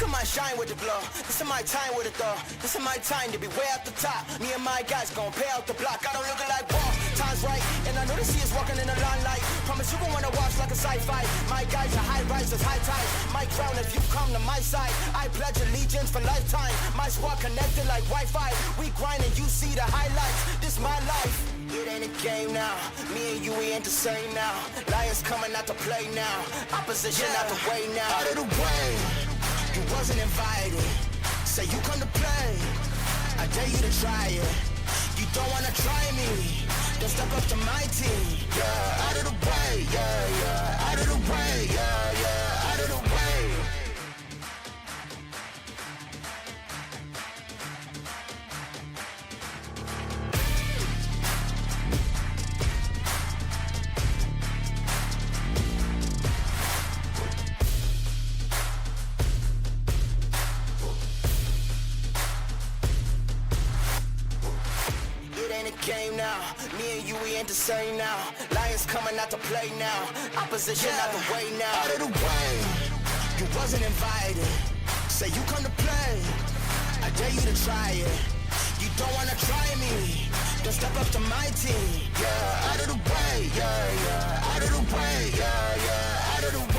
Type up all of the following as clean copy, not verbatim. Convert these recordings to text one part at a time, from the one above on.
Look at my shine with the glow. This is my time with it though. This is my time to be way at the top. Me and my guys gon' pay out the block. I don't look like wall. Time's right, and I know they see us walking in the limelight. Promise you gon' wanna watch like a sci-fi. My guys are high rises, high tide. My crown if you come to my side. I pledge allegiance for lifetime. My squad connected like Wi-Fi. We grind and you see the highlights. This my life. It ain't a game now. Me and you, we ain't the same now. Lions coming out to play now. Opposition out the way now. Out of the way. You wasn't invited. Say you come to play. I dare you to try it. You don't wanna try me. Then step up to my team. Yeah, out of the way. Yeah, yeah. Out of the way. Yeah, yeah. Out of the way. Game now, me and you, we ain't the same now. Lions coming out to play now. Opposition out the way now. Out of the way, you wasn't invited. Say you come to play, I dare you to try it. You don't wanna try me, then step up to my team. Yeah, out of the way, yeah, yeah. Out of the way, yeah, yeah. Out of the way.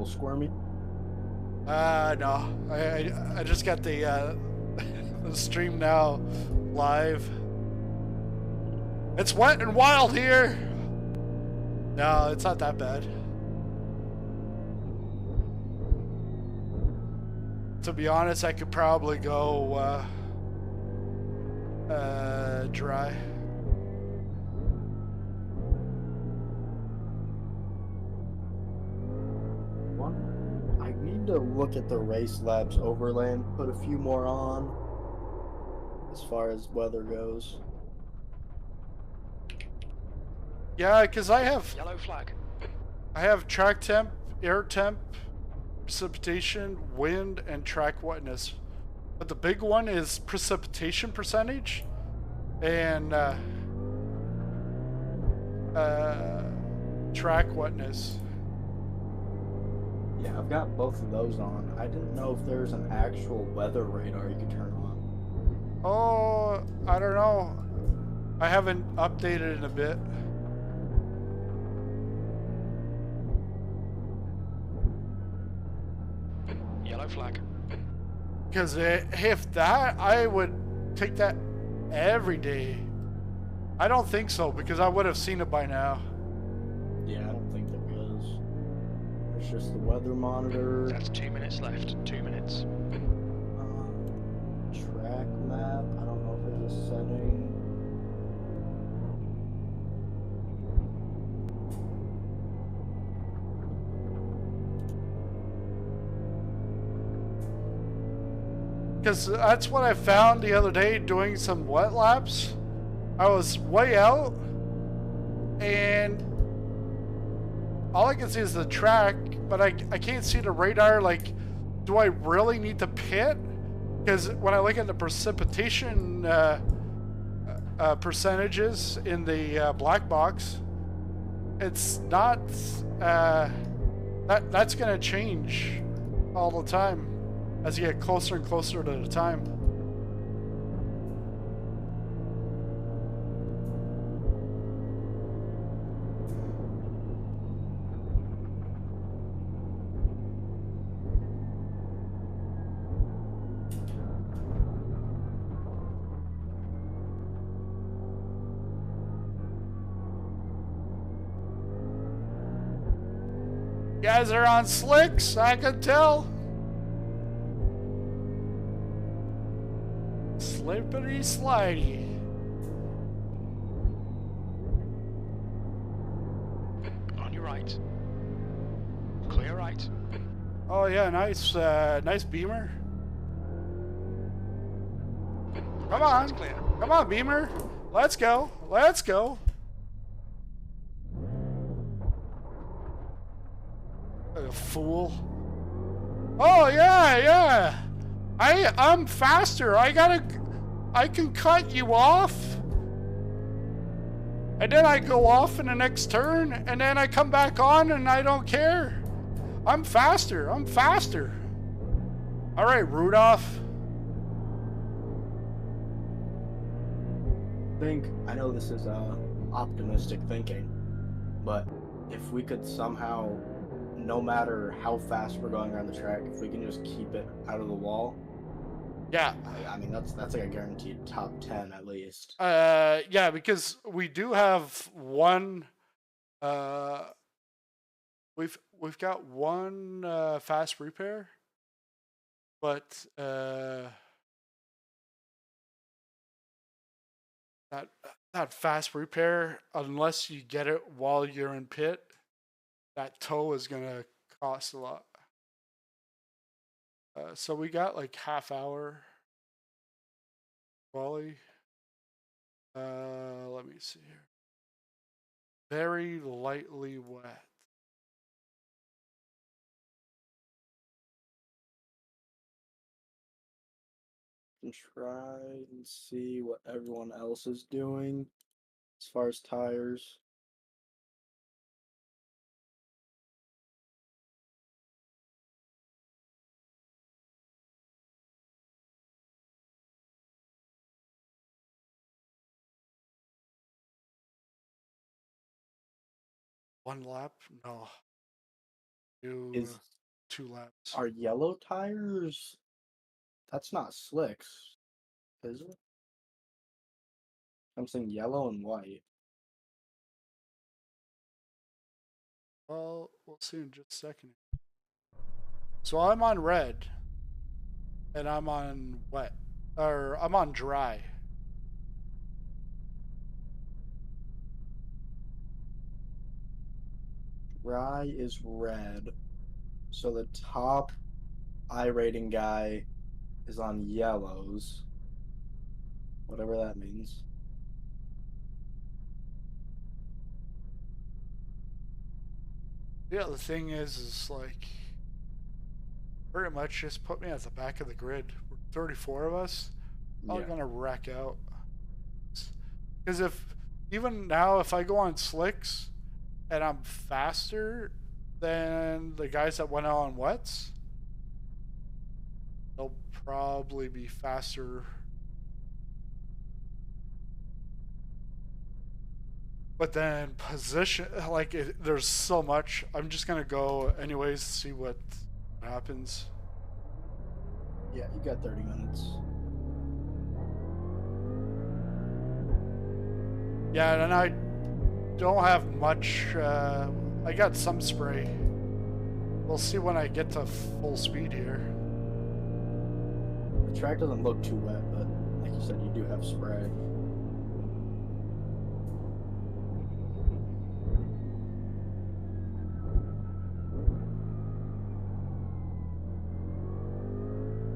Squirmy? No. I just got the the stream now live. It's wet and wild here. No, it's not that bad. To be honest, I could probably go dry. I need to look at the Race Labs overlay and put a few more on as far as weather goes. Yeah, because I have... Yellow flag. I have track temp, air temp, precipitation, wind, and track wetness. But the big one is precipitation percentage and track wetness. Yeah, I've got both of those on. I didn't know if there's an actual weather radar you could turn on. Oh, I don't know. I haven't updated in a bit. Yellow flag. Because if that, I would take that every day. I don't think so, because I would have seen it by now. Yeah, I don't think there is. There's just the weather monitor. That's 2 minutes left. 2 minutes. Track map. I don't know if there's a setting. Because that's what I found the other day doing some wet laps. I was way out, and all I can see is the track, but I can't see the radar. Like, do I really need to pit? Because when I look at the precipitation percentages in the black box, it's not that's going to change all the time as you get closer and closer to the time. You guys are on slicks, I can tell. Slippery slidey. On your right. Clear right. Oh yeah, nice, nice Beamer. Come on, Clear. come on, Beamer. Let's go, let's go. Like a fool. Oh yeah. I'm faster. I can cut you off. And then I go off in the next turn, and then I come back on and I don't care. I'm faster. All right, Rudolph. I know this is optimistic thinking, but if we could somehow, no matter how fast we're going around the track, if we can just keep it out of the wall, Yeah. I mean that's like a guaranteed top 10 at least. Yeah, because we do have one. We've got one fast repair, but that fast repair, unless you get it while you're in pit, that tow is gonna cost a lot. So we got like half hour. Quali. Let me see here. Very lightly wet. And try and see what everyone else is doing as far as tires. One lap? No. Do Is 2 laps. Are yellow tires? That's not slicks, is it? I'm saying yellow and white. Well, we'll see in just a second. So I'm on red. And I'm on wet. Or I'm on dry. Dry is red. So the top iRating guy is on yellows. Whatever that means. Yeah, the thing is like, pretty much just put me at the back of the grid. We're 34 of us. I'm Yeah. gonna wreck out. Because even now, if I go on slicks and I'm faster than the guys that went out on wets, they'll probably be faster. But then position, like there's so much. I'm just gonna go anyways, see what happens. Yeah, you got 30 minutes. Yeah, and I don't have much. I got some spray. We'll see when I get to full speed here. The track doesn't look too wet, but like you said, you do have spray.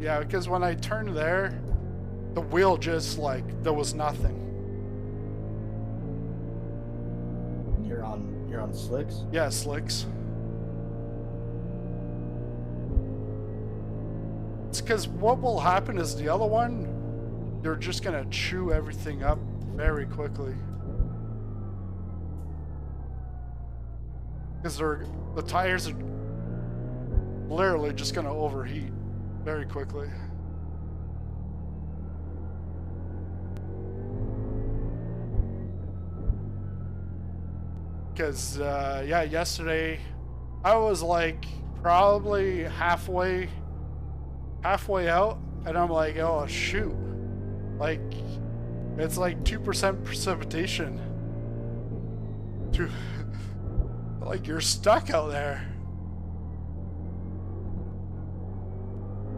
Yeah, because when I turned there, the wheel just like there was nothing. You're on slicks? Yeah, slicks. It's because what will happen is the other one, they're just gonna chew everything up very quickly. Because the tires are literally just gonna overheat very quickly. Because yeah, yesterday I was like probably halfway out, and I'm like, oh shoot, like it's like 2% precipitation. Like you're stuck out there.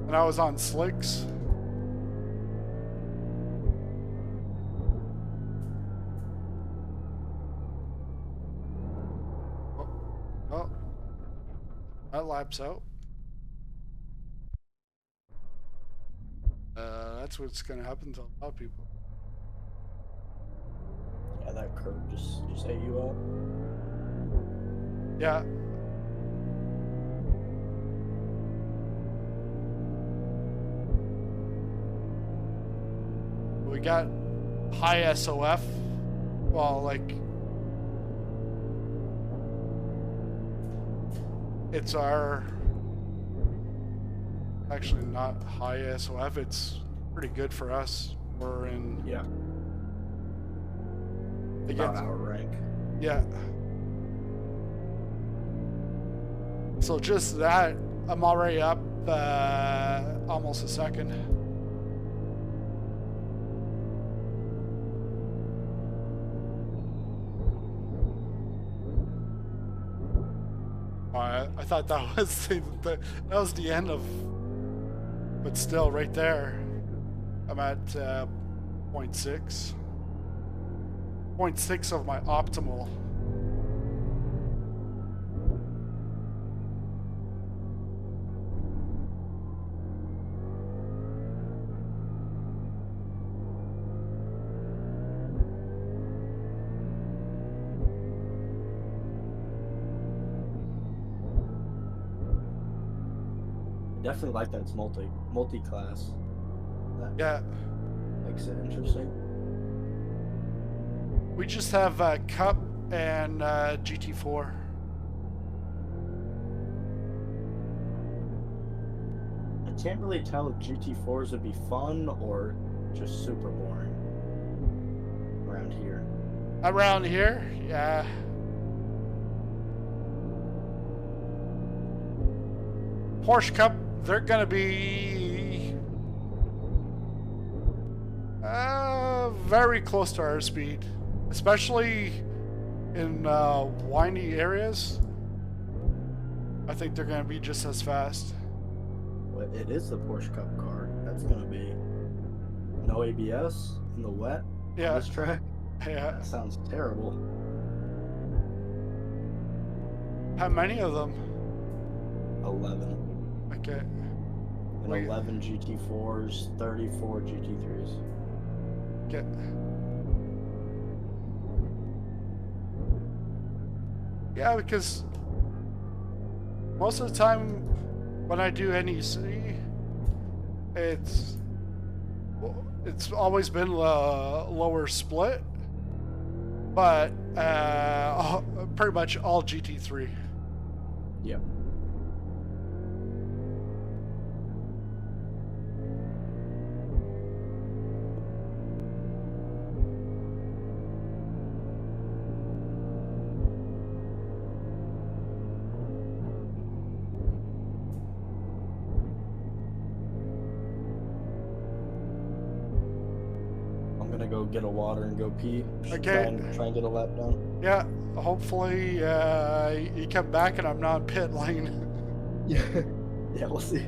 And I was on slicks. Oh, that lap's out. That's what's gonna happen to a lot of people. Yeah, that curve just ate you up. Yeah. We got high SOF. Well, like it's our actually not high SOF. It's pretty good for us. We're in Yeah. against About our rank. yeah. So just that, I'm already up almost a second. I thought that was that was the end of, but still right there. I'm at 0.6. 0.6 of my optimal. Definitely like that it's multi-class. That Yeah, makes it interesting. we just have Cup and GT4. I can't really tell if GT4s would be fun or just super boring around here. Around here, yeah. Porsche Cup, they're gonna be very close to our speed, especially in windy areas. I think they're gonna be just as fast. Well, it is the Porsche Cup car. That's gonna be no ABS in the wet Yeah. on this track. Yeah. That sounds terrible. How many of them? 11. Okay. And Wait. 11 GT4s, 34 GT3s. Okay. Yeah, because Most of the time when I do NEC, it's always been lower split, but pretty much all GT3. Yep. I'm gonna go get a water and go pee. Okay. Try and get a lap done. Yeah, hopefully you come back and I'm not in pit lane. Yeah. Yeah, we'll see.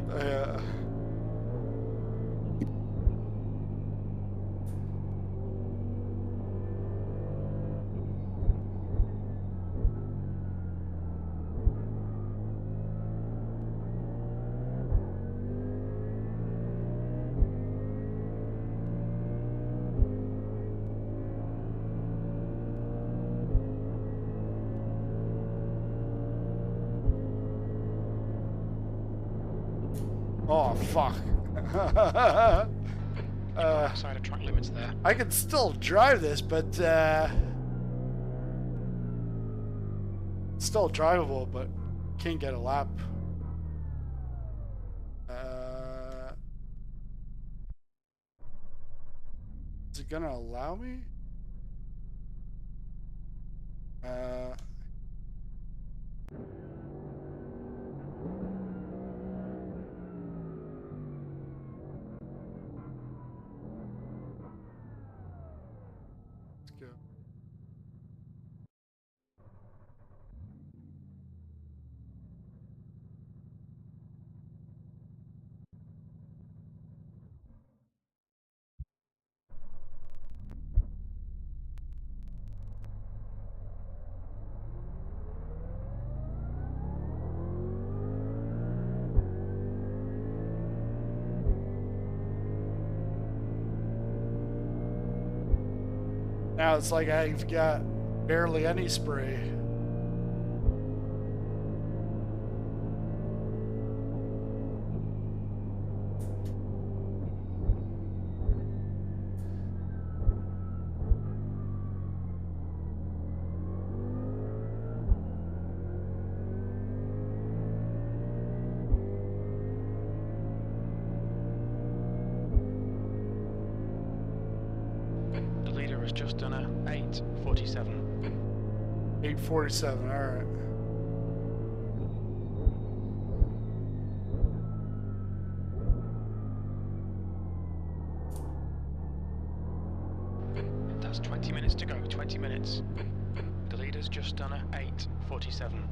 Oh, fuck. Outside of track limits there. I can still drive this, but still drivable, but can't get a lap. Is it gonna allow me? Let's go. Now it's like I've got barely any spray. Has just done a 8:47. 8:47, alright. That's 20 minutes to go, 20 minutes. The leader's just done a 8:47.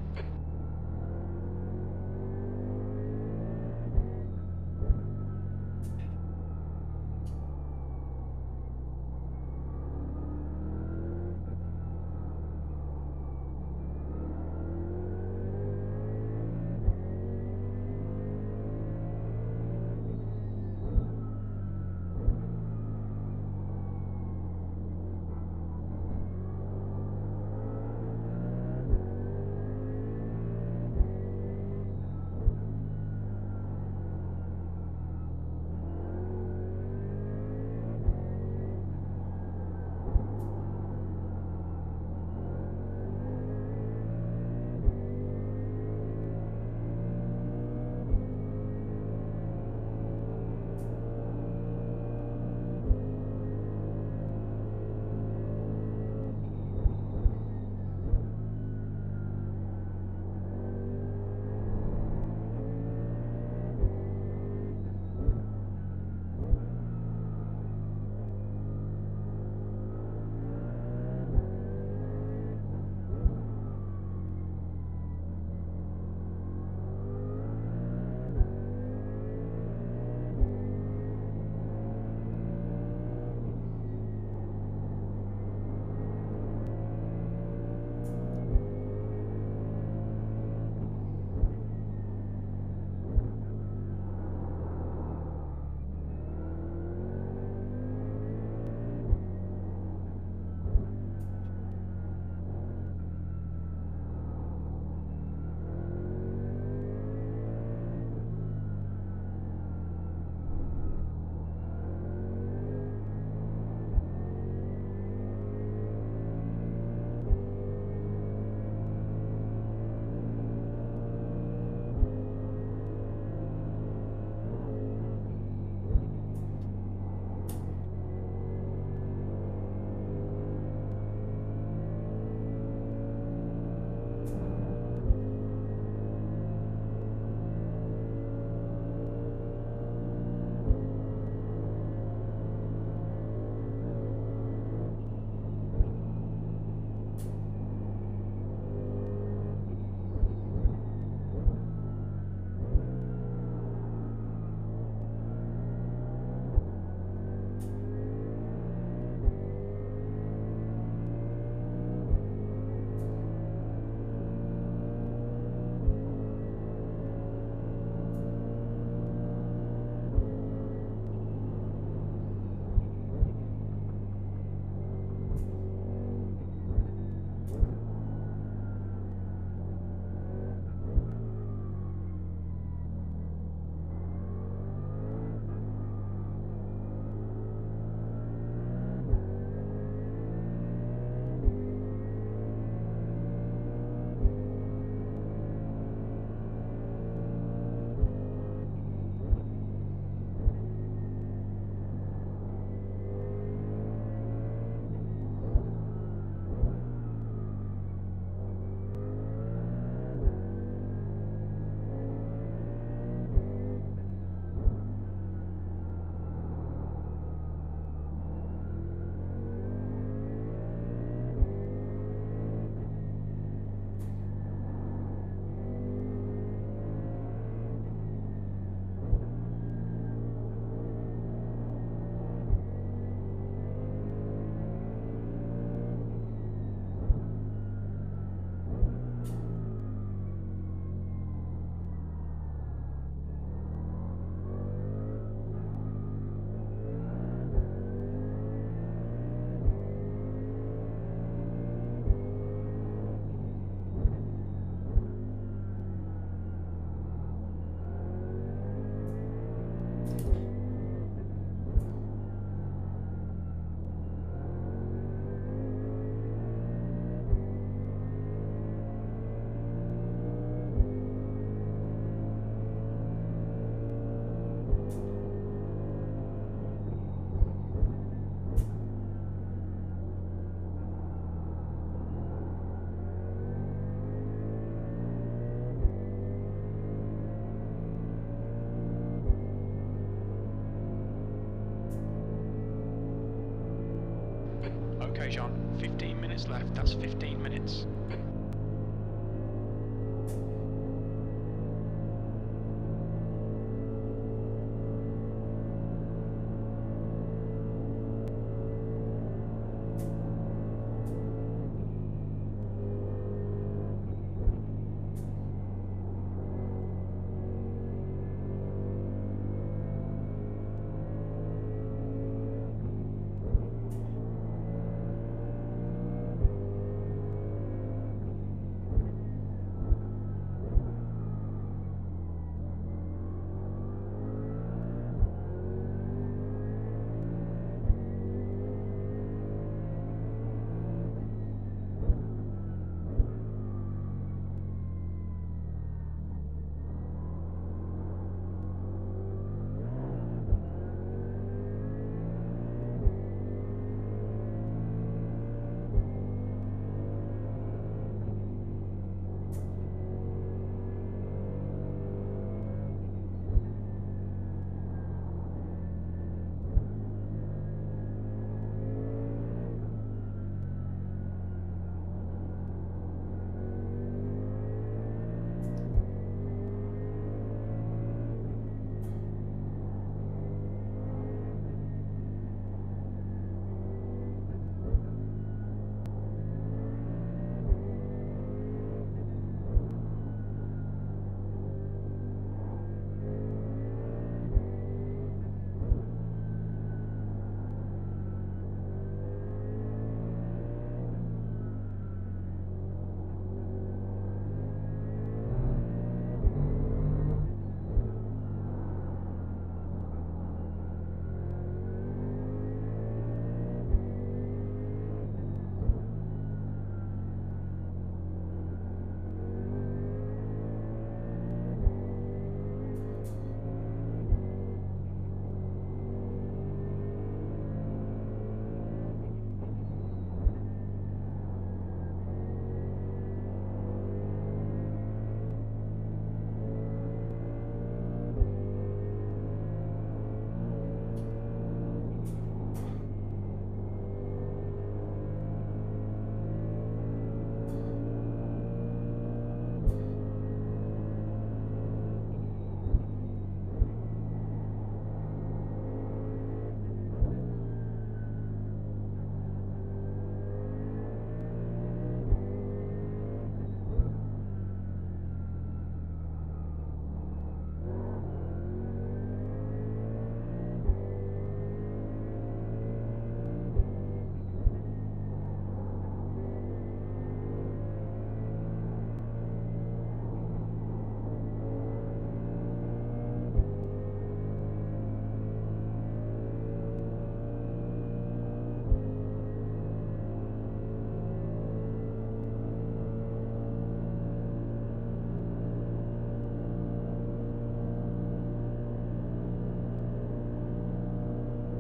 Prejean. 15 minutes left. That's 15 minutes.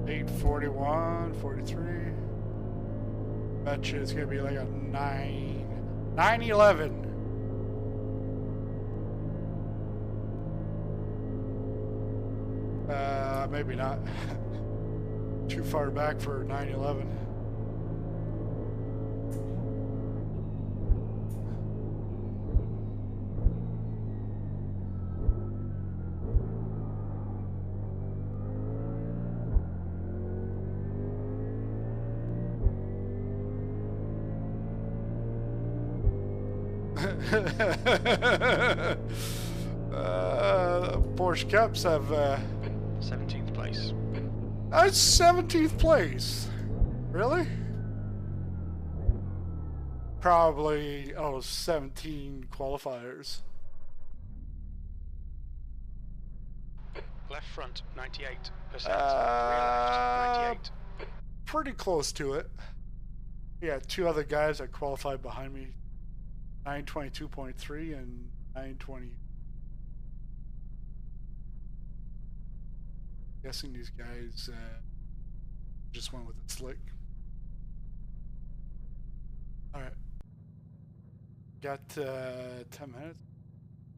Eight 41, 43. Bet you it's gonna be like a 911. Maybe not. Too far back for 911. Porsche Cups have 17th place. that's 17th place. Really? Probably 17 qualifiers. Left front 98%. Rear left 98. Pretty close to it. Yeah, two other guys that qualified behind me. 922.3 and 920. Guessing these guys just went with it slick. All right, got 10 minutes.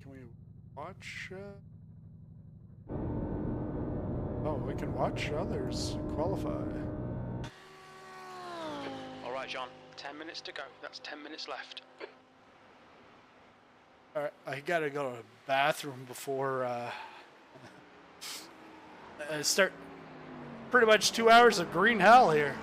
Can we watch? Oh, we can watch others qualify. All right, Right, John. 10 minutes to go. That's 10 minutes left. Alright, I gotta go to the bathroom before start pretty much 2 hours of green hell here.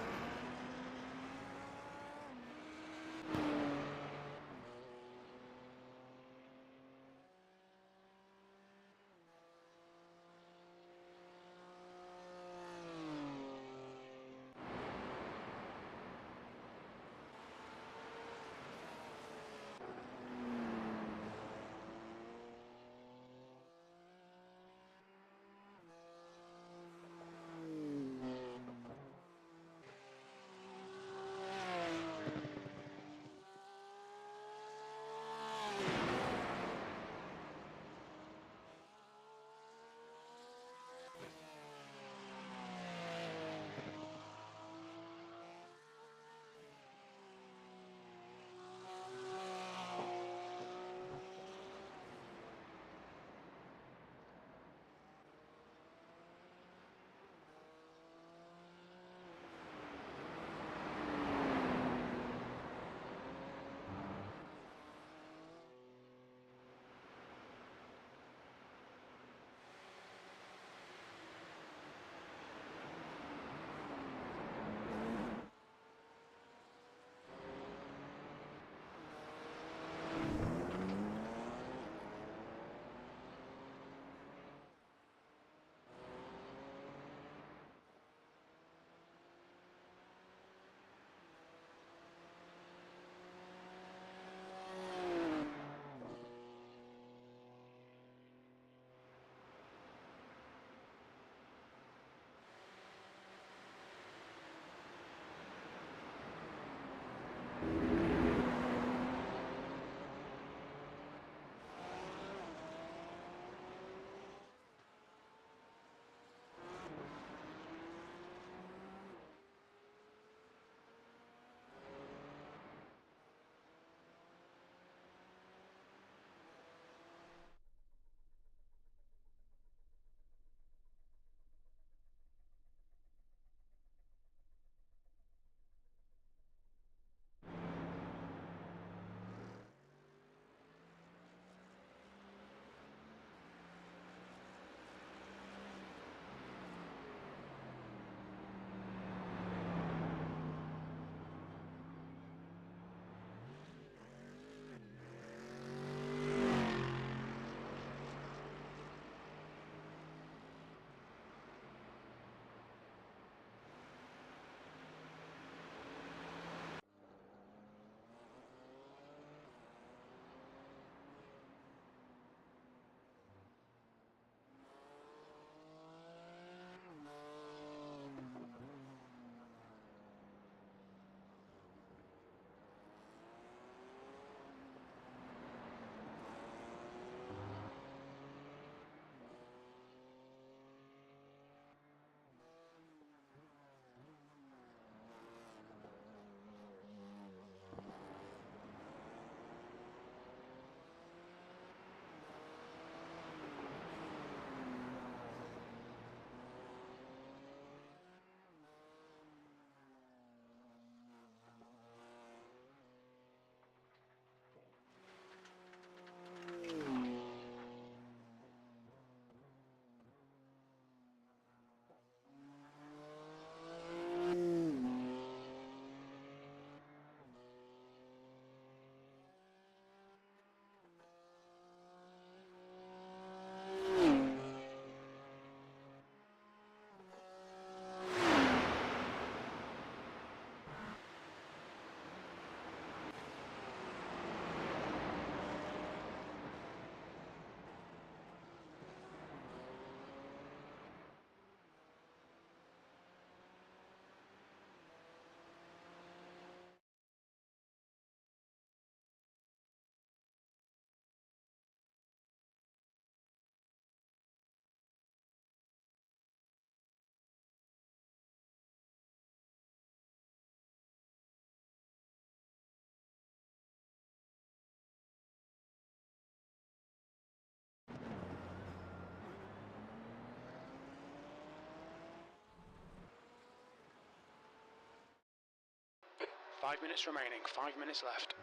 5 minutes remaining, 5 minutes left.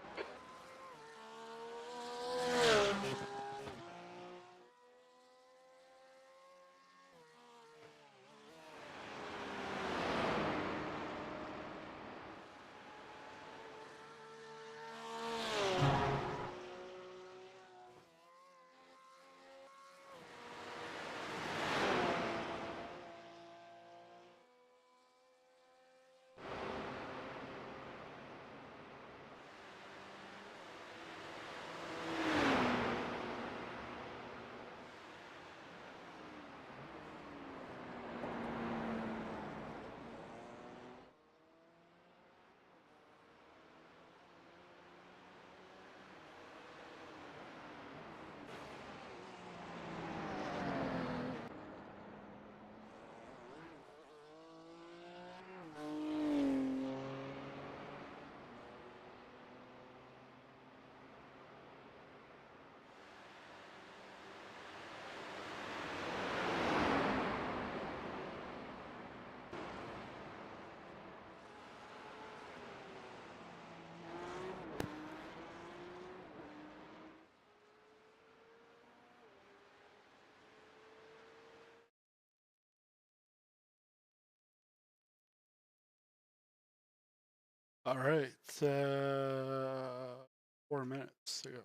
All right, 4 minutes to go.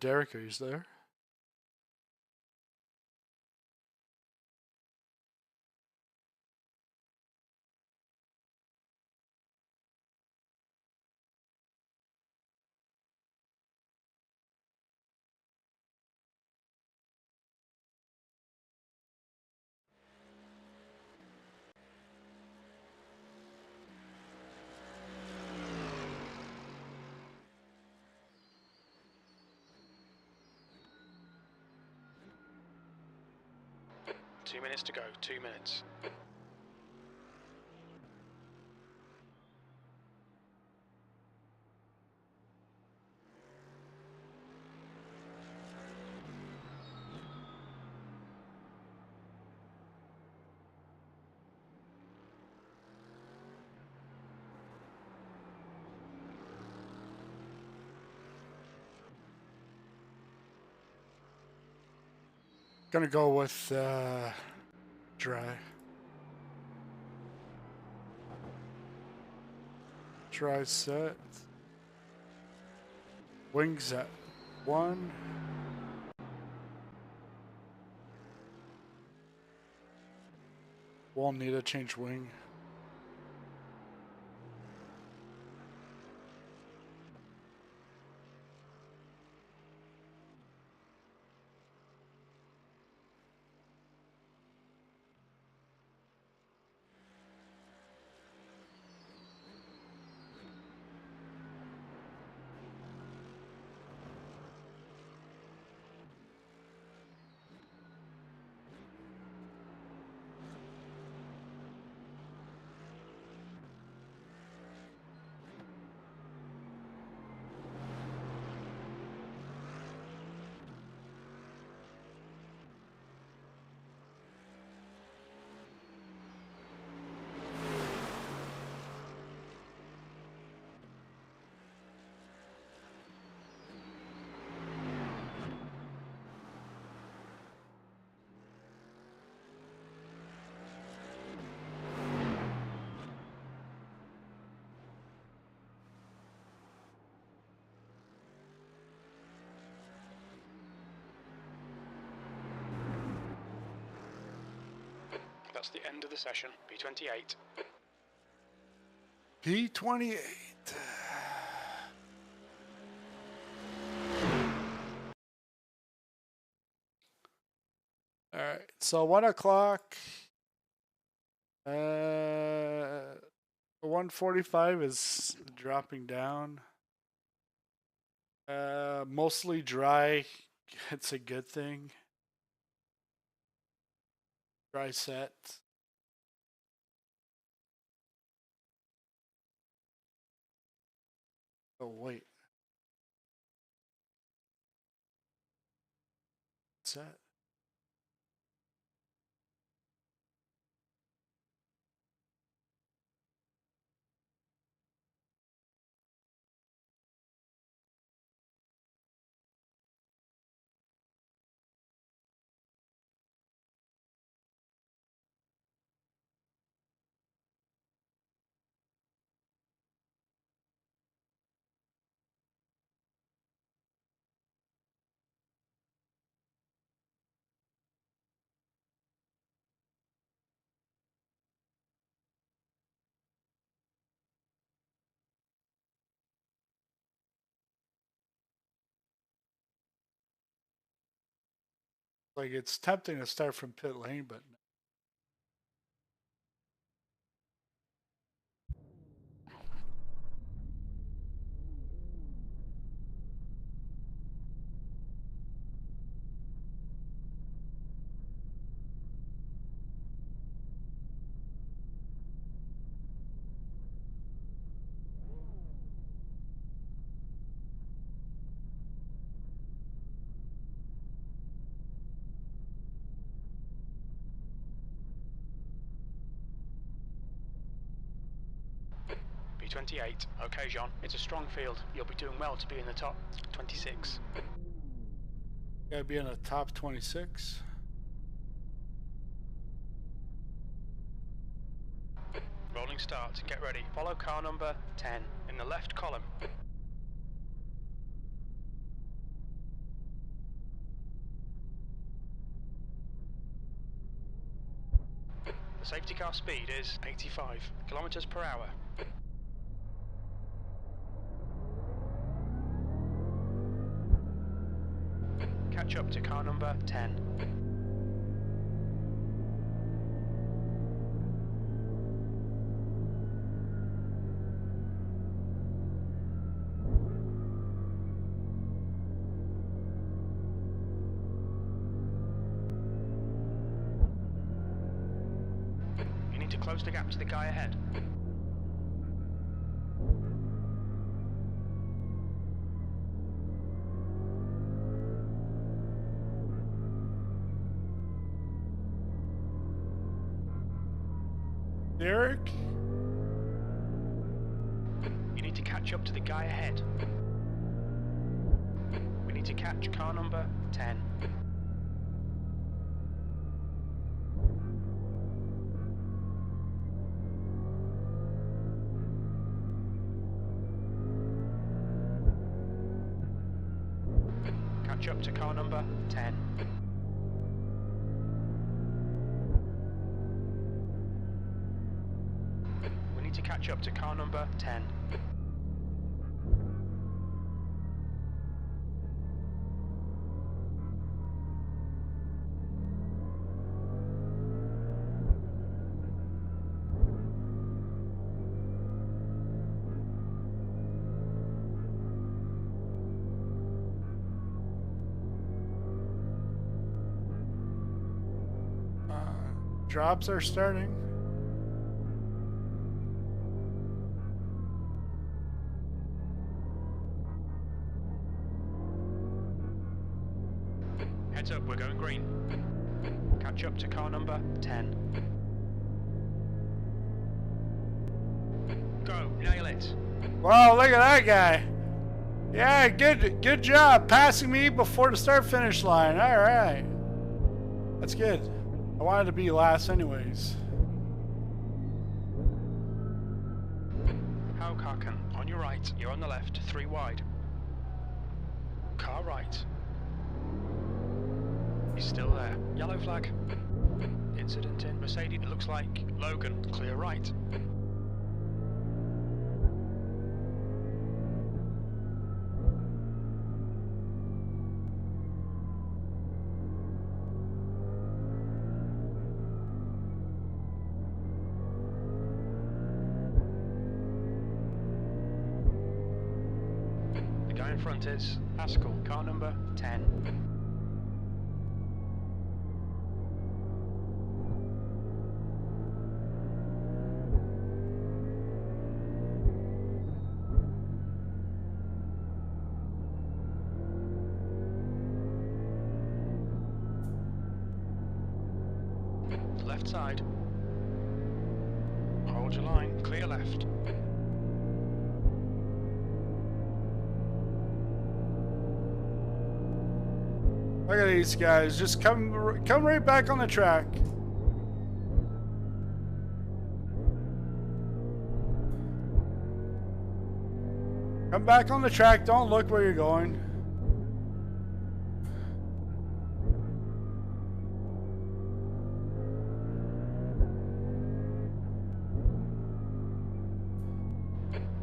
Derek, are you there? Two minutes to go, 2 minutes. Gonna go with dry. Dry set. Wings at 1. Won't need to change wing. That's the end of the session. P28. P28. All right, so 1 o'clock. 1:45 is dropping down. Mostly dry. It's a good thing. Dry set. Oh wait. What's that? Like it's tempting to start from pit lane, but P28. Okay, Jean. It's a strong field. You'll be doing well to be in the top 26. gotta be in the top 26. Rolling start. Get ready. Follow car number 10 in the left column. The safety car speed is 85 kilometers per hour. Catch up to car number 10. You need to close the gap to the guy ahead. Derek? You need to catch up to the guy ahead. We need to catch car number 10. Catch up to car number 10. We need to catch up to car number 10. Drops are starting. Heads up, we're going green. Catch up to car number 10. Go, nail it. Wow, look at that guy. Yeah, good job passing me before the start finish line. All right. That's good. I wanted to be last anyways. How Karkan, on your right, you're on the left, 3 wide. Car right. He's still there. Yellow flag. Incident in Mercedes. It looks like Logan. Clear right. The guy in front is Pascal, car number 10. Left side. Hold your line, clear left. Look at these guys, just come right back on the track. Come back on the track, don't look where you're going.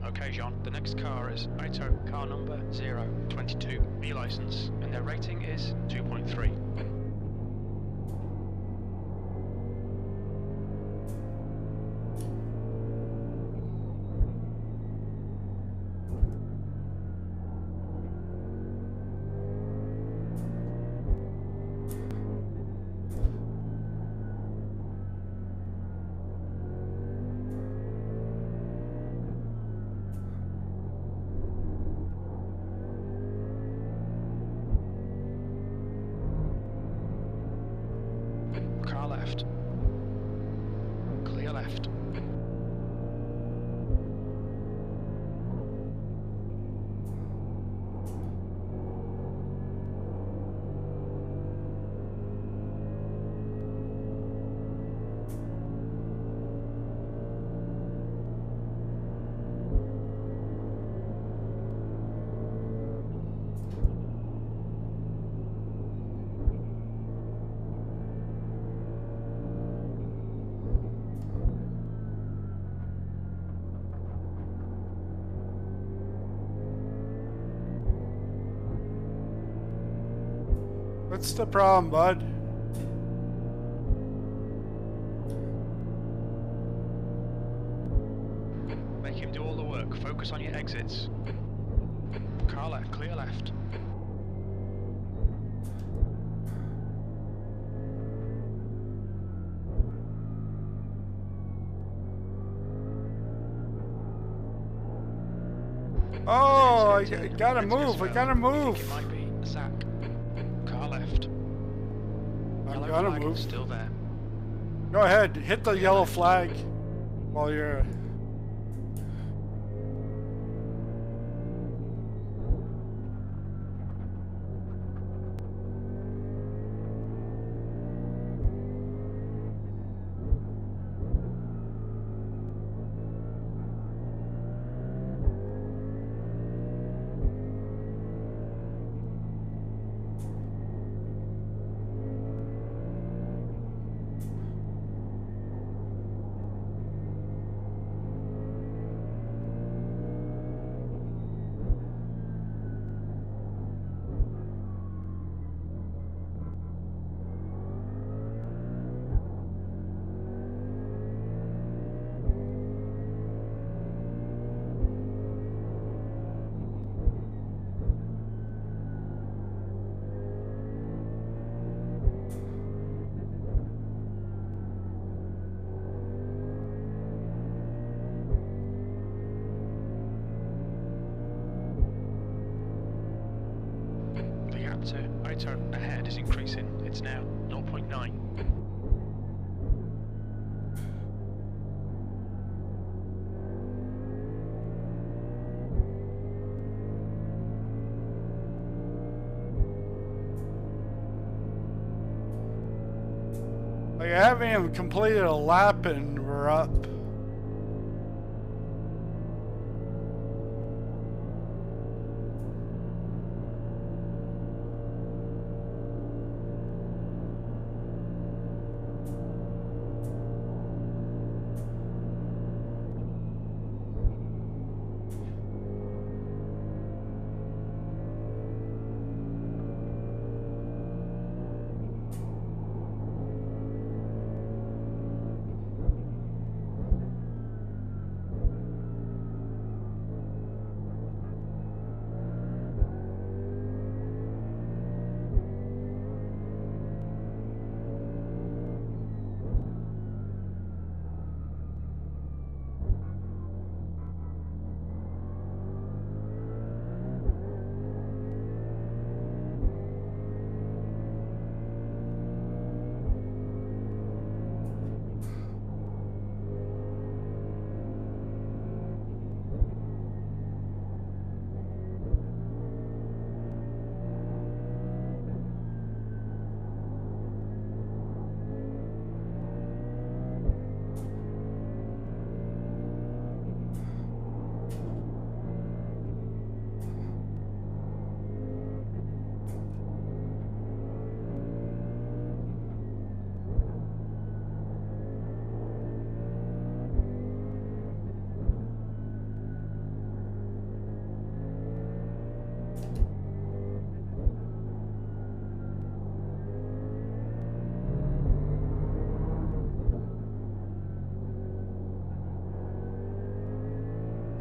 Okay, John, the next car is Ito, car number 022, B license, and their rating is 2.3. Car left. Clear left. What's the problem, bud? Make him do all the work. Focus on your exits. Car left, clear left. Oh, I gotta move, I gotta move. It might be Zach. Car left. I'm Yellow gonna flag move. still there. Go ahead, hit the yellow flag while you're... The gap to Ito ahead is increasing. It's now 0.9. Like, I haven't even completed a lap and we're up.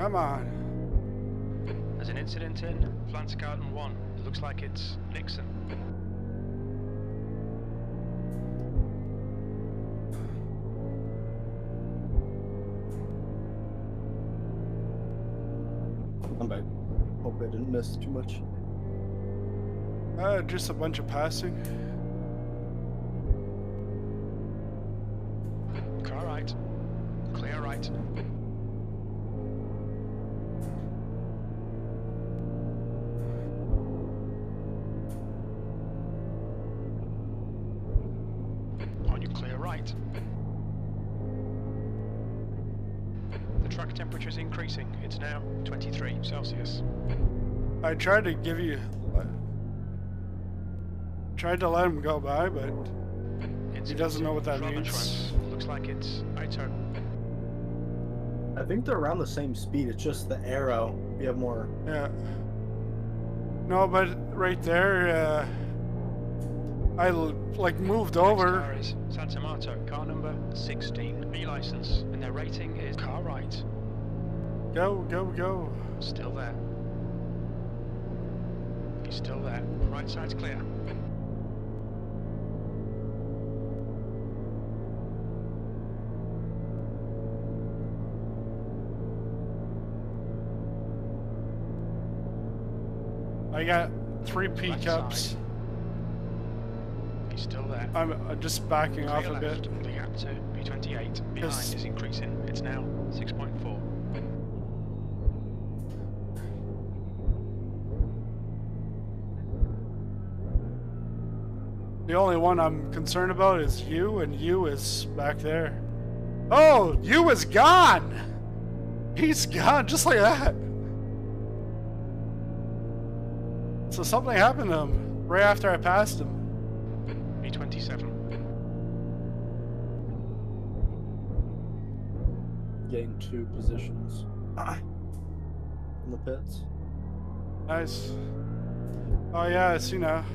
Come on. There's an incident in Flansgarten 1. It looks like it's Nixon. I'm back. Hope I didn't miss too much. Just a bunch of passing. Car right. Clear right. On your clear right. The track temperature is increasing. It's now 23 Celsius. I tried to give you... Tried to let him go by, but he doesn't know what that means. Looks like it's Ito. I think they're around the same speed. It's just the arrow. We have more. Yeah. No, but right there, I like moved over. Car is Santa Marta, car number 16, B license, and their rating is car right. Go, go, go. Still there. He's still there. Right side's clear. I got 3 pickups. He's still there. I'm just backing off Clear a left. bit. The gap to B28 behind is increasing. It's now 6.4. The only one I'm concerned about is you, and you is back there. Oh, you is gone! He's gone, just like that. So something happened to him right after I passed him. B27. Gain 2 positions in the pits. Nice. Oh yeah, I see now.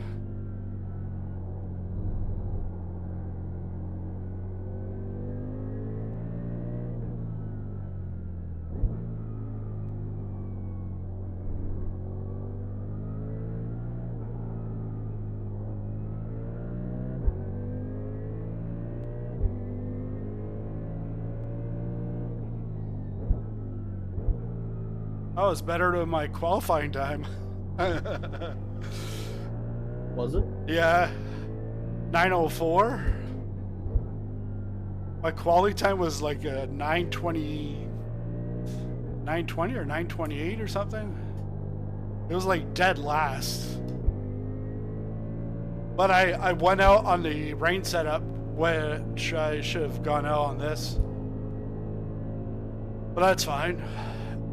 Oh, it's better than my qualifying time. Was it? Yeah. 9:04. My quality time was like 9:20 or 9:28 or something. It was like dead last. But I went out on the rain setup, which I should have gone out on this. But that's fine.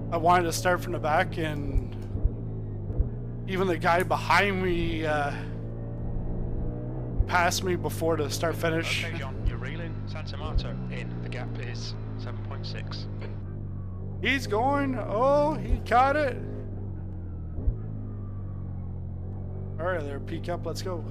I wanted to start from the back, and even the guy behind me passed me before the start finish. Okay, John, you're reeling Santa Marta in. The gap is 7.6. He's going. Oh, he caught it. All right, there, peek up. Let's go.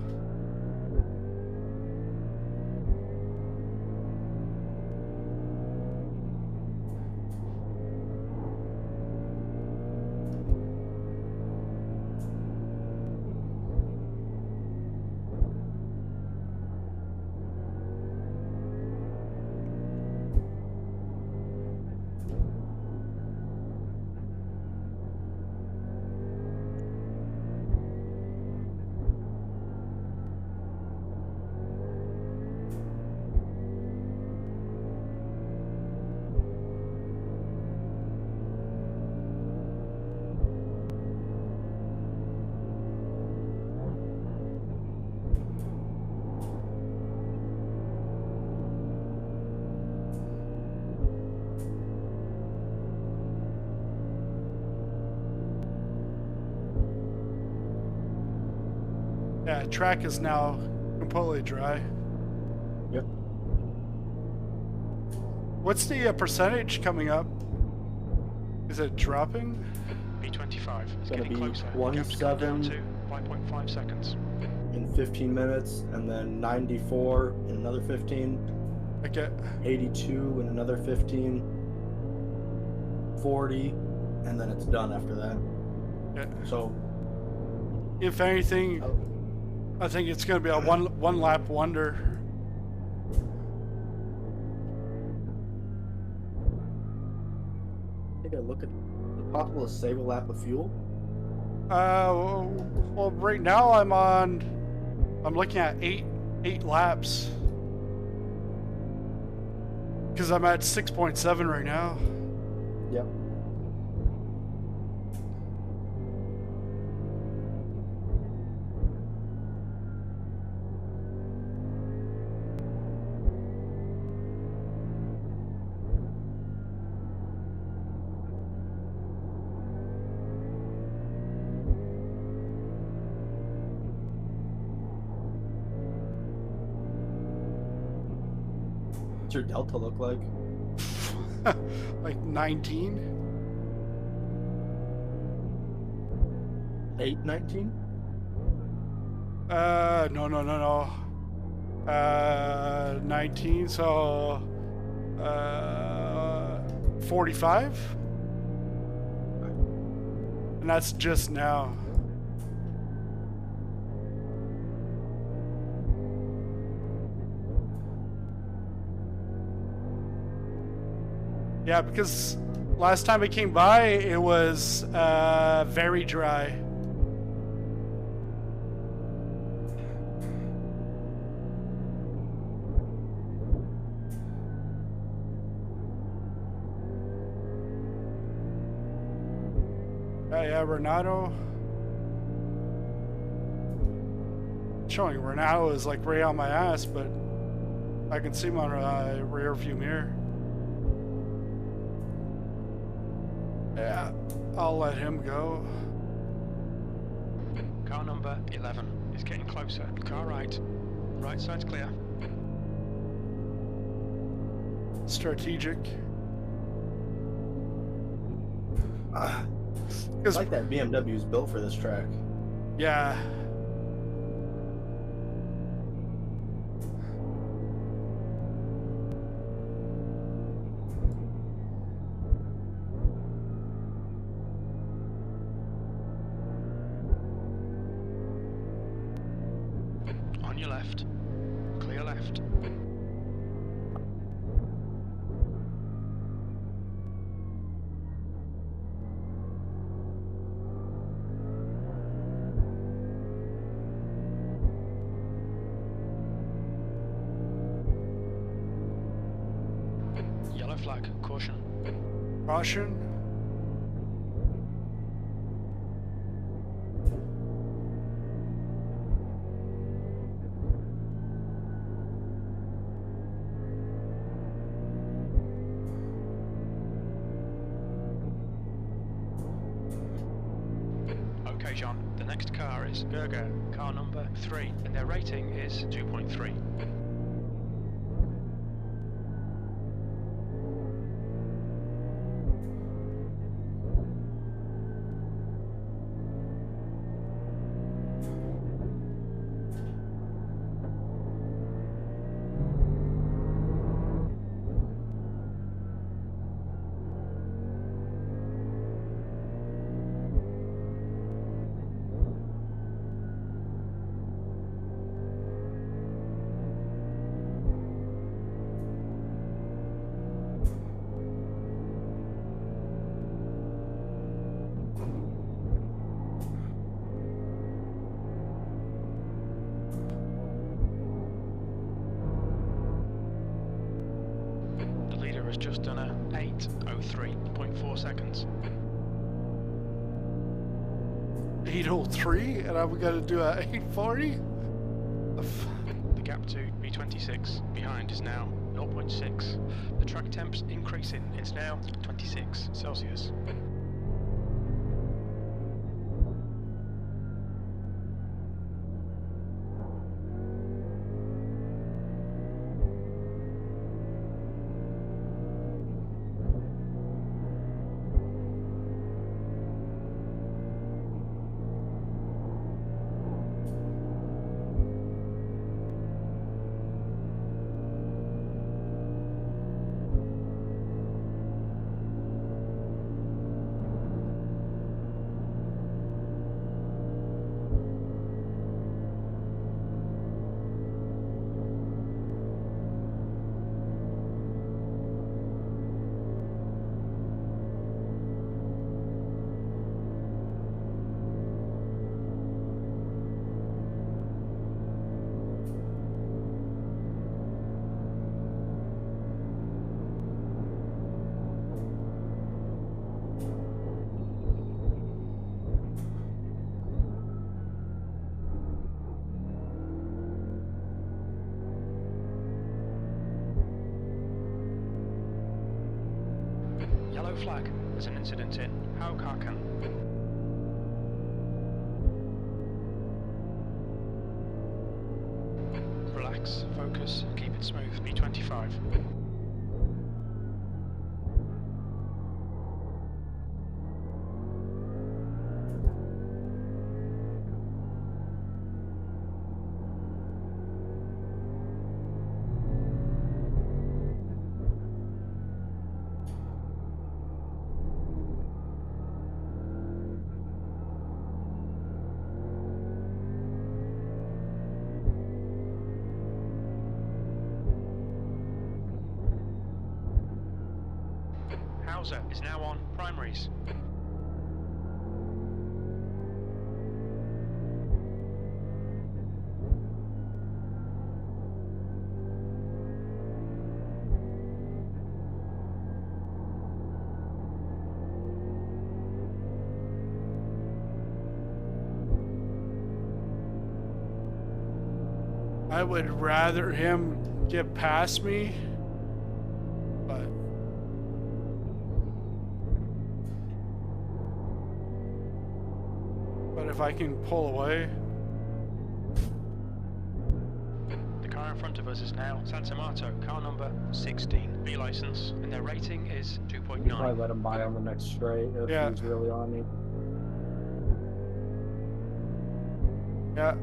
Yeah, track is now completely dry. Yep. What's the percentage coming up? Is it dropping? B25. It's Gonna getting be closer. The gap's gone down 27. to 5.5 seconds. In 15 minutes, and then 94 in another 15, Okay. 82 in another 15, 40, and then it's done after that. Yeah. So, If anything, oh, I think it's going to be a one lap wonder. take a look at the possible to save a lap of fuel. Well, right now I'm looking at eight laps. Because I'm at 6.7 right now. Yep. What's your delta look like? Like 19. 8:19? No. 19, so 45? And that's just now. Yeah, because last time it came by, it was very dry. Yeah, Renato. Showing Renato is like right on my ass, but I can see him on a rear view mirror. Yeah, I'll let him go. Car number 11 is getting closer. Car right. Right side's clear. Strategic. I 'Cause- like that BMW is built for this track. Yeah. On your left. Clear left. Yellow flag. Caution. Caution. Okay, John. The next car is Gerger, car number 3, and their rating is 2.3. The leader has just done a 8:03.4 seconds. 8:03, and I'm gonna do a 8:40. The gap to B26 behind is now 0.6. The track temp's increasing. It's now 26 Celsius. Yellow flag. There's an incident in Haukaken. Relax, focus, keep it smooth. B25. Hauser is now on primaries. I would rather him get past me, but if I can pull away. The car in front of us is now Santa Marto, car number 16, B license, and their rating is 2.9. Probably let him by on the next straight if Yeah. he's really on you. Yeah.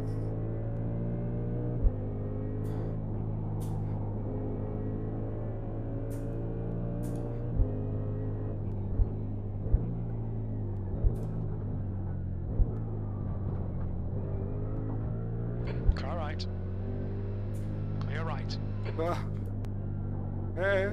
Car right. Clear right. Hey.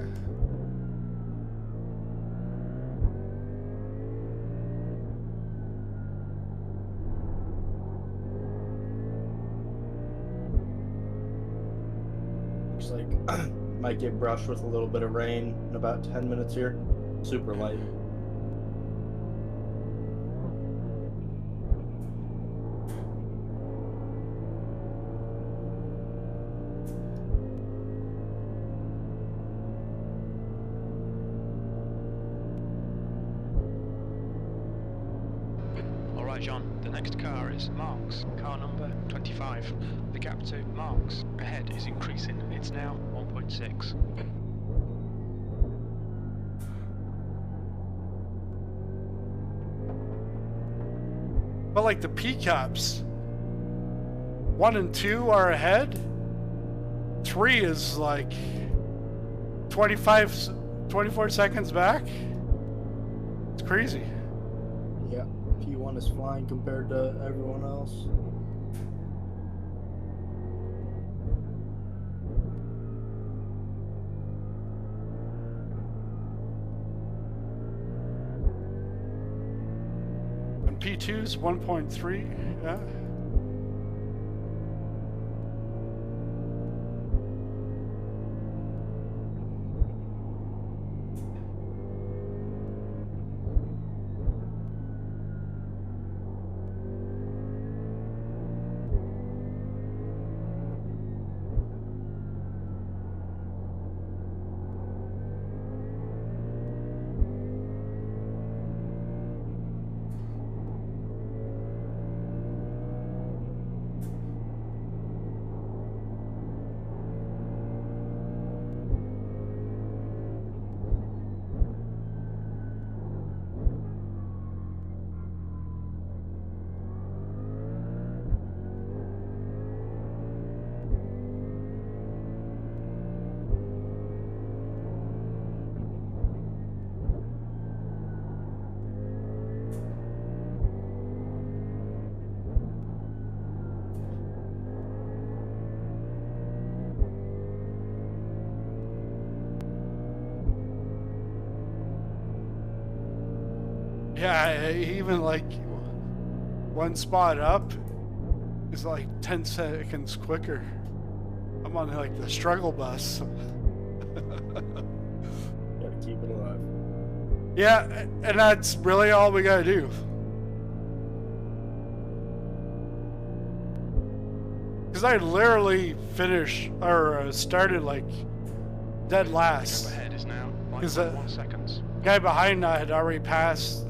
Looks like might get brushed with a little bit of rain in about 10 minutes here. Super light. Alright, John, the next car is Marks, car number 25. The gap to Marks ahead is increasing. It's now 1.6. But like the P-caps, 1 and 2 are ahead. 3 is like 24 seconds back. It's crazy. Yeah, P1 is flying compared to everyone else. And P2's 1.3, yeah. Yeah, even like one spot up is like 10 seconds quicker. I'm on like the struggle bus. Gotta keep it alive. Yeah, and that's really all we gotta do. Because I literally finished or started like dead Gap last. ahead is now Is that- 1 seconds. Guy behind had already passed.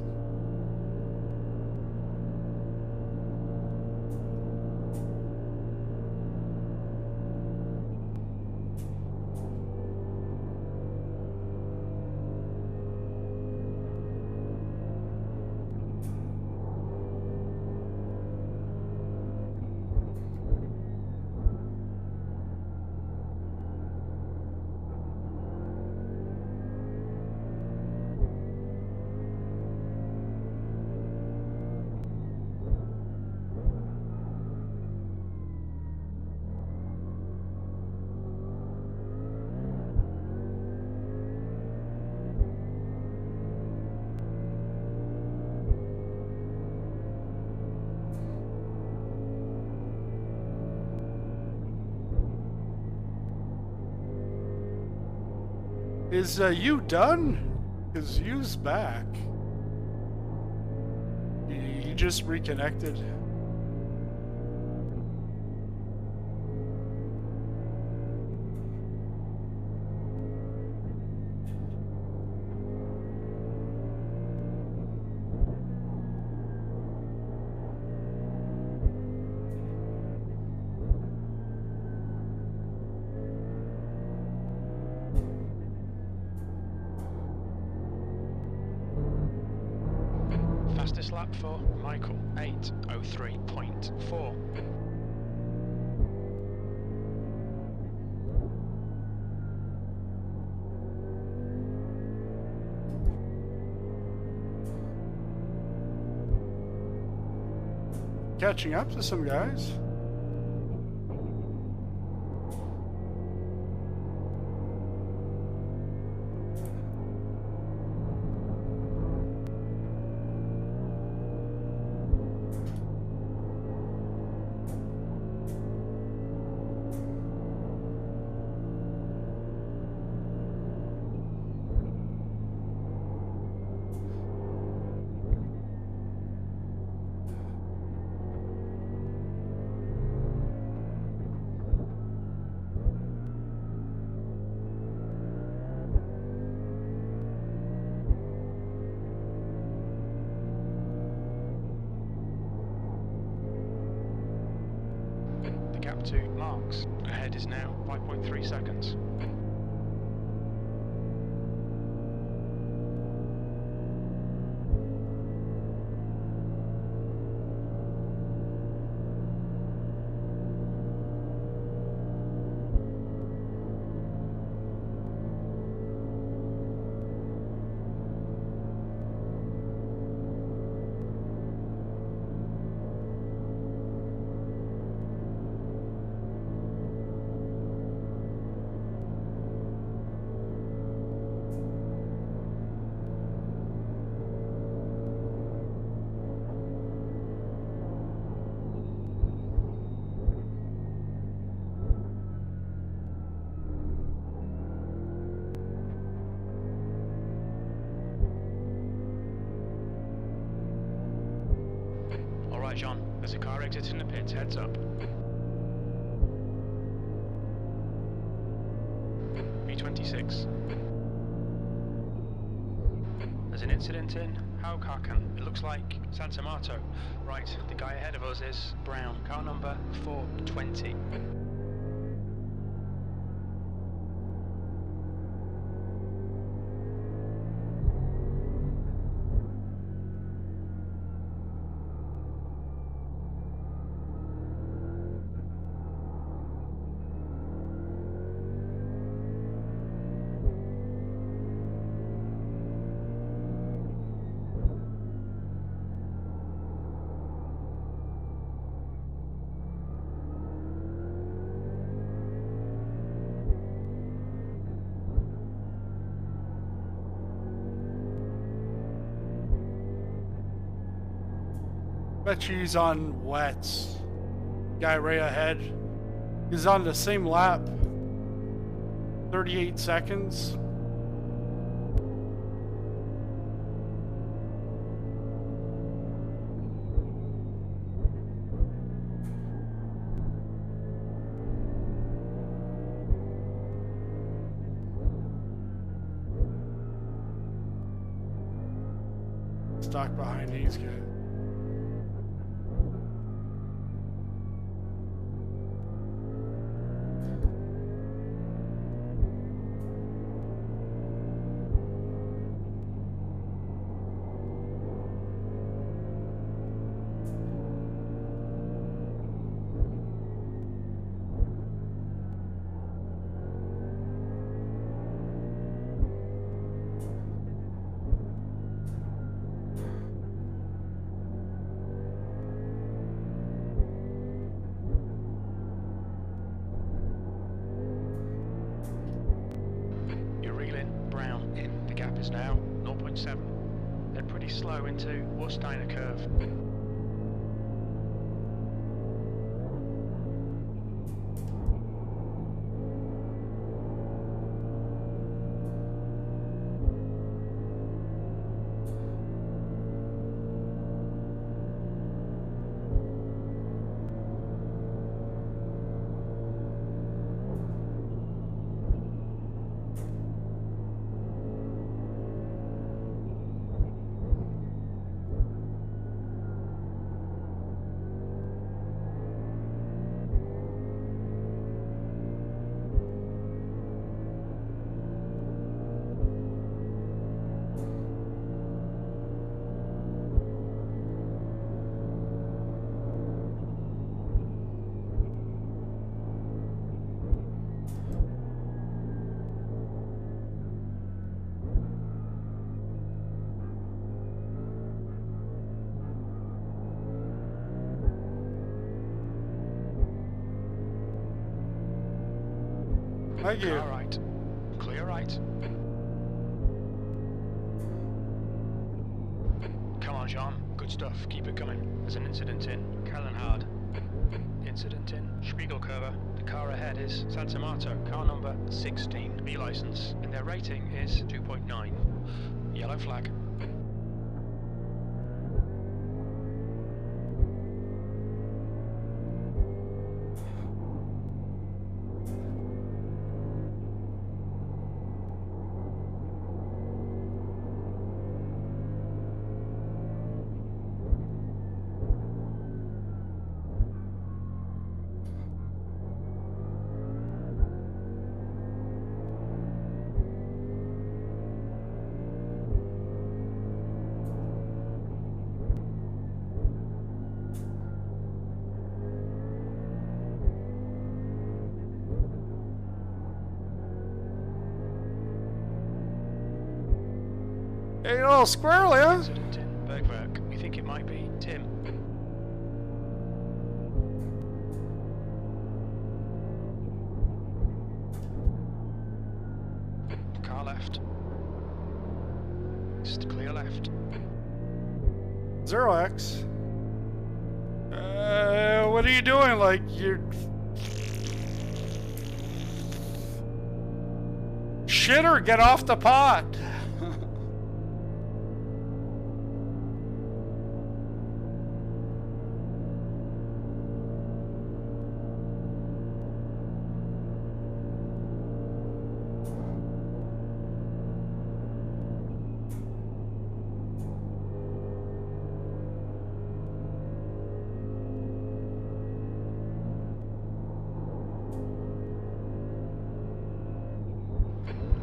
Is you done? Because you's back. You just reconnected. Fastest lap for Michael, 8:03.4. Catching up to some guys. Gap to Marks. Ahead is now 5.3 seconds. Alright, John, there's a car exiting the pits, heads up. B26. There's an incident in Haukaken. It looks like Santa Marto. Right, the guy ahead of us is Brown, car number 420. Bet you he's on wets. Guy right ahead. He's on the same lap. 38 seconds. stuck behind these guys. You're reeling brown in. The gap is now 0.7. They're pretty slow into Warsteiner curve. Thank you. All right. Clear right. Come on, John. Good stuff. Keep it coming. There's an incident in Kallenhard. Incident in Spiegelkurve. The car ahead is Santa Marta, car number 16, B license, and their rating is 2.9. Yellow flag. Hey, you little squirrel, yeah? Incident in Bergwerk. We think it might be Tim. Car left. Just clear left. 0x. What are you doing? Like, you're... Shitter, get off the pot!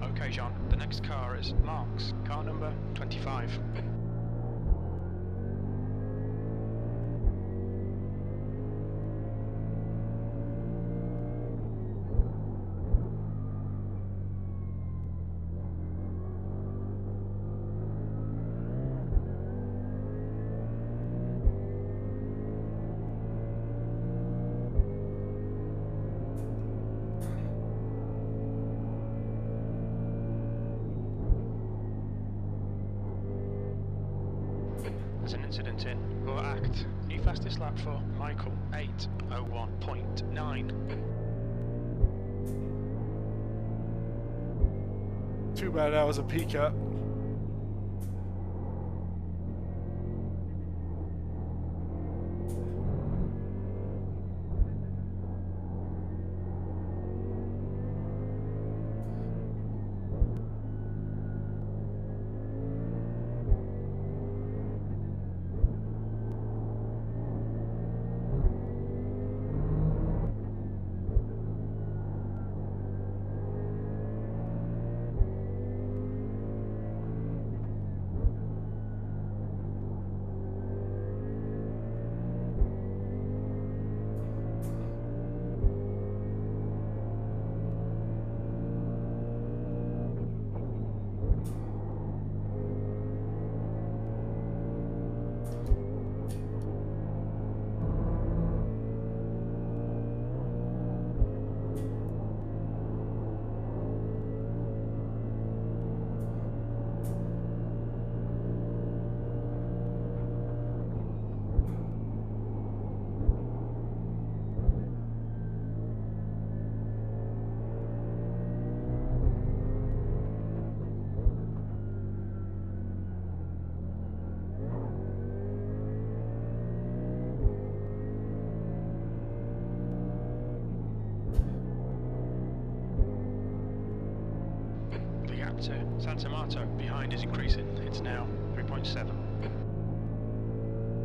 Okay, John. The next car is Mark's, car number 25. There's an incident in Lower Act. New fastest lap for Michael, 8:01.9. Too bad that was a P-cut. to Santa Marta. Behind is increasing. It's now 3.7.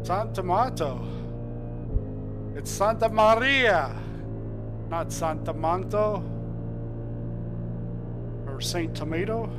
Santa Marta. It's Santa Maria, not Santa Manto or Saint Tomato.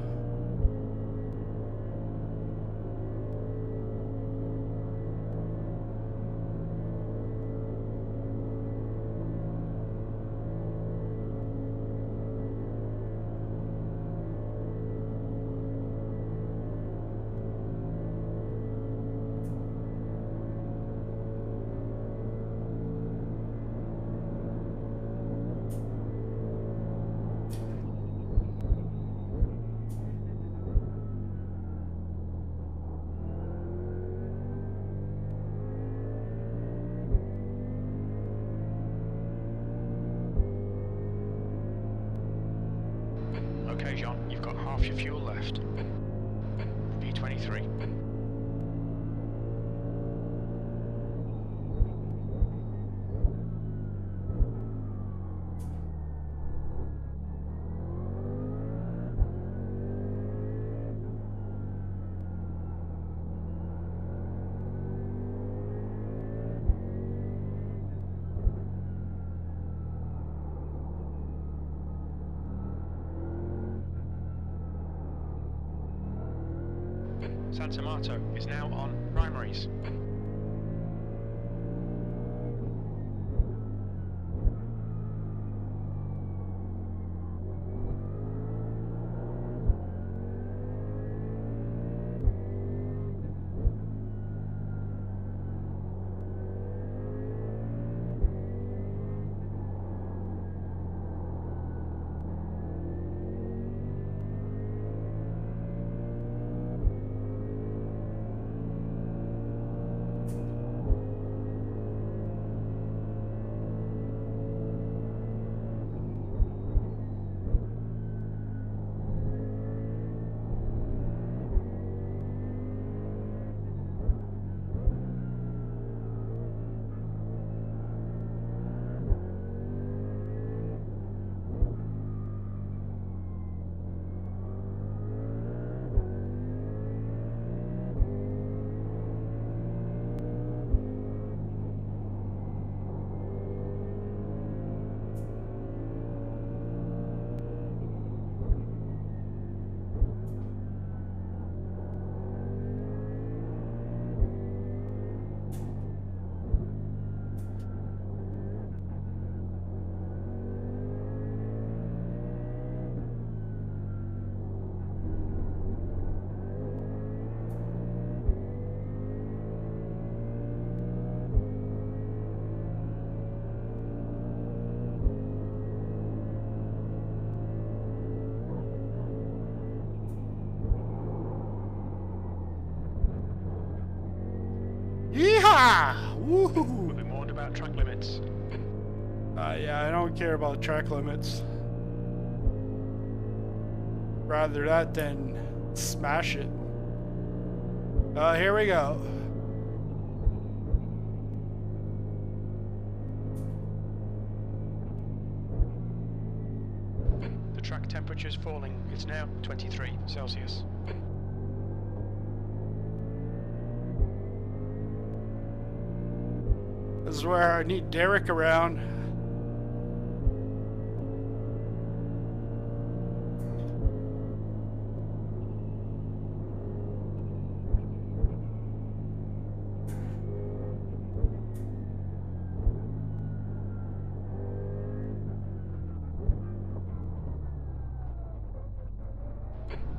Okay, John, you've got half your fuel left. V23. Santa Marta is now on primaries. Yeehaw! Woohoo! We'll be warned about track limits. Yeah, I don't care about track limits. Rather that than smash it. Here we go. The track temperature is falling. It's now 23 Celsius. This is where I need Derek around.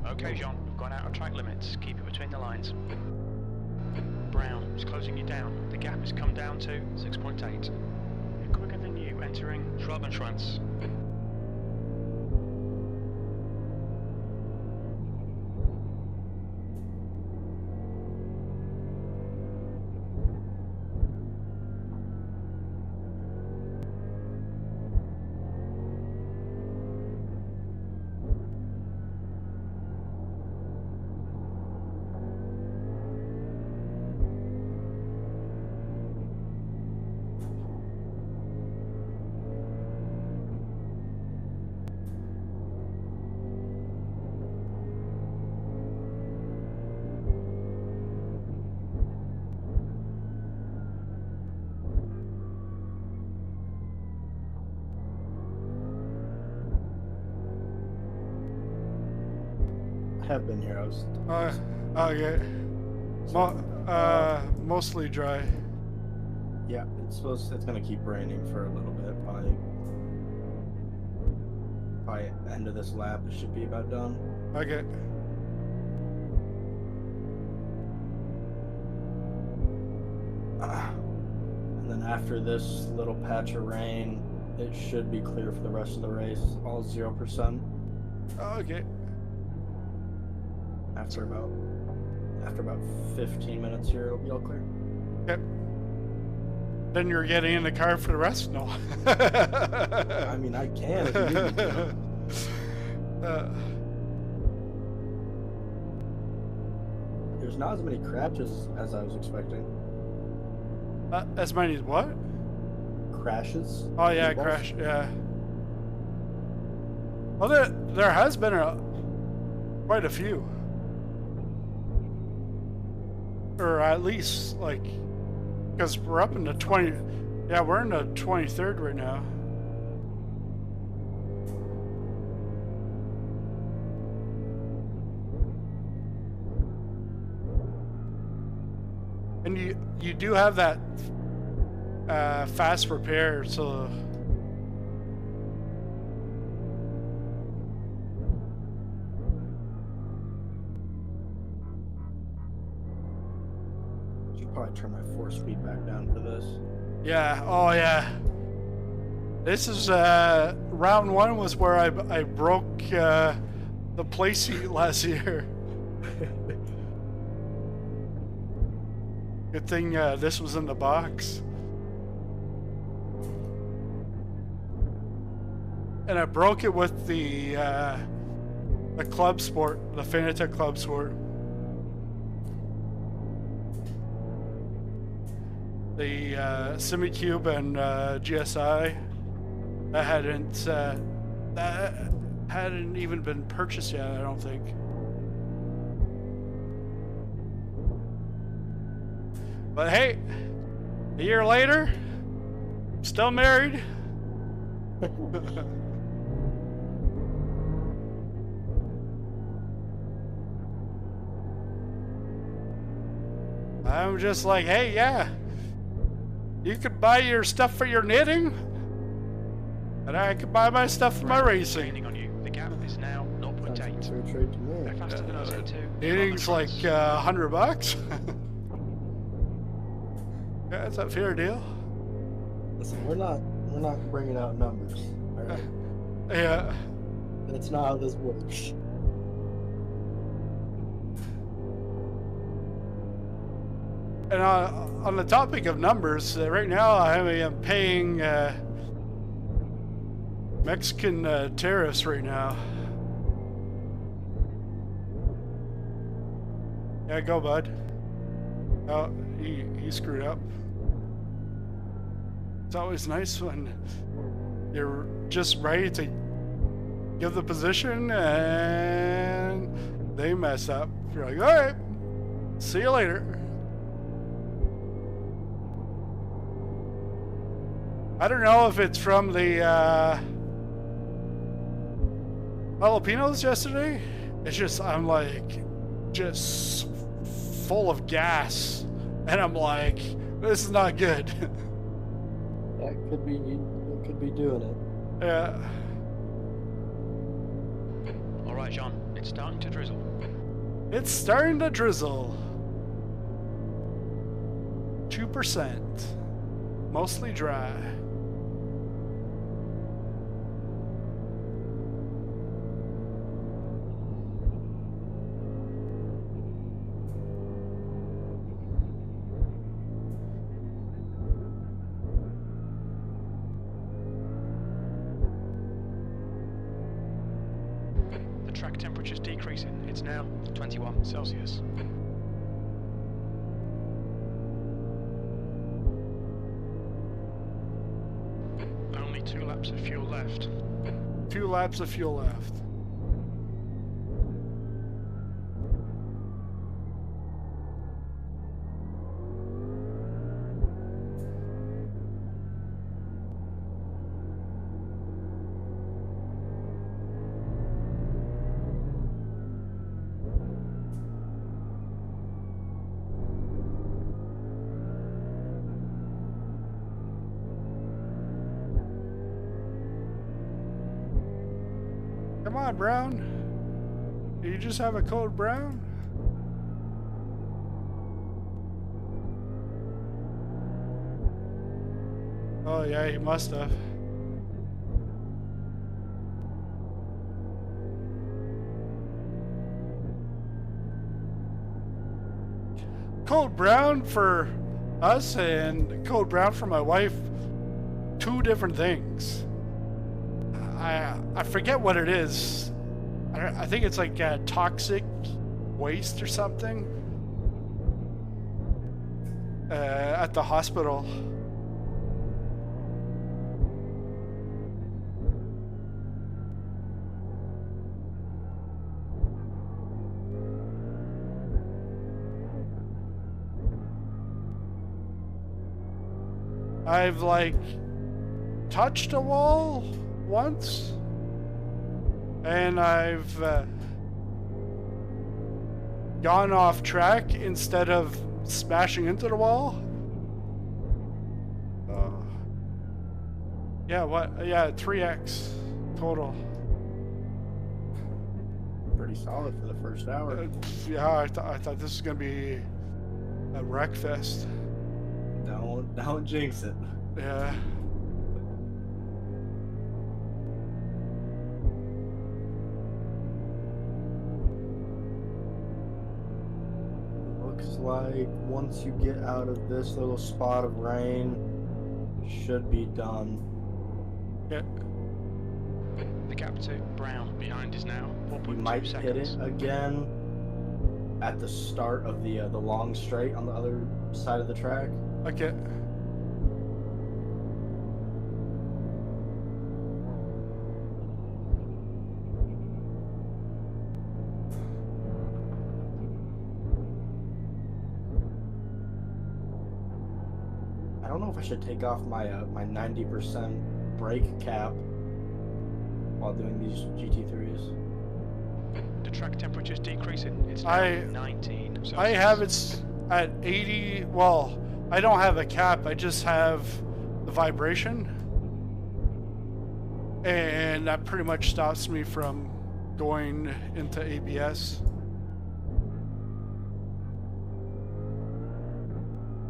Okay, John, we've gone out of track limits. Keep it between the lines. Brown is closing you down. The gap has come down to 6.8. You're quicker than you entering Schwabenschwanz. have been here. I was. Okay. Mostly dry. Yeah, it's gonna keep raining for a little bit. By end of this lap, it should be about done. Okay. And then after this little patch of rain, it should be clear for the rest of the race. All 0%. Okay. After about 15 minutes here, it'll be all clear. Yep. Then you're getting in the car for the rest? No. I mean, I can if you need me to. There's not as many crashes as I was expecting. As many as what? Crashes? Oh yeah, Meatballs? crash. Yeah. Well, there has been quite a few, or at least like, because we're up in the 20. Yeah, we're in the 23rd right now. And you do have that fast repair, so Should probably turn my 4-speed back down for this. yeah. Oh yeah. This is round 1 was where I broke the play seat last year. Good thing this was in the box. And I broke it with the Club Sport, the Fanatec Club Sport. The SimiCube and GSI that hadn't even been purchased yet, I don't think. But hey, a year later, still married. I'm just like, hey, yeah, you could buy your stuff for your knitting, and I could buy my stuff for my racing. Gaining on you. The gap is now 0.8. Sounds fair trade to me. They're faster than us at 2. Knitting's like $100. Yeah, that's a fair deal. Listen, we're not bringing out numbers. All right? Yeah. That's not how this works. And on the topic of numbers, right now I am paying Mexican tariffs right now. Yeah, go, bud. Oh, he screwed up. It's always nice when you're just ready to give the position and they mess up. You're like, all right, see you later. I don't know if it's from the jalapenos yesterday. It's just, I'm like, just full of gas. And I'm like, this is not good. That could be doing it. Yeah. All right, John, it's starting to drizzle. It's starting to drizzle. 2%. Mostly dry. The track temperature's decreasing. It's now 21 Celsius. Only 2 laps of fuel left. 2 laps of fuel left. Come on, Brown. Do you just have a code Brown? Oh yeah, he must have. Code Brown for us and Code Brown for my wife, two different things. I forget what it is. I think it's like toxic waste or something at the hospital. I've like touched a wall once, and I've gone off track instead of smashing into the wall. Yeah, what? Yeah, 3x total. Pretty solid for the first hour. Yeah, I thought this was gonna be a wreck fest. Don't jinx it. Yeah. Looks like once you get out of this little spot of rain, should be done. Yeah. The gap to Brown behind is now You 4.2 might seconds. hit it again at the start of the long straight on the other side of the track. Okay. I don't know if I should take off my my 90% brake cap while doing these GT3s. The track temperature is decreasing. It's now 19 Celsius. I have it at 80. Well, I don't have a cap. I just have the vibration, and that pretty much stops me from going into ABS.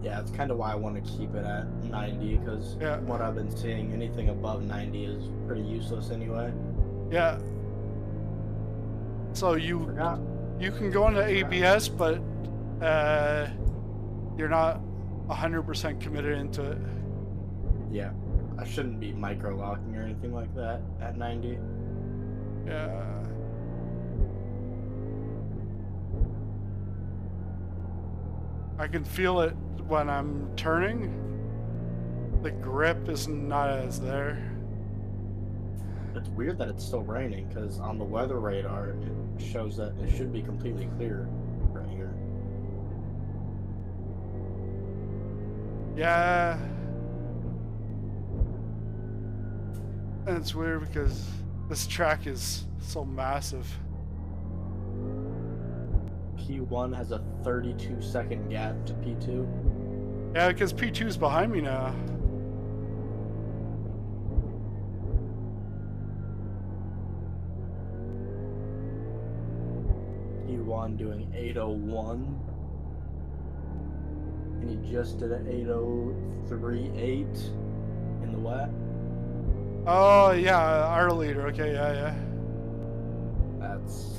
Yeah, it's kind of why I want to keep it at 90, because Yeah. what I've been seeing, anything above 90 is pretty useless anyway. Yeah. So you Forgot. can go into ABS, but you're not 100% committed into it. Yeah, I shouldn't be micro locking or anything like that at 90. Yeah. I can feel it when I'm turning. The grip is not as there. It's weird that it's still raining, because on the weather radar it shows that it should be completely clear right here. Yeah. And it's weird because this track is so massive. P1 has a 32-second gap to P2. Yeah, because P2 is behind me now. P1 doing 801. And he just did an 803.8 in the wet. Oh, yeah, our leader. Okay, yeah. That's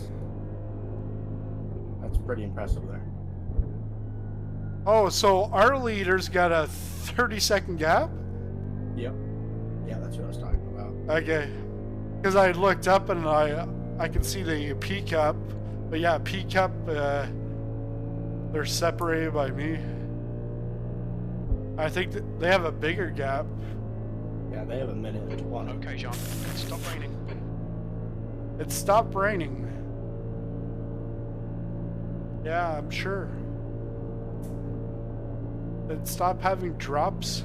pretty impressive there. Oh, so our leader's got a 30-second gap? Yep. Yeah, that's what I was talking about. Okay. Because I looked up and I can see the P cup. But yeah, P cup, they're separated by me. I think that they have a bigger gap. Yeah, they have a minute and 20. Okay, John, it's stopped raining. It stopped raining. Yeah, I'm sure. It stopped having drops.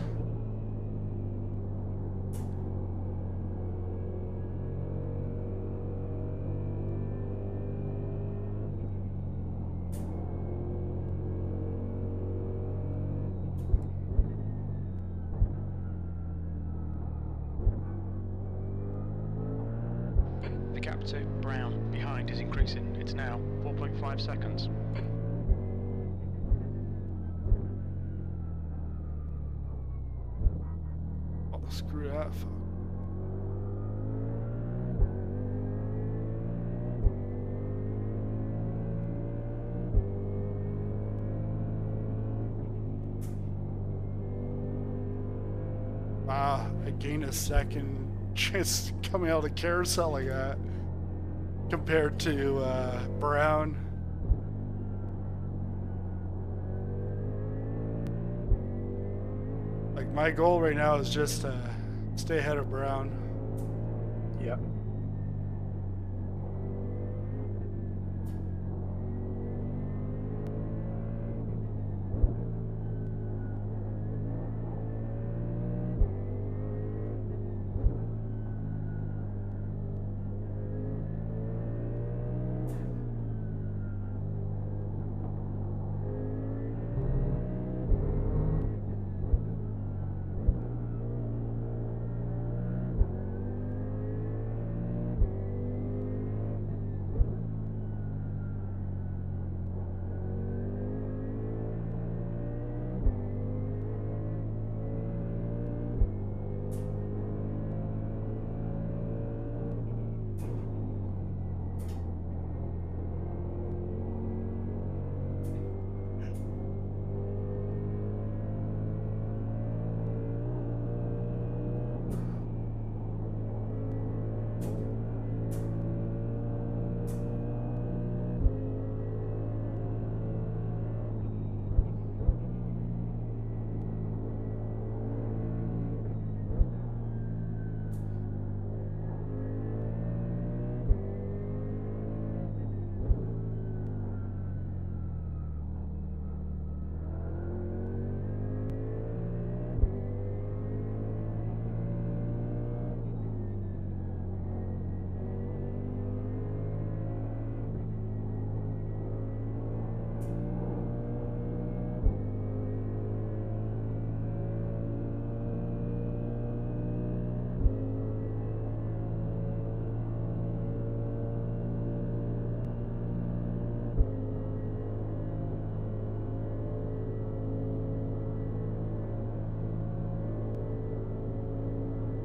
The gap lap to Brown. Behind is increasing. It's now 4.5 seconds. Oh, screw that. Fuck. Wow, I gained a second just coming out of the carousel like that compared to Brown. Like my goal right now is just to stay ahead of Brown. Yep.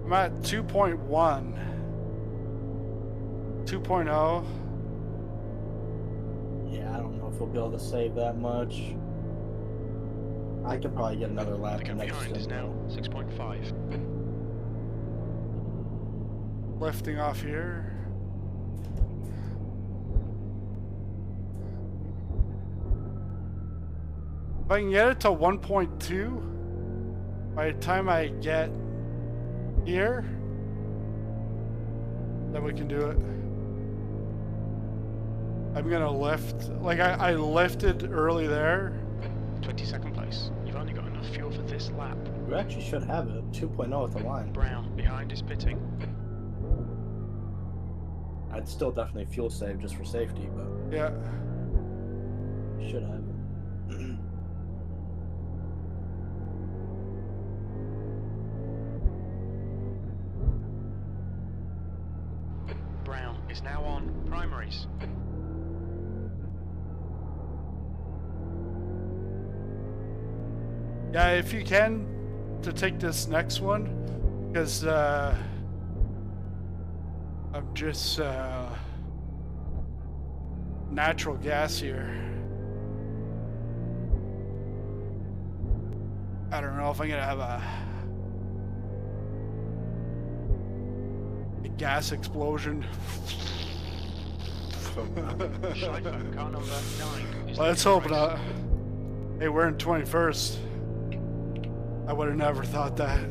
I'm at 2.1. 2.0. Yeah, I don't know if we'll be able to save that much. I could probably get another lap The gap next behind is stint, now though. 6.5. Lifting off here. If I can get it to 1.2 by the time I get here, then we can do it. I'm gonna lift, like I lifted early there. 22nd place. You've only got enough fuel for this lap. We actually should have it. 2.0 at the line. Brown behind is pitting. I'd still definitely fuel save just for safety, but Yeah. should have it. Brown is now on primaries. Yeah, if you can, to take this next one, because I'm just natural gas here. I don't know if I'm gonna have a gas explosion. Schleifer, car number 9. Is Let's leading hope the race. not. Hey, we're in 21st. I would have never thought that.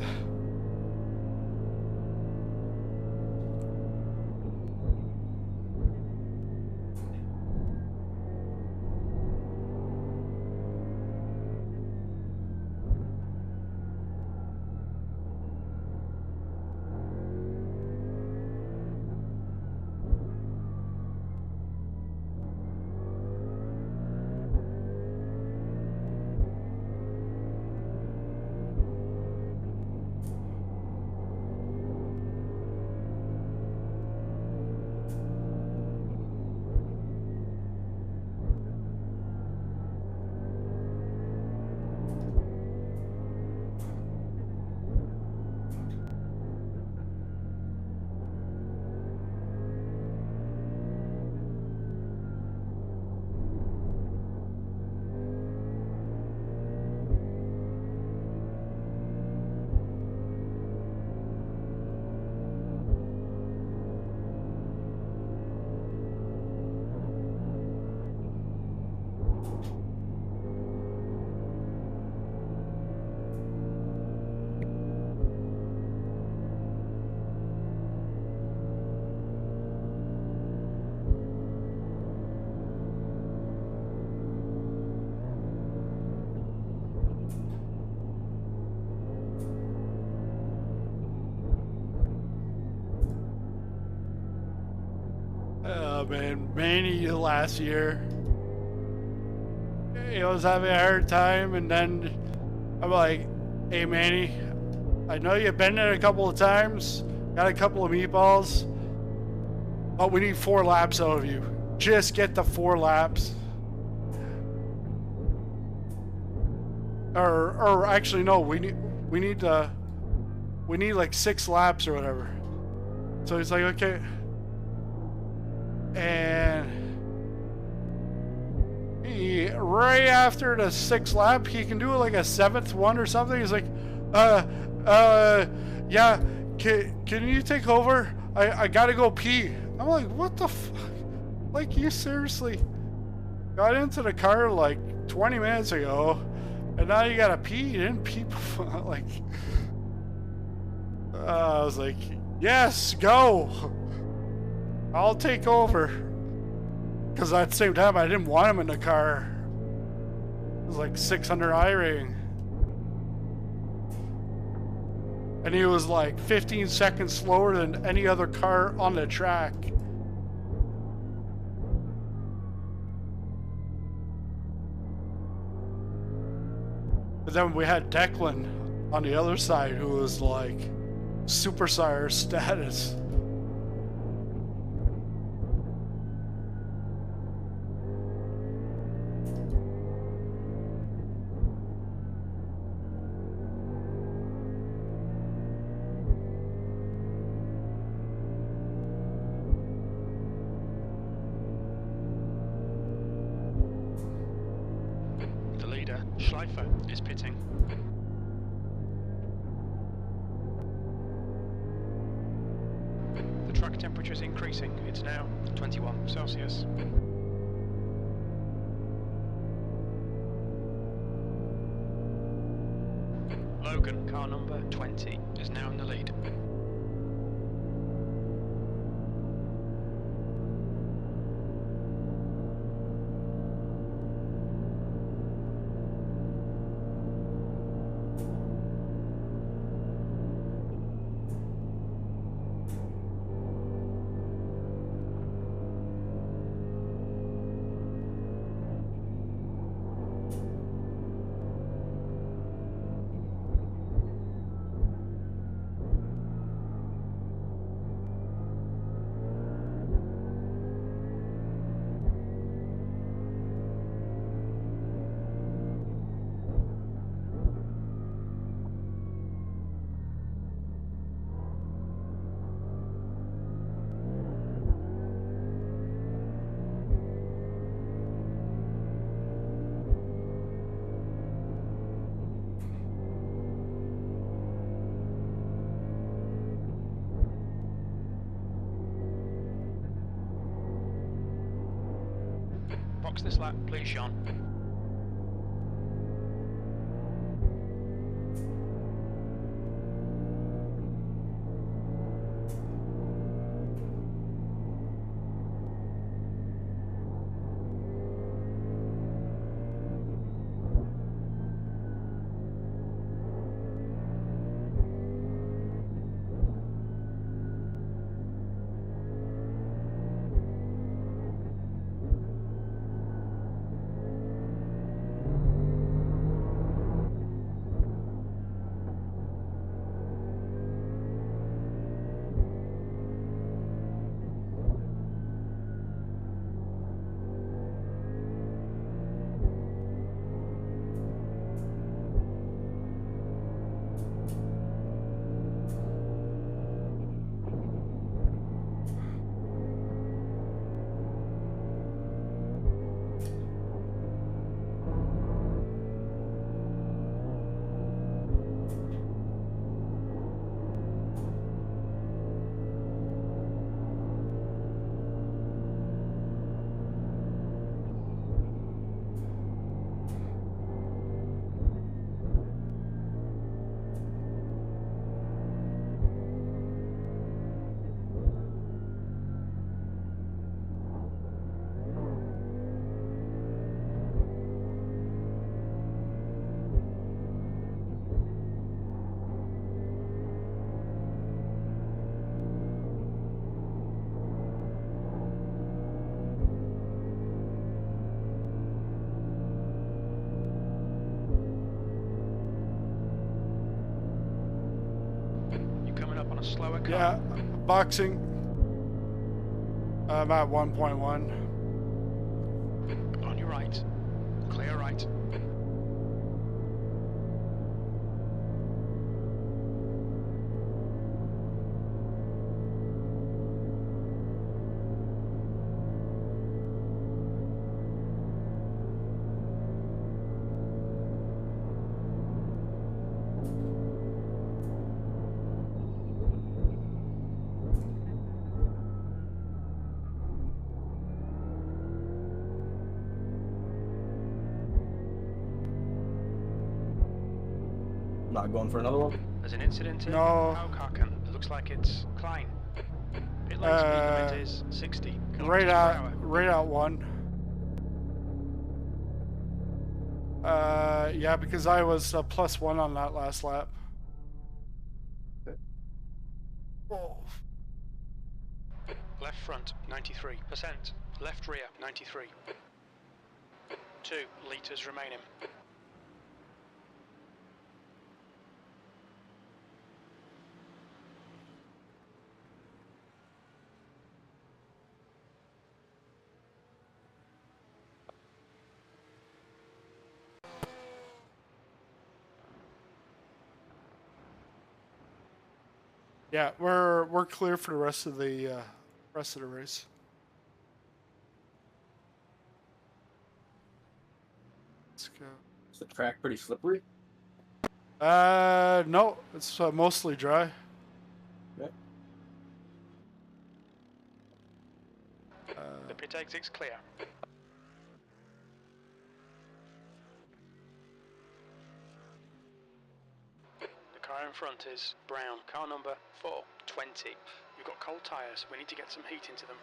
man, Manny last year, he was having a hard time, and then I'm like, hey Manny, I know you've been there a couple of times, got a couple of meatballs, but we need 4 laps out of you. Just get the 4 laps. Or actually no, we need like 6 laps or whatever. So he's like, okay. And he, right after the 6th lap, he can do like a 7th one or something. He's like, yeah, can you take over? I gotta go pee. I'm like, what the fuck? Like, you seriously got into the car like 20 minutes ago, and now you gotta pee? You didn't pee before. Like, I was like, yes, go. I'll take over. Because at the same time, I didn't want him in the car. It was like 600 iRacing. And he was like 15 seconds slower than any other car on the track. But then we had Declan on the other side who was like Super Sire status. The leader, Schleifer, is pitting. The track temperature is increasing. It's now 21 Celsius. Logan, car number 20, is now in the lead. Box this lap, please, Sean. coming up on a slower car. Yeah, boxing. I'm at 1.1. On your right. Clear right. Not going for another one. There's an incident in No. Haukarken. It looks like it's Klein. Pit lane speed limit is 60 Right kilometers per at hour. right at 1. Yeah, because I was +1 on that last lap. Oh. Left front, 93%. Left rear, 93. 2 litres remaining. Yeah, we're clear for the rest of the race. Let's go. Is the track pretty slippery? No, it's mostly dry. Yeah. The pit exit's clear. The car in front is brown, car number 420. You've got cold tyres, we need to get some heat into them.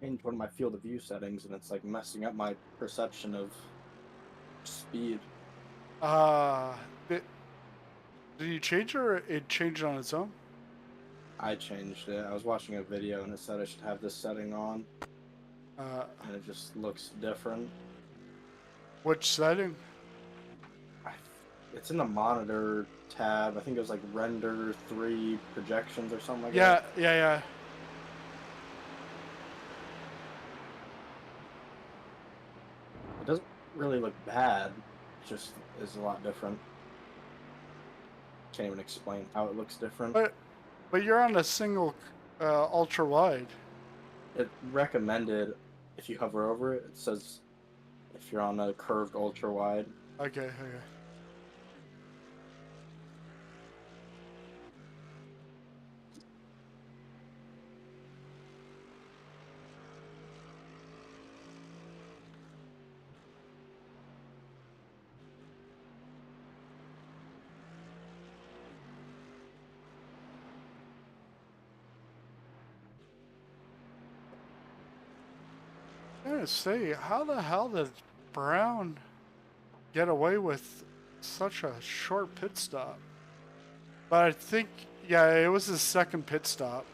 Changed one of my field of view settings, and it's like messing up my perception of speed. Did you change it or it changed on its own? I changed it. I was watching a video and it said I should have this setting on, and it just looks different. Which setting? It's in the monitor tab. I think it was like render 3 projections or something like Yeah, that. yeah. It doesn't really look bad. It just is a lot different. Can't even explain how it looks different. But you're on a single ultra wide. It recommended if you hover over it, it says if you're on a curved ultra wide. Okay. I gotta say, how the hell did Brown get away with such a short pit stop? But I think, yeah, it was his second pit stop.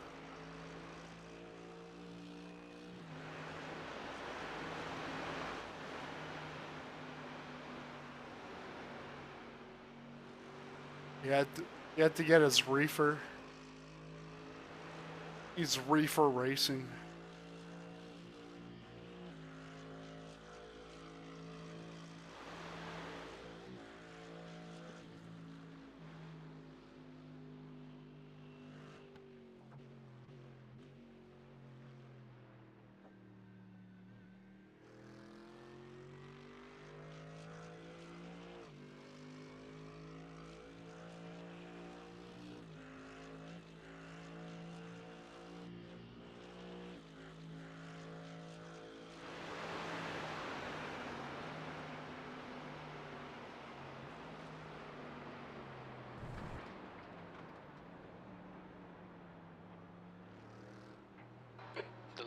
He had to get his reefer. He's reefer racing.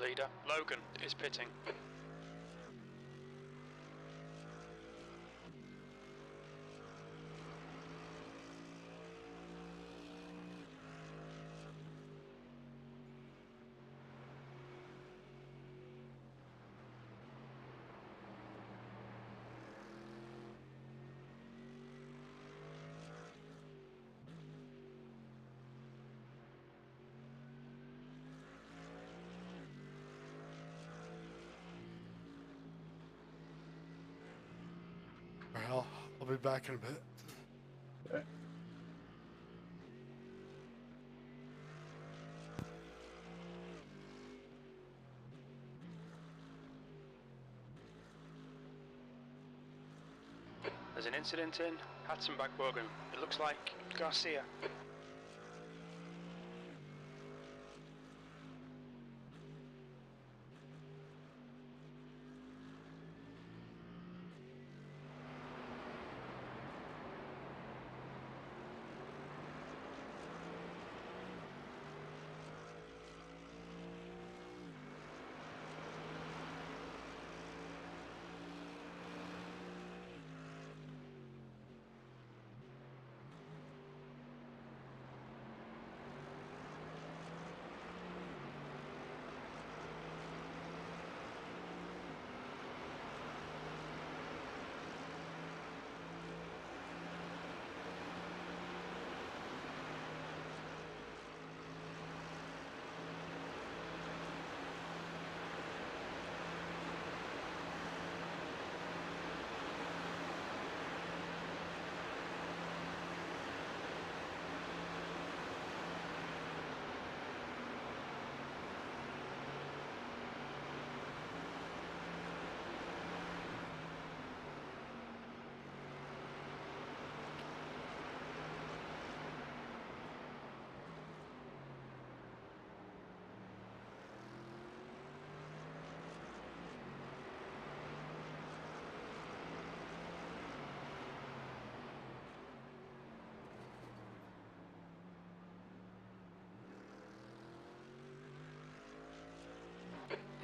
Leader, Logan is pitting. Well, I'll be back in a bit. Okay. There's an incident in Hatzenbach-Bogen. It looks like Garcia.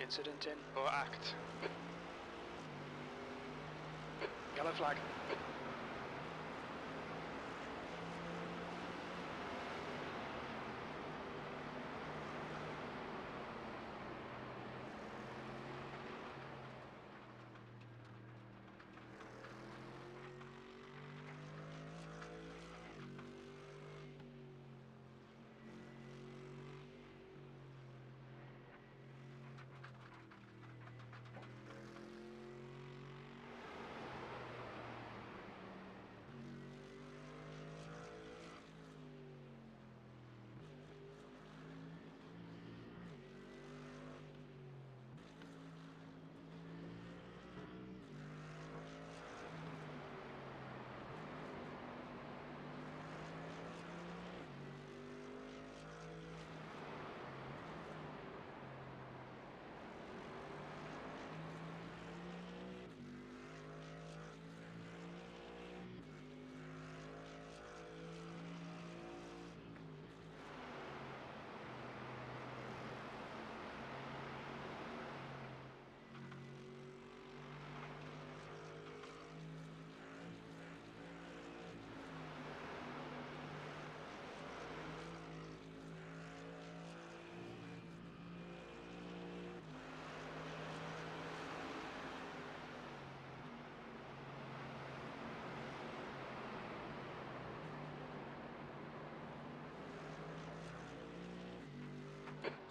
Incident in or act. Yellow flag.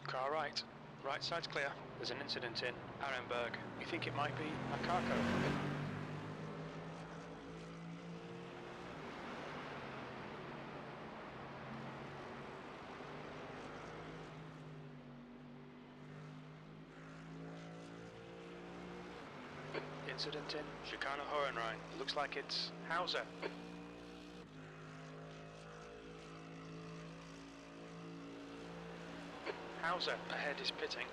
Car right. Right side's clear. There's an incident in Arenberg. We think it might be a cargo. Incident in Chicana Hohenrhein. Looks like it's Hauser. Hauser ahead is pitting.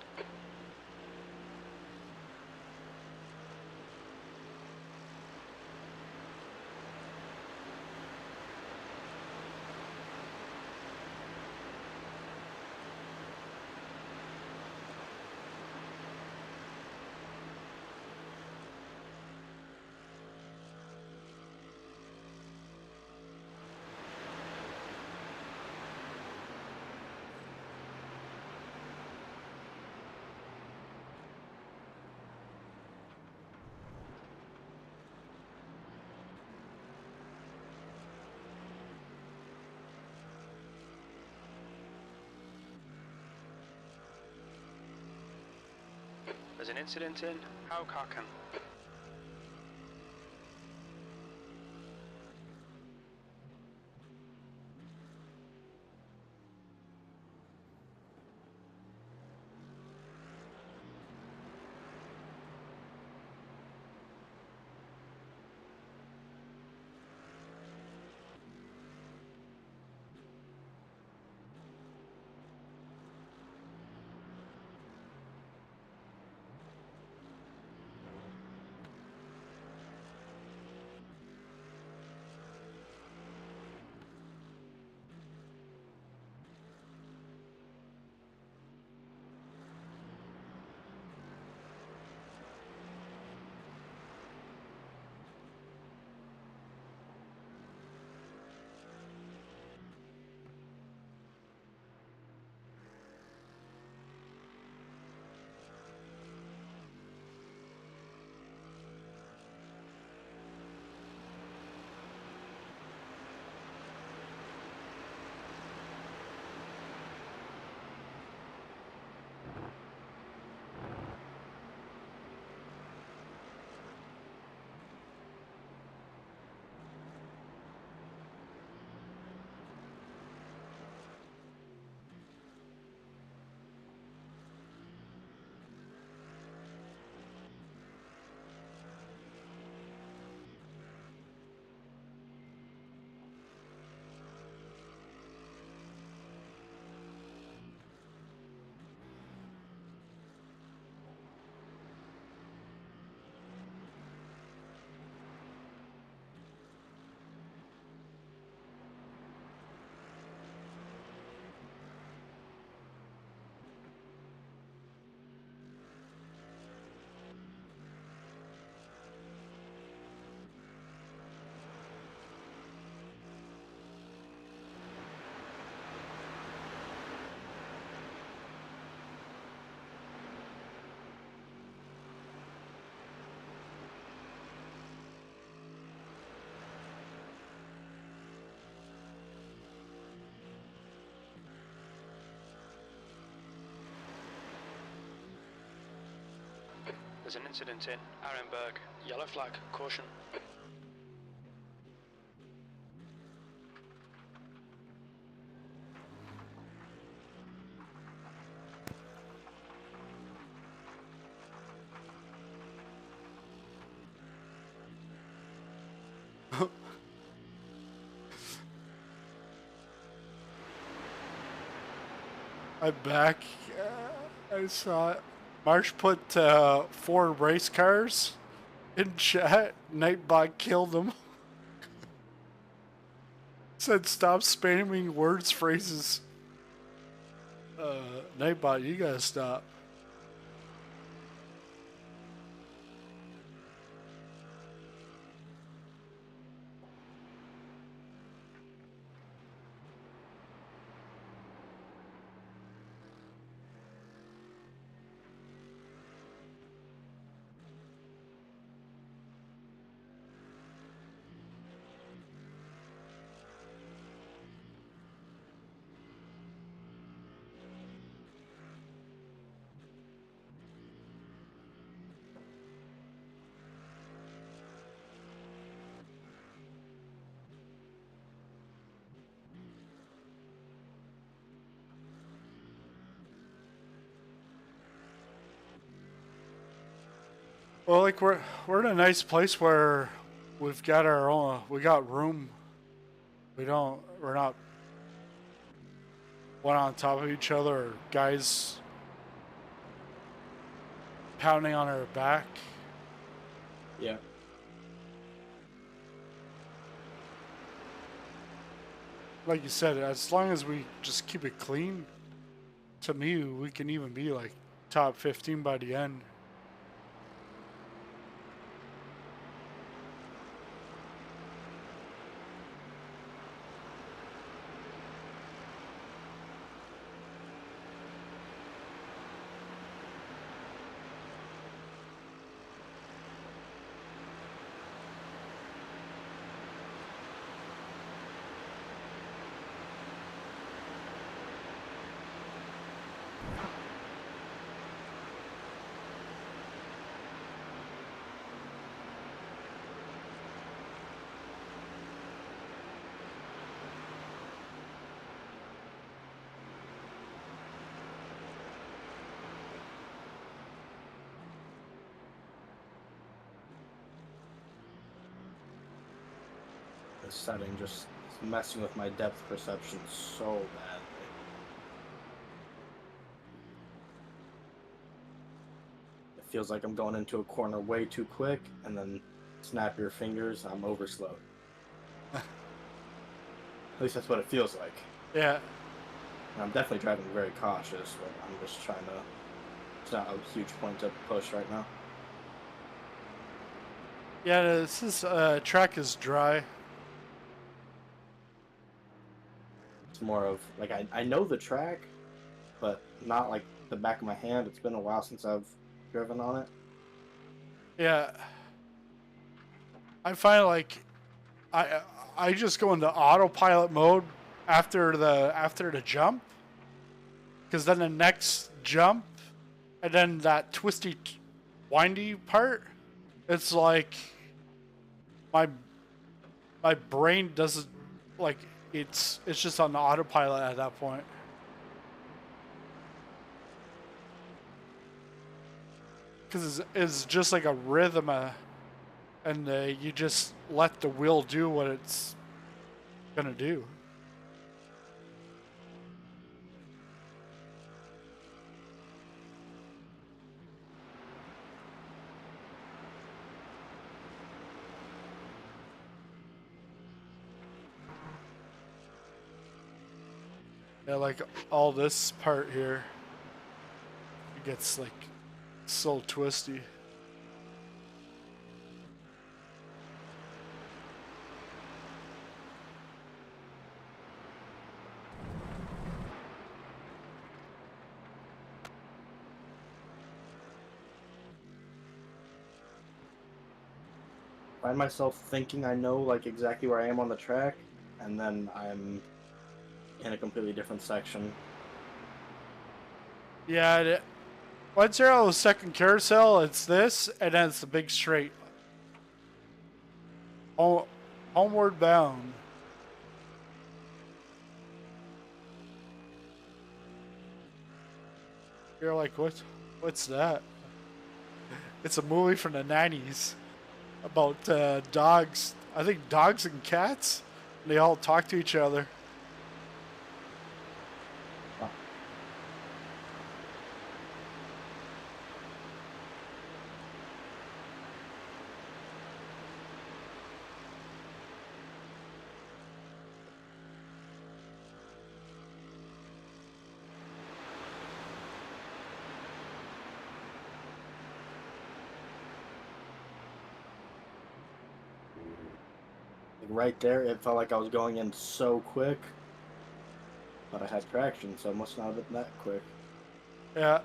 There's an incident in Haukaken. There's an incident in Arenberg. Yellow flag, caution. I'm back. I saw it. Marsh put 4 race cars in chat. Nightbot killed them. Said stop spamming words, phrases. Nightbot, you gotta stop. Well, like we're in a nice place where we've got our own. We got room. We're not one on top of each other. Or guys pounding on our back. Yeah. Like you said, as long as we just keep it clean, to me, we can even be like top 15 by the end. This setting just is messing with my depth perception so badly. It feels like I'm going into a corner way too quick, and then snap your fingers, I'm overslowed. At least that's what it feels like. Yeah. And I'm definitely driving very cautious, but I'm just trying to... It's not a huge point to push right now. Yeah, this is, track is dry. It's more of, like, I know the track, but not like the back of my hand. It's been a while since I've driven on it. Yeah. I find like I just go into autopilot mode after the jump, because then the next jump and then that twisty, windy part, it's like my brain doesn't, like, it's just on the autopilot at that point. Because it's just like a rhythm, and you just let the wheel do what it's gonna do. Yeah, like all this part here, it gets like so twisty. I find myself thinking I know like exactly where I am on the track, and then I'm in a completely different section. Yeah, once you're on the second carousel, it's this, and then it's the big straight. Homeward bound. You're like, what's that? It's a movie from the 90s about dogs. I think dogs and cats. And they all talk to each other. Right there, it felt like I was going in so quick, but I had traction, so it must not have been that quick. Yeah.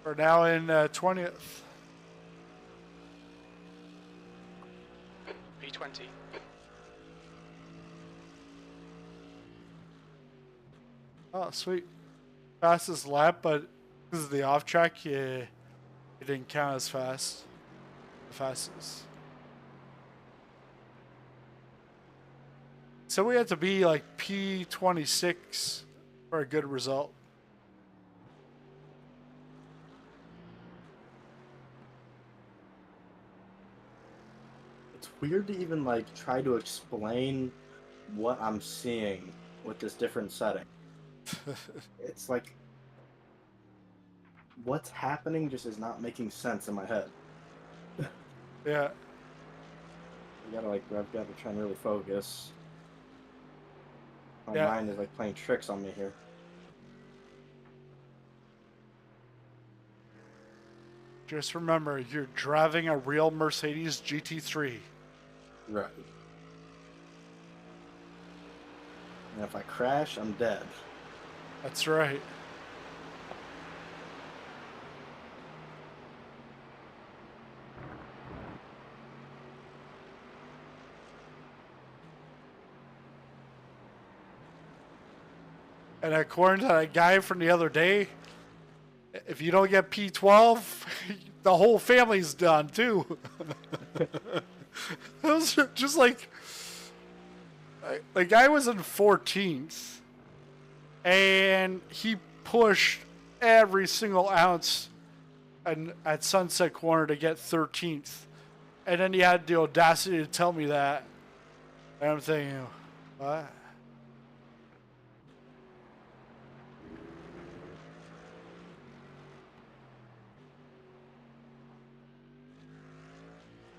We're now in 20th. P20. Oh, sweet. Fastest lap, but because of the off track, yeah, it didn't count as fast. The fastest. So we had to be like P26 for a good result. It's weird to even like try to explain what I'm seeing with this different setting. It's like what's happening just is not making sense in my head. Yeah. I've got to try and really focus. My Yeah. mind is like playing tricks on me here. Just remember, you're driving a real Mercedes GT3. Right. And if I crash, I'm dead. That's right. And according to that guy from the other day, if you don't get P12, the whole family's done too. It was just like, the guy was in 14th, and he pushed every single ounce at Sunset Corner to get 13th. And then he had the audacity to tell me that And I'm thinking, what?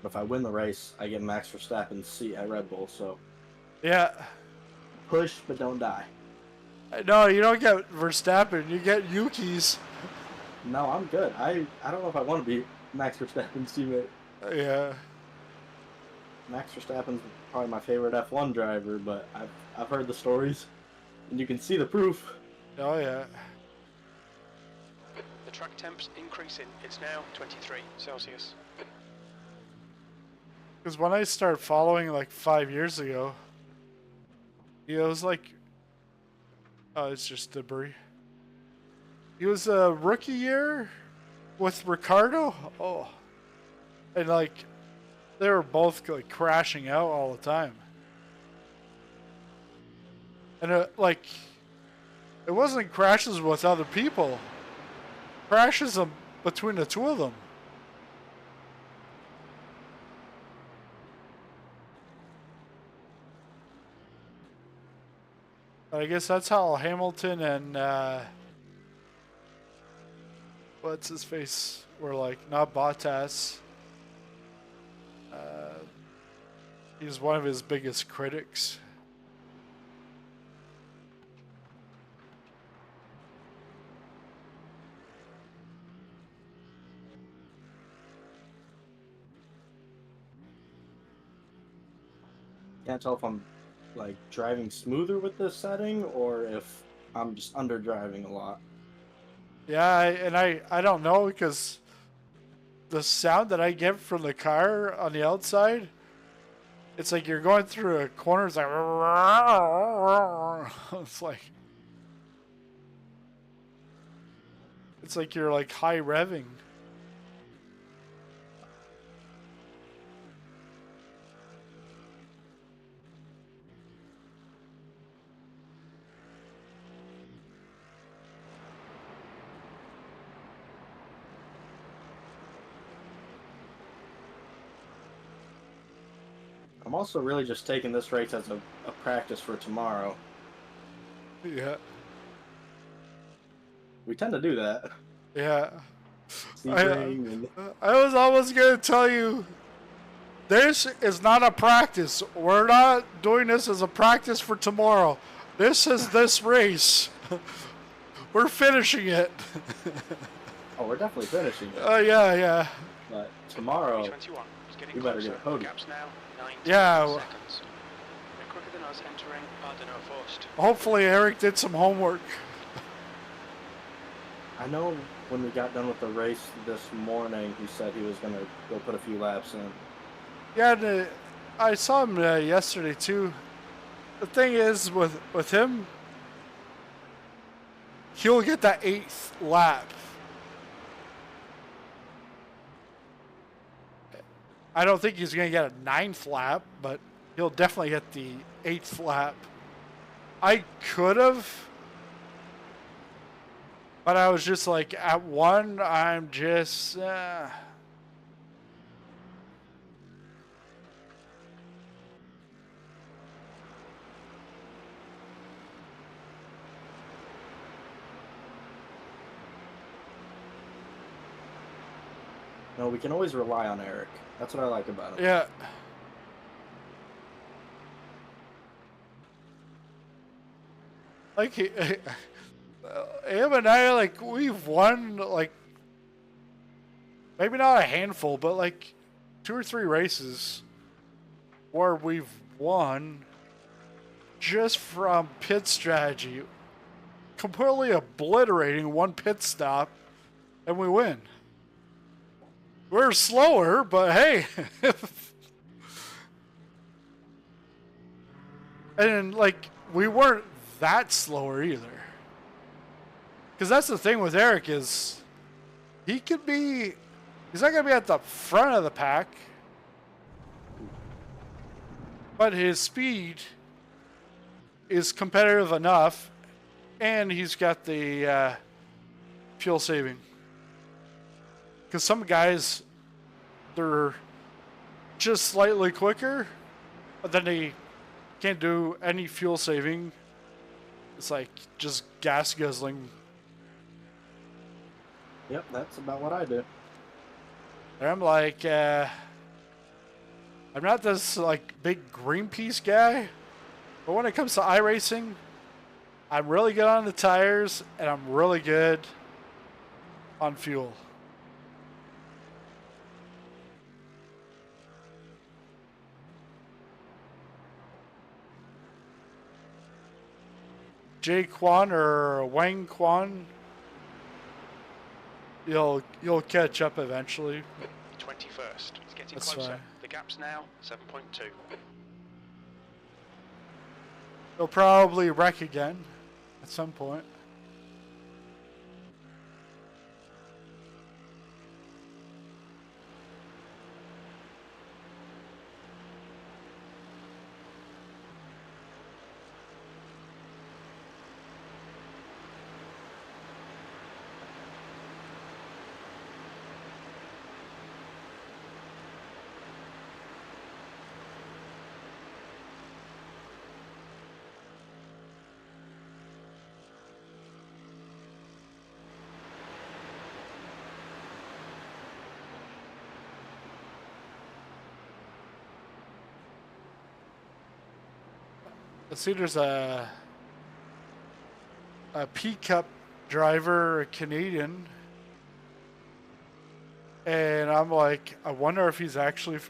If I win the race, I get Max Verstappen's seat at Red Bull. So Yeah. push, but don't die. No, you don't get Verstappen. You get Yuki's. No, I'm good. I don't know if I want to be Max Verstappen's teammate. Yeah. Max Verstappen's probably my favorite F1 driver, but I've heard the stories, and you can see the proof. Oh, yeah. The track temp's increasing. It's now 23 Celsius. Because when I started following like 5 years ago, it was like, oh, it's just debris. He was a rookie year with Ricardo. Oh, and like they were both like crashing out all the time. And it wasn't crashes with other people. Crashes between the two of them. I guess that's how Hamilton and what's his face were like, not Bottas. He's one of his biggest critics. Can't tell if I'm like driving smoother with this setting or if I'm just under driving a lot. Yeah, I don't know because the sound that I get from the car on the outside, it's like you're going through a corner. It's like it's like you're like high revving. I'm also really just taking this race as a practice for tomorrow. Yeah. We tend to do that. Yeah. Sebring I was almost going to tell you, this is not a practice. We're not doing this as a practice for tomorrow. This is this race. We're finishing it. Oh, we're definitely finishing it. Yeah. But tomorrow, 21. It's getting we better closer. get a podium. Gaps now 19 Yeah. seconds. They're quicker than us entering Ardeno first. Hopefully Eric did some homework. I know when we got done with the race this morning, he said he was going to go put a few laps in. Yeah, I saw him yesterday too. The thing is with him, he'll get that 8th lap. I don't think he's going to get a 9th lap, but he'll definitely get the 8th lap. I could have, but I was just like, at 1, I'm just... No, we can always rely on Eric. That's what I like about him. Yeah. Like, him and I, like, we've won, like, maybe not a handful, but, like, 2 or 3 races where we've won just from pit strategy. Completely obliterating one pit stop, and we win. We're slower, but hey. And, like, we weren't that slower either. Because that's the thing with Eric is he's not going to be at the front of the pack, but his speed is competitive enough, and he's got the fuel saving. Because some guys, they're just slightly quicker, but then they can't do any fuel saving. It's like just gas guzzling. Yep, that's about what I do. And I'm like, I'm not this like big Greenpeace guy, but when it comes to iRacing, I'm really good on the tires and I'm really good on fuel. Jay Kwan or Wang Kwan, you'll catch up eventually. 21st. It's getting That's closer. fine. The gap's now 7.2. He'll probably wreck again at some point. Let's see, there's a P-Cup driver, a Canadian, and I'm like, I wonder if he's actually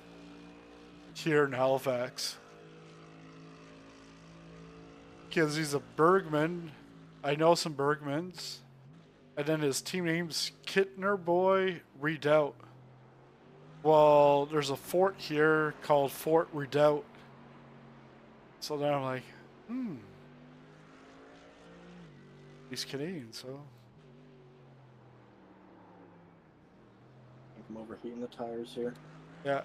here in Halifax. Because he's a Bergman. I know some Bergmans. And then his team name's Kittner Boy Redoubt. Well, there's a fort here called Fort Redoubt. So then I'm like, he's Canadian, so. I'm overheating the tires here. Yeah.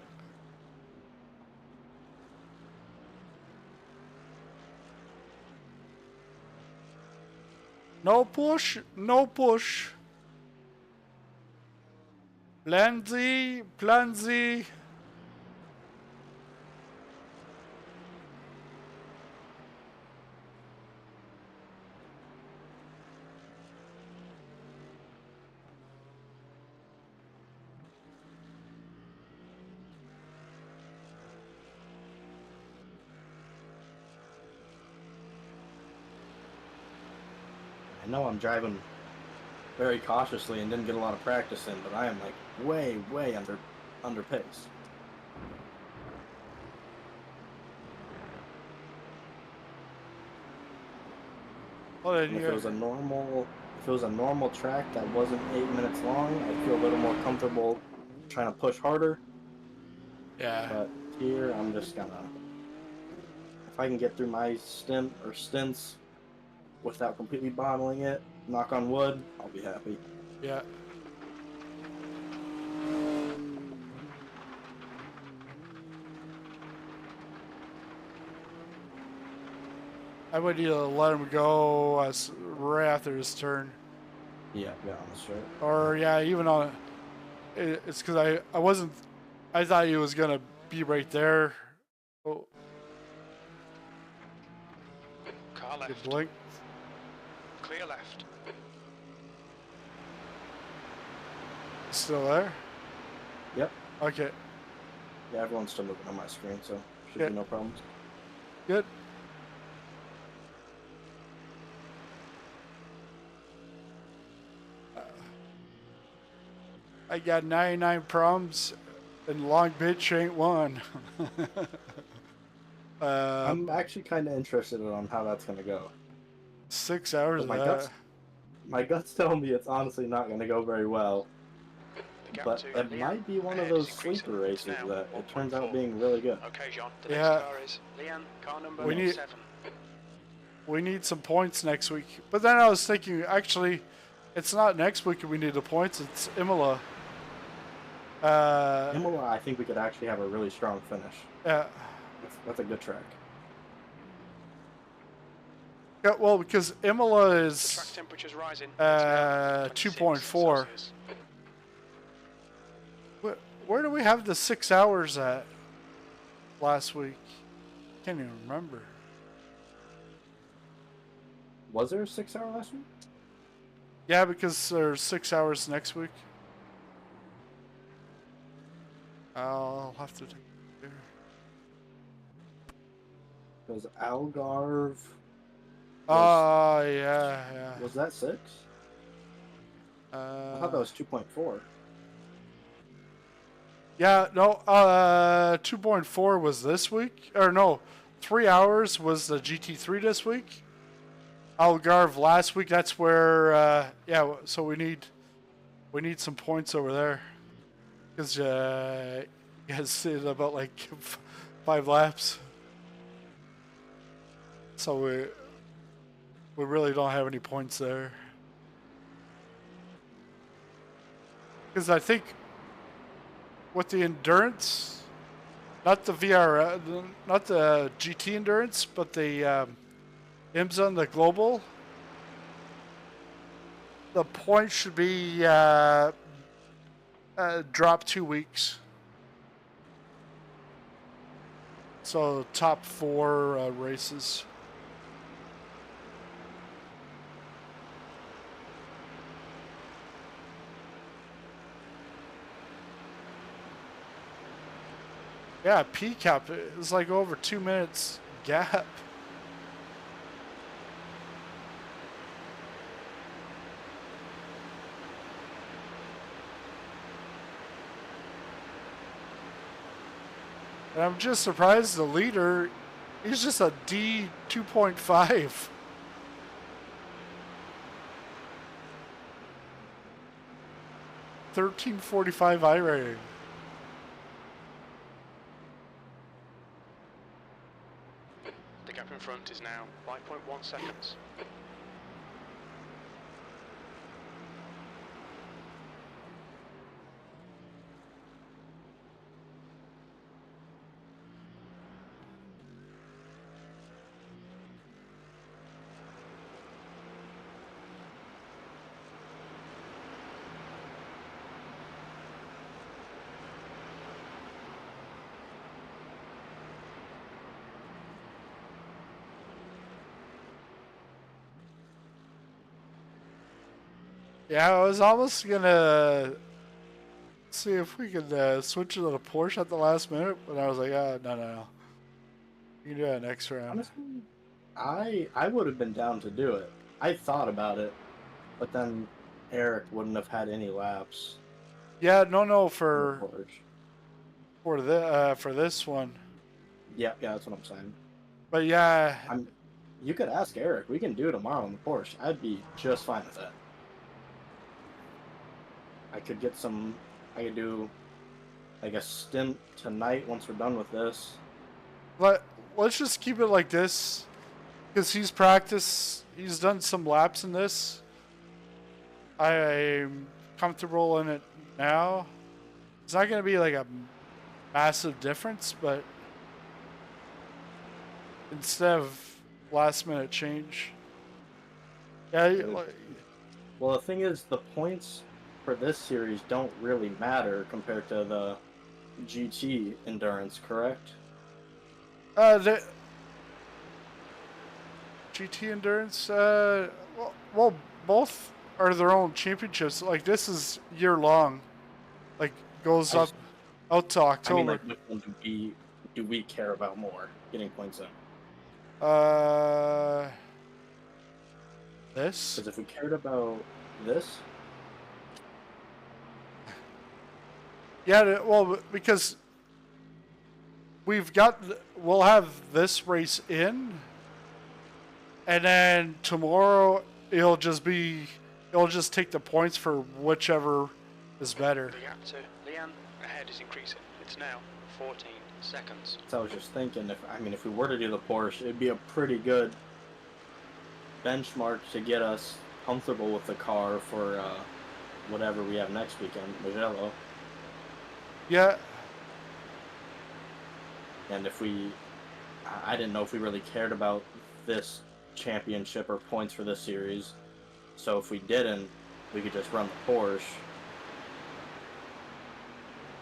No push, no push. Plan Z, plan Z. I know I'm driving very cautiously and didn't get a lot of practice in, but I am like way under pace. Well, then And if it was a normal track that wasn't 8 minutes long, I'd feel a little more comfortable trying to push harder. yeah. But here, I'm just gonna, if I can get through my stints without completely bottling it, knock on wood, I'll be happy. Yeah. I would need to let him go right after his turn. Yeah, on the straight. Or, yeah, even on... It's because I wasn't... I thought he was going to be right there. Oh, Car good left. blink. Clear left. Still there? Yep. Okay. Yeah, everyone's still moving on my screen, so should Okay. be no problems. Good. I got 99 problems, and Long Beach ain't one. I'm actually kind of interested on how that's going to go. 6 hours But of that. my gut's telling me it's honestly not going to go very well. The gap But to it Leon might be one of ahead those is increasing. sleeper It's races now that it turns 1.4. out being really good. Okay, John. The Yeah. next car is Leon, car number We need- 7. We need some points next week. But then I was thinking, actually, it's not next week we need the points, it's Imola. Imola, I think we could actually have a really strong finish. Yeah. That's a good track. Yeah, well, because Imola The track is temperature's rising. It's now 26 2.4. Celsius. Where do we have the 6 hours at last week? Can't even remember. Was there a 6 hour last week? Yeah, because there's 6 hours next week. I'll have to take it here. Because Algarve. Yeah. Was that 6? I thought that was 2.4. Yeah, no, 2.4 was this week. Or no, 3 hours was the GT3 this week. Algarve last week, that's where, yeah, so we need some points over there. Because, you guys did about like 5 laps. So we really don't have any points there. Because I think with the endurance, not the not the GT endurance, but the IMSA and the global, the points should be drop 2 weeks. So top 4 races. Yeah, P cap is like over 2 minutes gap. And I'm just surprised the leader, he's just a D 2.5. $13.45 iRating. The gap in front is now 5.1 seconds. Yeah, I was almost gonna see if we could switch it to the Porsche at the last minute, but I was like, no. You can do that next round. Honestly, I would have been down to do it. I thought about it, but then Eric wouldn't have had any laps. Yeah, no, for Porsche. for this one. Yeah, that's what I'm saying. But yeah, You could ask Eric. We can do it tomorrow on the Porsche. I'd be just fine with that. I could do like a stint tonight once we're done with this. let's just keep it like this, because he's done some laps in this. I'm comfortable in it now. It's not going to be like a massive difference, but instead of last minute change. Yeah. Well, the thing is, the points for this series don't really matter compared to the GT endurance, correct? The GT endurance. Well, both are their own championships. Like this is year long. Like goes out to October. I mean, like, which one do we care about more? Getting points in. This. Because if we cared about this. Yeah, well, because we'll have this race in, and then tomorrow it'll just take the points for whichever is better. The gap to Leanne ahead is increasing. It's now 14 seconds. So I was just thinking, if we were to do the Porsche, it'd be a pretty good benchmark to get us comfortable with the car for whatever we have next weekend, Mugello. Yeah. And I didn't know if we really cared about this championship or points for this series. So if we didn't, we could just run the Porsche.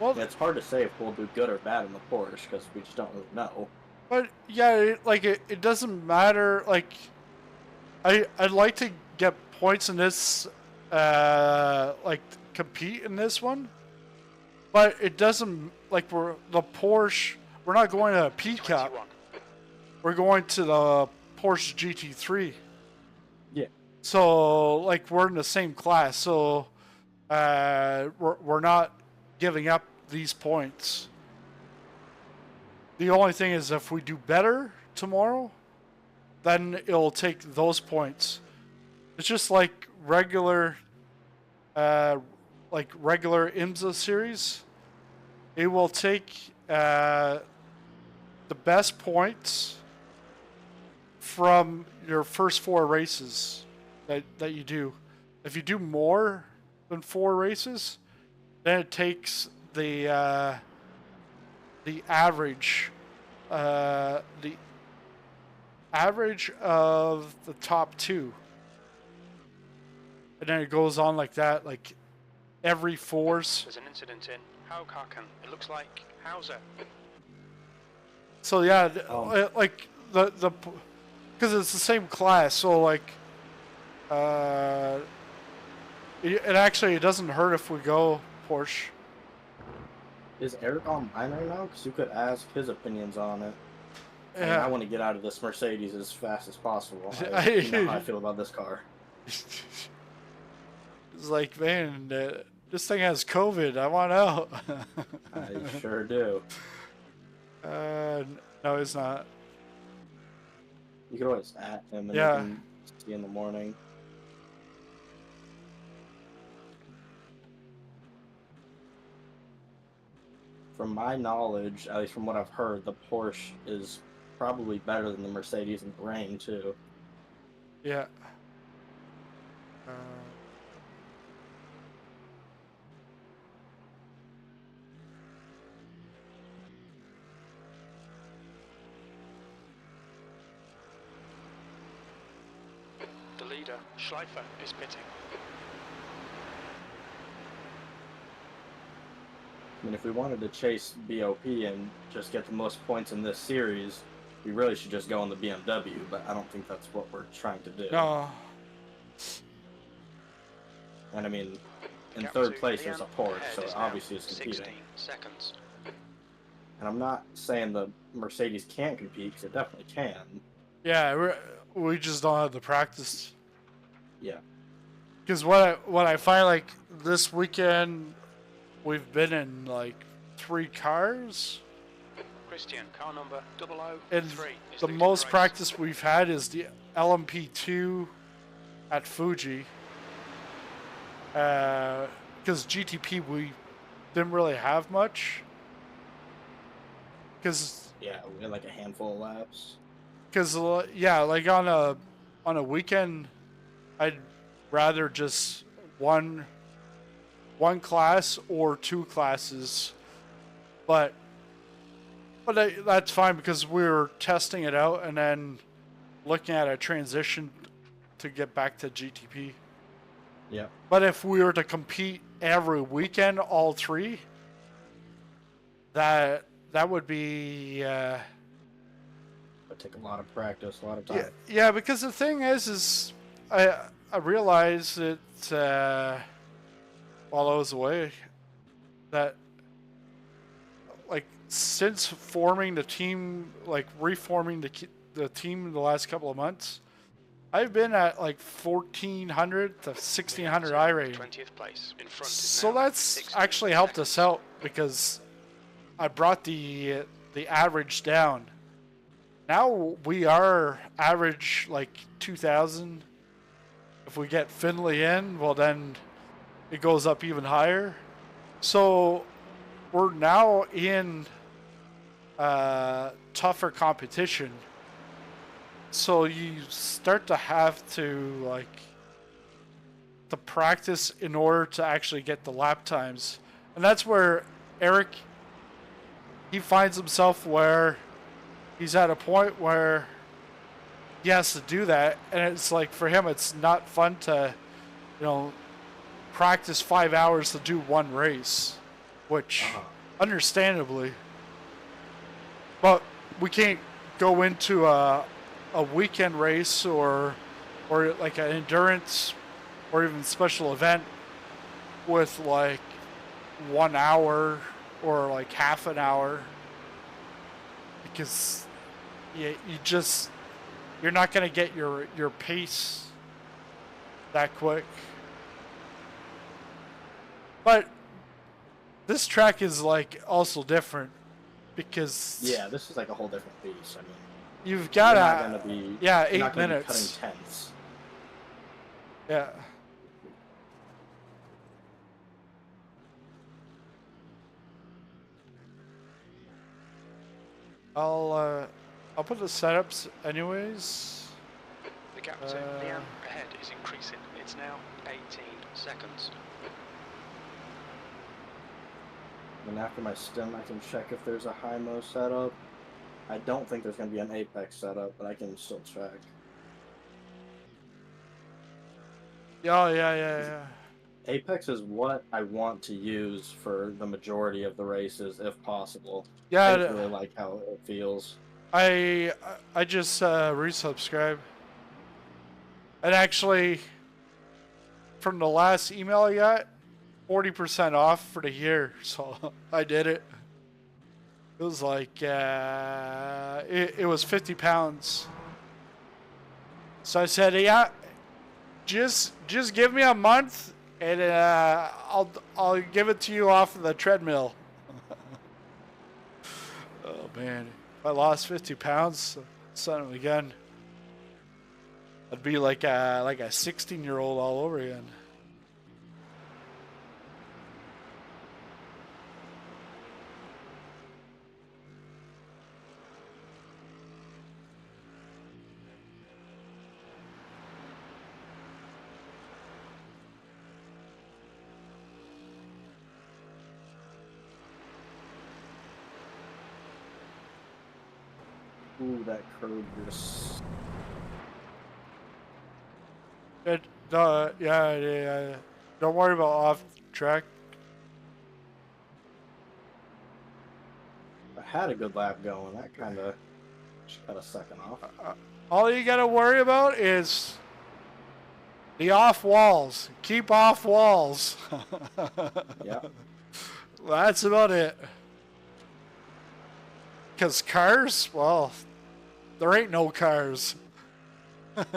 Well, it's hard to say if we'll do good or bad in the Porsche because we just don't really know. But yeah, it doesn't matter. Like I'd like to get points in this, like compete in this one, but it doesn't like we're the Porsche. We're not going to a P Cup. 21. We're going to the Porsche GT3. Yeah. So like we're in the same class. So we're not giving up these points. The only thing is if we do better tomorrow, then it'll take those points. It's just like regular IMSA series. It will take the best points from your first 4 races that you do. If you do more than 4 races, then it takes the average of the top 2, and then it goes on like that, like every force. There's an incident in Haukaken. It looks like Hauser. So yeah, like the because it's the same class, so like it actually, it doesn't hurt if we go Porsche. Is Eric online right now? Because you could ask his opinions on it. I mean, Yeah. I want to get out of this Mercedes as fast as possible. You know how I feel about this car. It's like, man, this thing has COVID. I want out. I sure do. No, it's not. You could always at him and Yeah. you can see in the morning. From my knowledge, at least from what I've heard, the Porsche is probably better than the Mercedes in the rain too. Yeah. The leader, Schleifer, is pitting. I mean, if we wanted to chase BOP and just get the most points in this series, we really should just go on the BMW, but I don't think that's what we're trying to do. No. And I mean, in Gap third to place there's a Leon Porsche, ahead so is now obviously it's 16 competing. seconds. And I'm not saying the Mercedes can't compete, because it definitely can. Yeah, we just don't have the practice. Yeah. Because what I find, like this weekend, we've been in like 3 cars, Christian, car number 003 and is the leading most race. practice we've had is the LMP2 at Fuji. Because GTP we didn't really have much. Because Yeah, we had like a handful of laps. yeah, like on a weekend, I'd rather just one class or 2 classes, but that's fine because we were testing it out and then looking at a transition to get back to GTP. Yeah. But if we were to compete every weekend, all 3, that would be It'd take a lot of practice, a lot of time. yeah. Because the thing is I realized that while I was away, that like since forming the team, like reforming the team in the last couple of months, I've been at like 1,400 to 1,600 iRating. 20th place. In front is So now that's 16 actually helped seconds. us out because I brought the average down. Now we are average like 2,000. If we get Finley in, well then it goes up even higher. So we're now in tougher competition. So you start to have to practice in order to actually get the lap times. And that's where Eric, he finds himself where he's at a point where he has to do that. And it's like, for him, it's not fun to, practice 5 hours to do one race, which understandably, but we can't go into a weekend race or or like an endurance or even special event with like 1 hour or like half an hour, because you're not going to get your pace that quick. But this track is like also different because Yeah, this is like a whole different beast. I mean, you've got you're not gonna be yeah, you're 8 not gonna be minutes. cutting tenths. Yeah. I'll put the setups anyways. The gap to Liam ahead is increasing. It's now 18 seconds. And after my stim, I can check if there's a high-mo setup. I don't think there's gonna be an apex setup, but I can still check. Oh yeah. Apex is what I want to use for the majority of the races, if possible. Yeah, I just really like how it feels. I just resubscribed. And actually, from the last email I got, 40% off for the year. So I did it. It was like it was £50. So I said, yeah, just give me a month, and I'll give it to you off of the treadmill. Oh man, if I lost 50 pounds, son of a gun, I'd be like a 16-year-old all over again. Ooh, that curve just... Yeah. Don't worry about off track. I had a good lap going. That kind of just got a second off. All you gotta worry about is the off walls. Keep off walls. Yeah. That's about it. Because cars, well, there ain't no cars.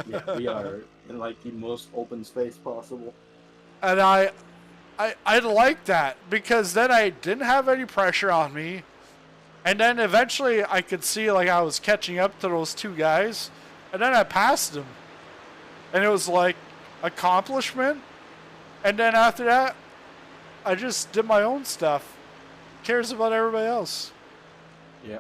Yeah, we are in like the most open space possible. And I like that, because then I didn't have any pressure on me. And then eventually I could see like I was catching up to those two guys. And then I passed them. And it was like accomplishment. And then after that, I just did my own stuff. Who cares about everybody else? Yeah.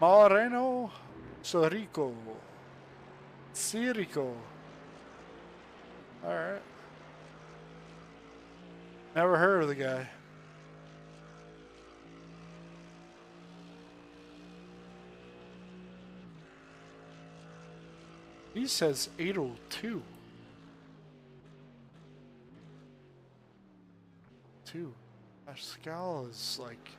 Moreno Sorico. Sirico. Alright. Never heard of the guy. He says 802. 2. Pascal is like...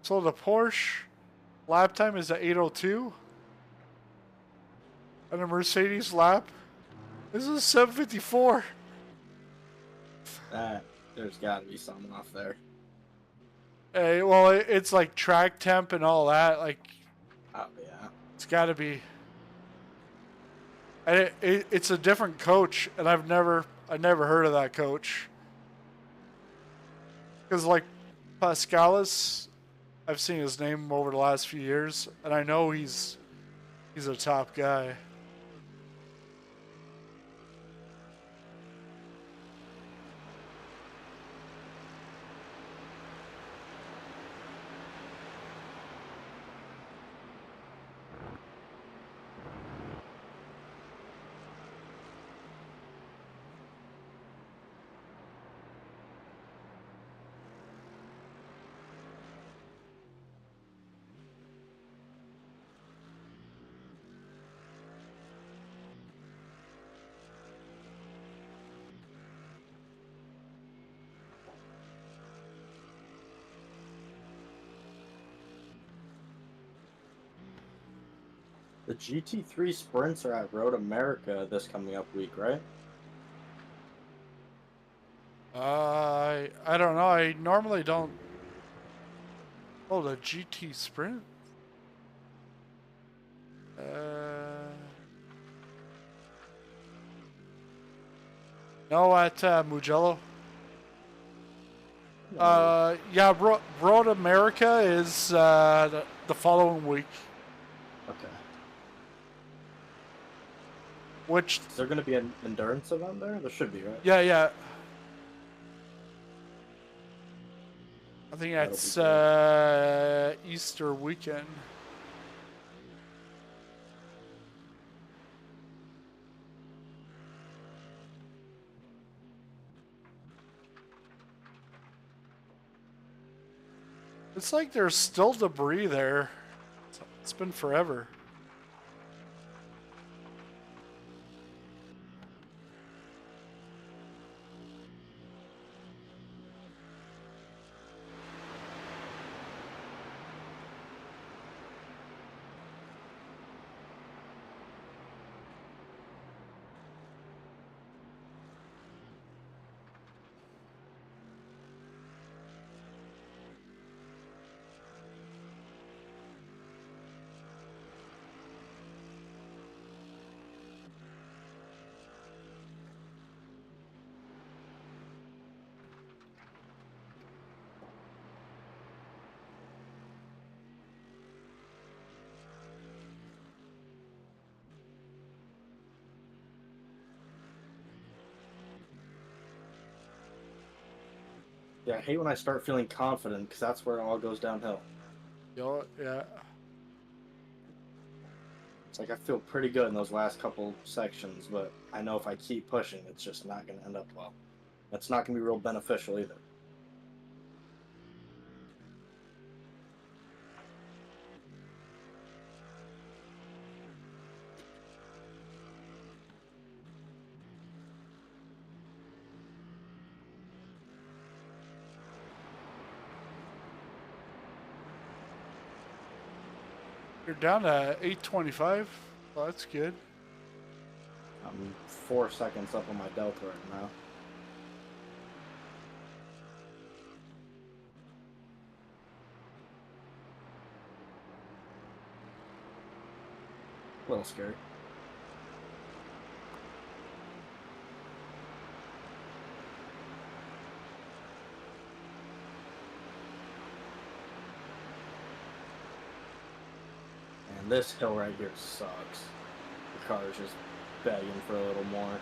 So the Porsche lap time is at 8:02, and the Mercedes lap is a 7:54. There's got to be something off there. Hey, well, it's like track temp and all that. Like, Oh yeah. it's got to be. And it's a different coach, and I never heard of that coach. Because like Pascalis, I've seen his name over the last few years, and I know he's a top guy. The GT3 sprints are at Road America this coming up week, right? I don't know. I normally don't. Oh, the GT Sprint. No, at Mugello. Yeah, Road America is the following week. Okay. Which, Is there going to be an endurance event there? There should be, right? yeah. I think That'll that's be good. Easter weekend. It's like there's still debris there. It's been forever. Yeah, I hate when I start feeling confident because that's where it all goes downhill. Yeah. It's like I feel pretty good in those last couple sections, but I know if I keep pushing, it's just not going to end up well. That's not going to be real beneficial either. You're down to 825. Well, that's good. I'm 4 seconds up on my delta right now. A little scary. And this hill right here sucks. The car is just begging for a little more.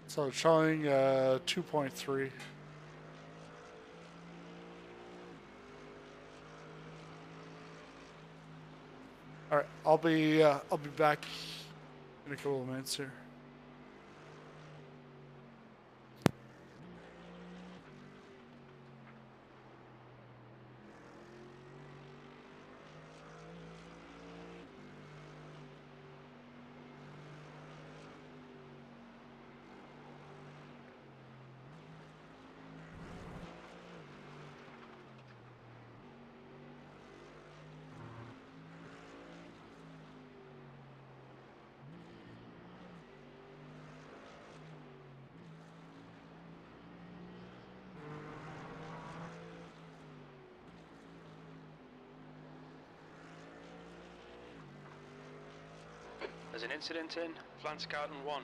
So it's showing 2.3. All right, I'll be back in a couple of minutes here. There's an incident in Flansgarten 1.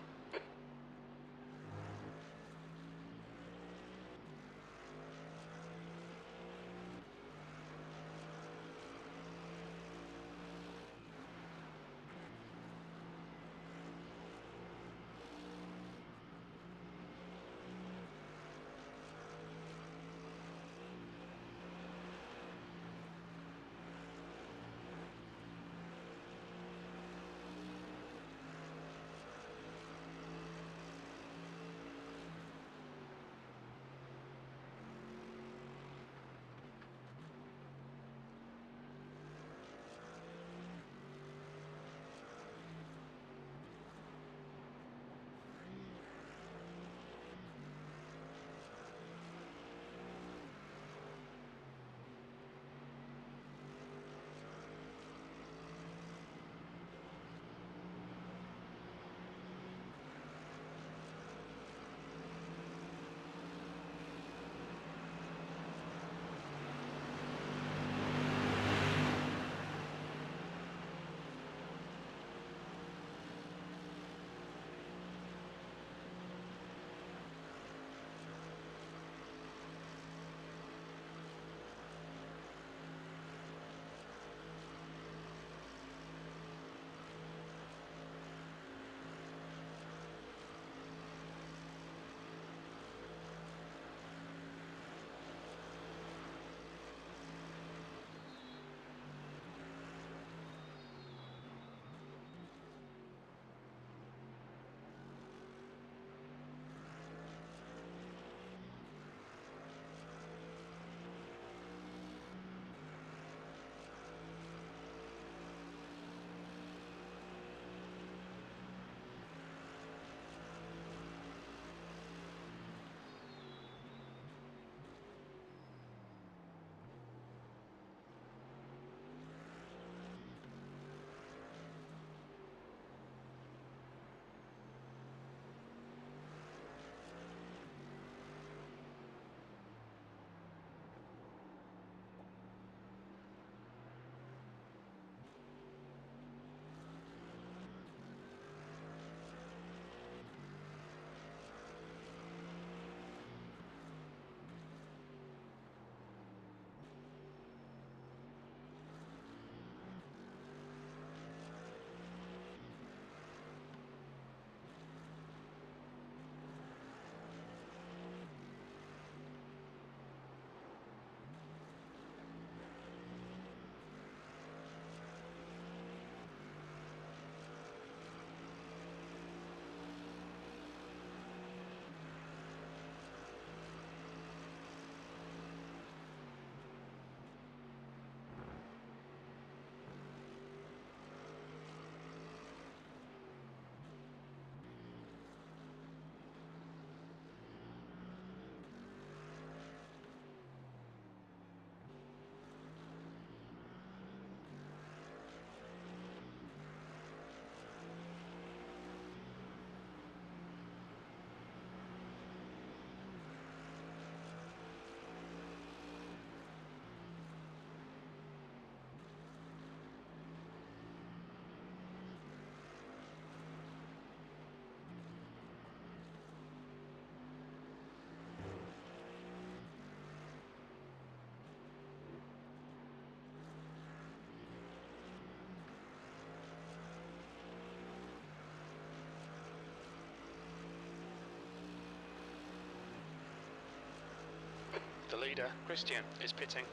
leader, Christian, is pitting.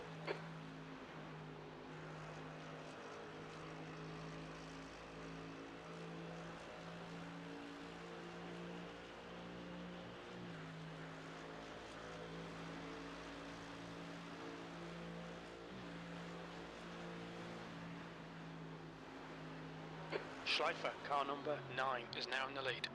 Schleifer, car number 9, is now in the lead.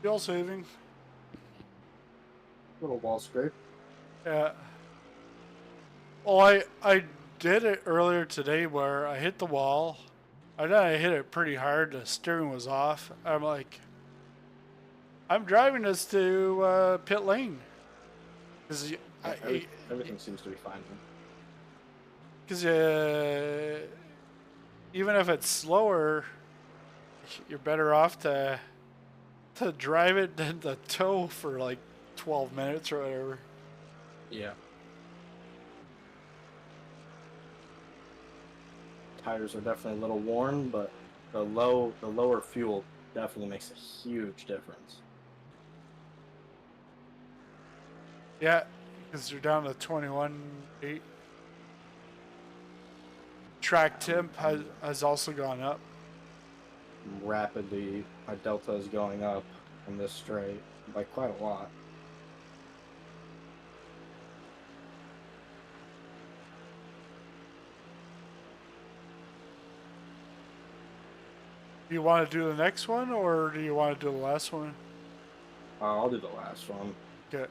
Fuel saving. Little wall scrape. Yeah. Well, I did it earlier today where I hit the wall. I know I hit it pretty hard. The steering was off. I'm like, I'm driving this to pit lane. Because Everything seems to be fine. Even if it's slower, you're better off to drive it than to tow for like 12 minutes or whatever. Yeah. Tires are definitely a little worn, but the lower fuel definitely makes a huge difference. Yeah, because you're down to 21.8. Track temp has also gone up. Rapidly, my delta is going up in this straight by quite a lot. Do you want to do the next one, or do you want to do the last one? I'll do the last one. Okay.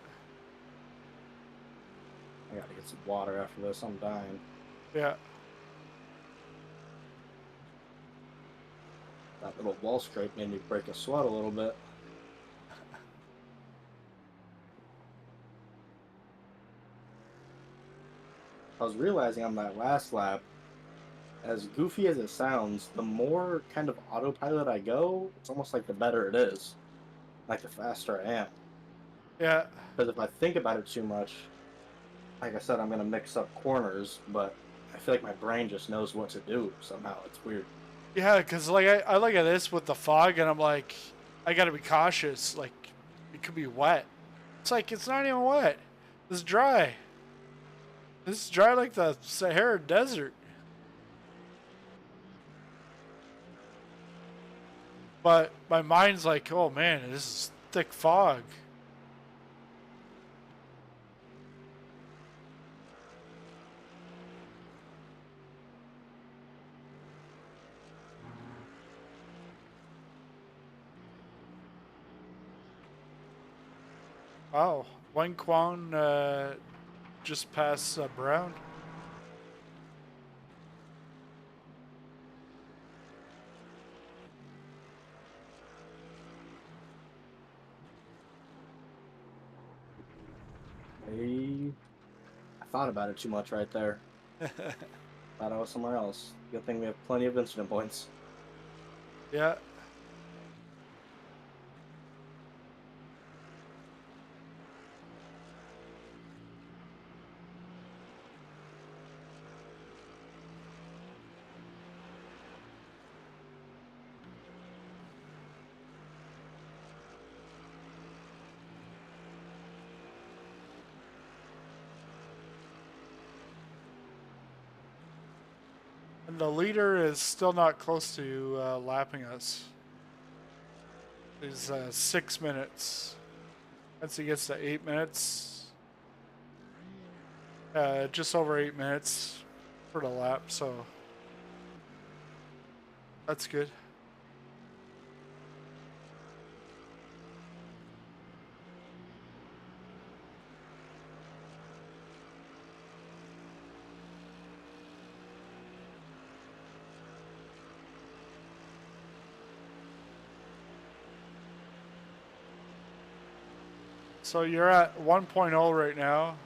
I gotta get some water after this. I'm dying. Yeah. That little wall scrape made me break a sweat a little bit. I was realizing on that last lap, as goofy as it sounds, the more kind of autopilot I go, it's almost like the better it is. Like the faster I am. Yeah. Because if I think about it too much, like I said, I'm going to mix up corners, but I feel like my brain just knows what to do somehow. It's weird. Yeah, because like I look at this with the fog, and I'm like, I gotta be cautious. Like, it could be wet. It's like it's not even wet. It's dry. This is dry like the Sahara Desert. But my mind's like, oh man, this is thick fog. Wow, Wang Quan just past Brown. I thought about it too much right there. Thought I was somewhere else. Good thing we have plenty of incident points. Yeah. And the leader is still not close to lapping us. is 6 minutes. Once he gets to 8 minutes, just over 8 minutes for the lap, so that's good. So you're at 1.0 right now.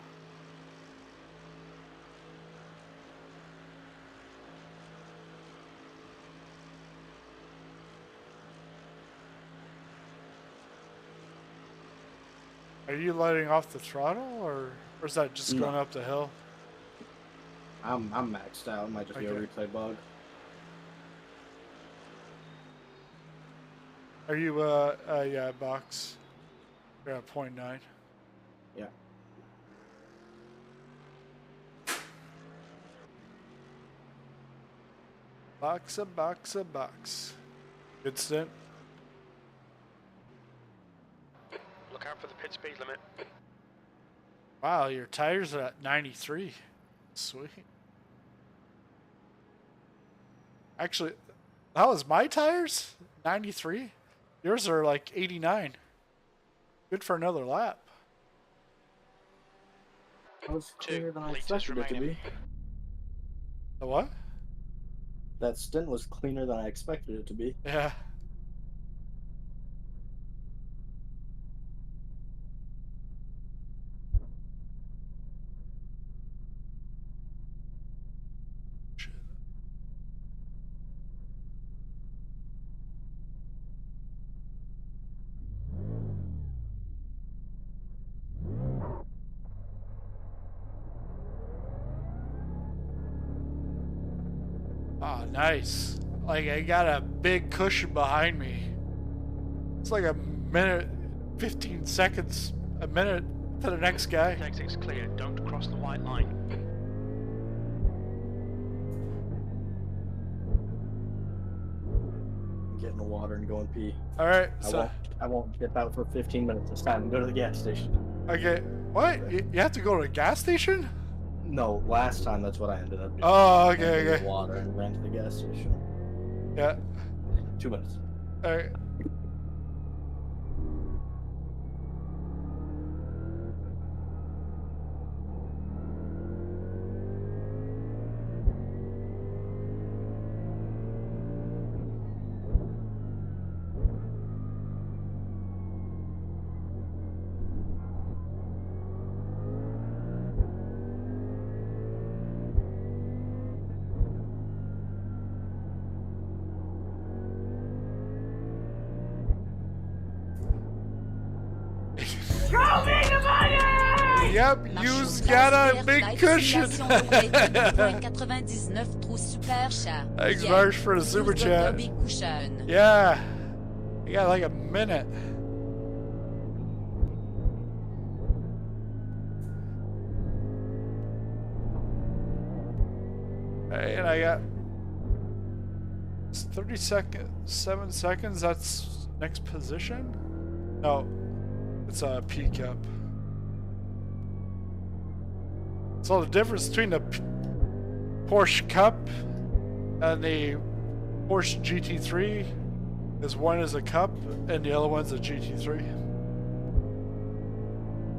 Are you letting off the throttle, or is that just going up the hill? I'm maxed out. It might just be a replay bug. Are you yeah, box? You're at 0.9. Yeah. Box. Good stint. Look out for the pit speed limit. Wow, your tires are at 93. Sweet. Actually, that was my tires? 93? Yours are like 89. Good for another lap. That was cleaner than I liters expected it to be. remaining. The what? That stint was cleaner than I expected it to be. Yeah. Ah, nice. Like, I got a big cushion behind me. It's like a minute, 15 seconds, a minute to the next guy. Exit's clear. Don't cross the white line. I'm getting the water and going pee. All right, so I won't dip out for 15 minutes this time and go to the gas station. okay. What? You have to go to a gas station? No, last time that's what I ended up doing. Oh, I okay, did okay. water and ran to the gas station. Yeah. 2 minutes. All right. Yep, you's got a big cushion. Thanks, Marsh, for the super chat. Yeah, you got like a minute. Hey, and I got 30 seconds, 7 seconds. That's next position. No, it's a P cup. So the difference between the Porsche Cup and the Porsche GT3 is one is a Cup and the other one's a GT3.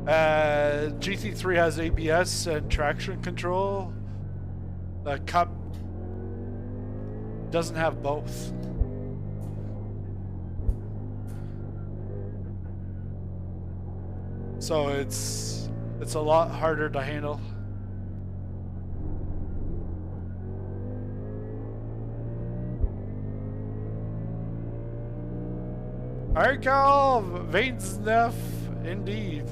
GT3 has ABS and traction control. The Cup doesn't have both. So it's a lot harder to handle. Alright, Carl, Vainsneff, indeed.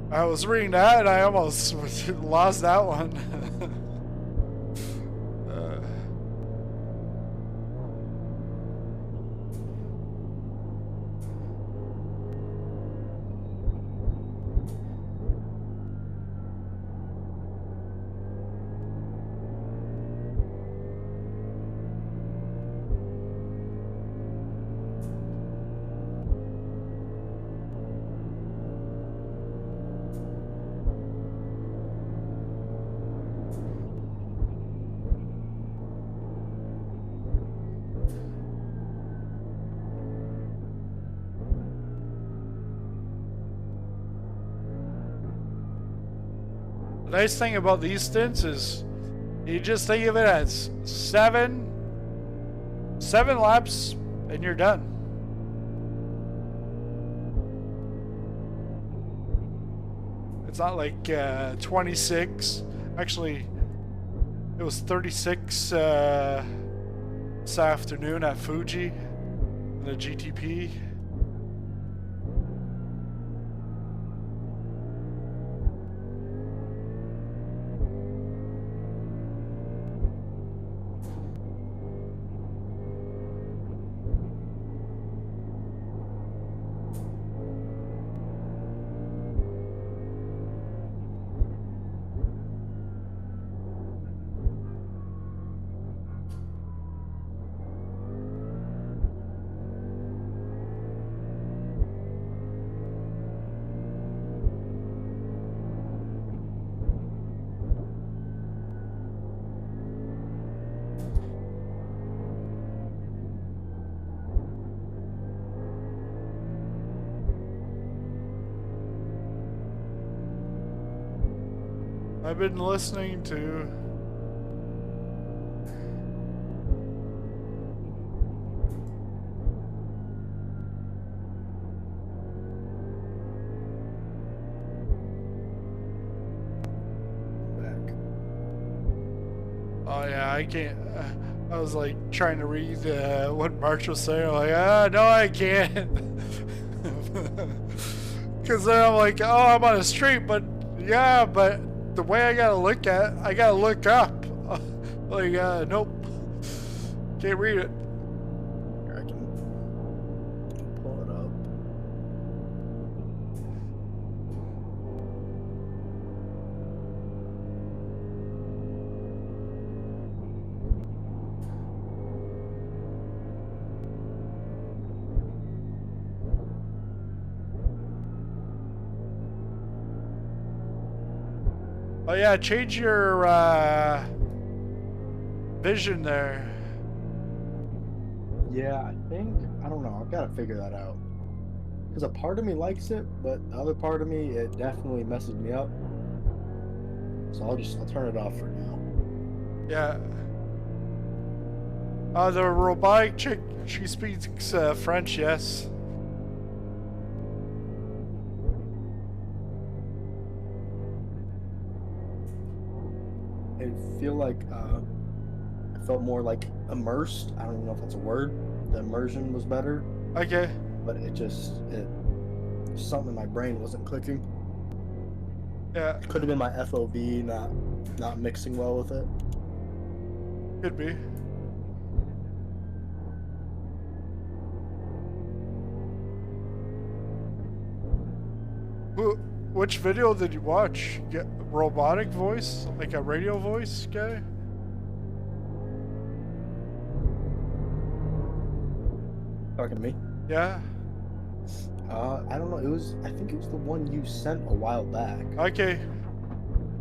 I was reading that and I almost lost that one. The nice thing about these stints is you just think of it as seven laps and you're done. It's not like 26. Actually, it was 36 this afternoon at Fuji, the GTP. I've been listening to oh yeah, I can't. I was like trying to read what March was saying. I'm like, no, I can't. Because then I'm like, oh, I'm on a street, but yeah, but the way I gotta look up. Like, nope, can't read it. Here, I can pull it up. Oh yeah, change your vision there. Yeah, I don't know. I've got to figure that out. Because a part of me likes it, but the other part of me, it definitely messes me up. So I'll turn it off for now. Yeah. The robotic chick, she speaks French, yes. I feel like I felt more like immersed. I don't even know if that's a word. The immersion was better, Okay. but something in my brain wasn't clicking. Yeah, It could have been my FOV not mixing well with it. could be. Which video did you watch? Get robotic voice? Like a radio voice guy? Talking to me? Yeah. I don't know. I think it was the one you sent a while back. Okay.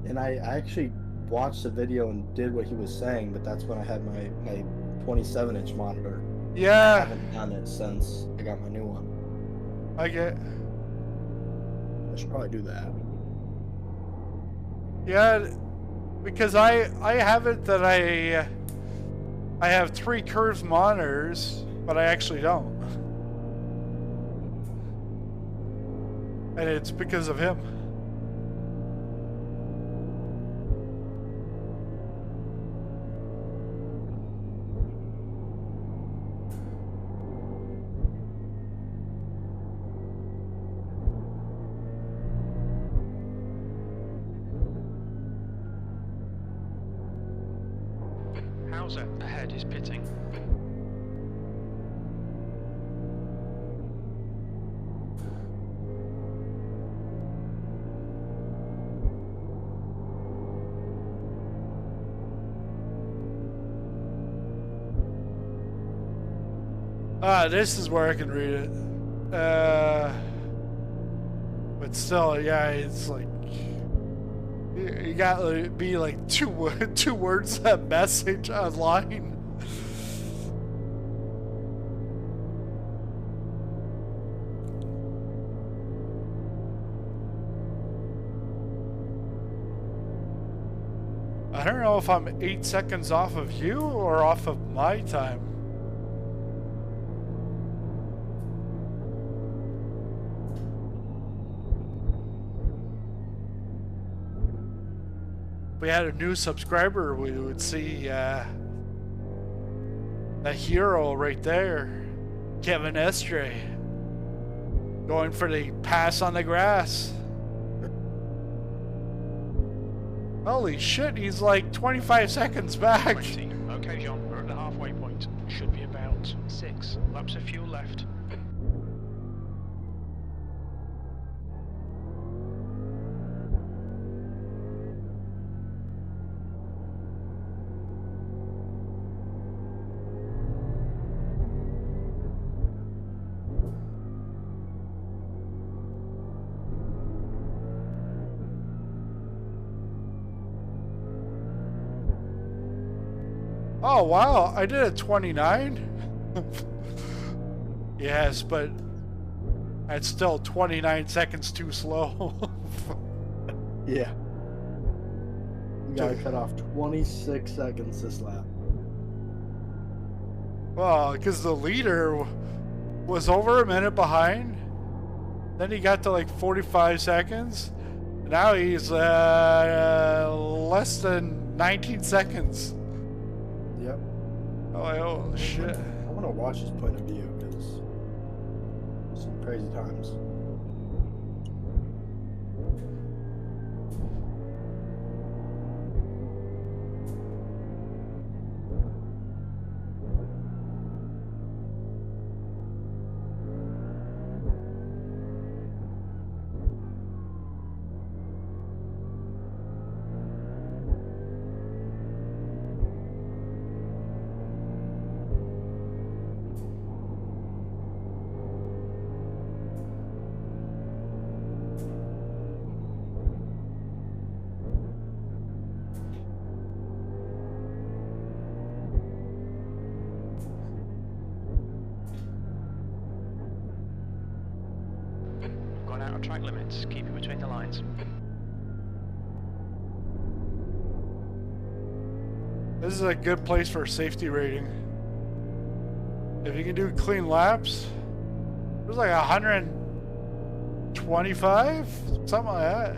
And I actually watched the video and did what he was saying, but that's when I had my 27-inch monitor. I Yeah. haven't done it since I got my new one. Okay. I should probably do that. Yeah, because I have it that I have 3 curved monitors, but I actually don't. And it's because of him. Hauser ahead is pitting. This is where I can read it. But still, yeah, it's like you gotta be like two words a message online. I don't know if I'm 8 seconds off of you or off of my time. If we had a new subscriber, we would see the hero right there, Kevin Estre, going for the pass on the grass. Holy shit, he's like 25 seconds back. 20. Okay, John, we're at the halfway point. Should be about 6 laps of fuel left. Oh wow, I did a 29. Yes, but that's still 29 seconds too slow. Yeah. You gotta cut off 26 seconds this lap. Well, because the leader was over a minute behind. Then he got to like 45 seconds. Now he's less than 19 seconds. Yep. Oh shit. I want to watch his point of view because some crazy times. Gone out of track limits. Keep it between the lines. This is a good place for a safety rating. If you can do clean laps, there's like 125, something like that,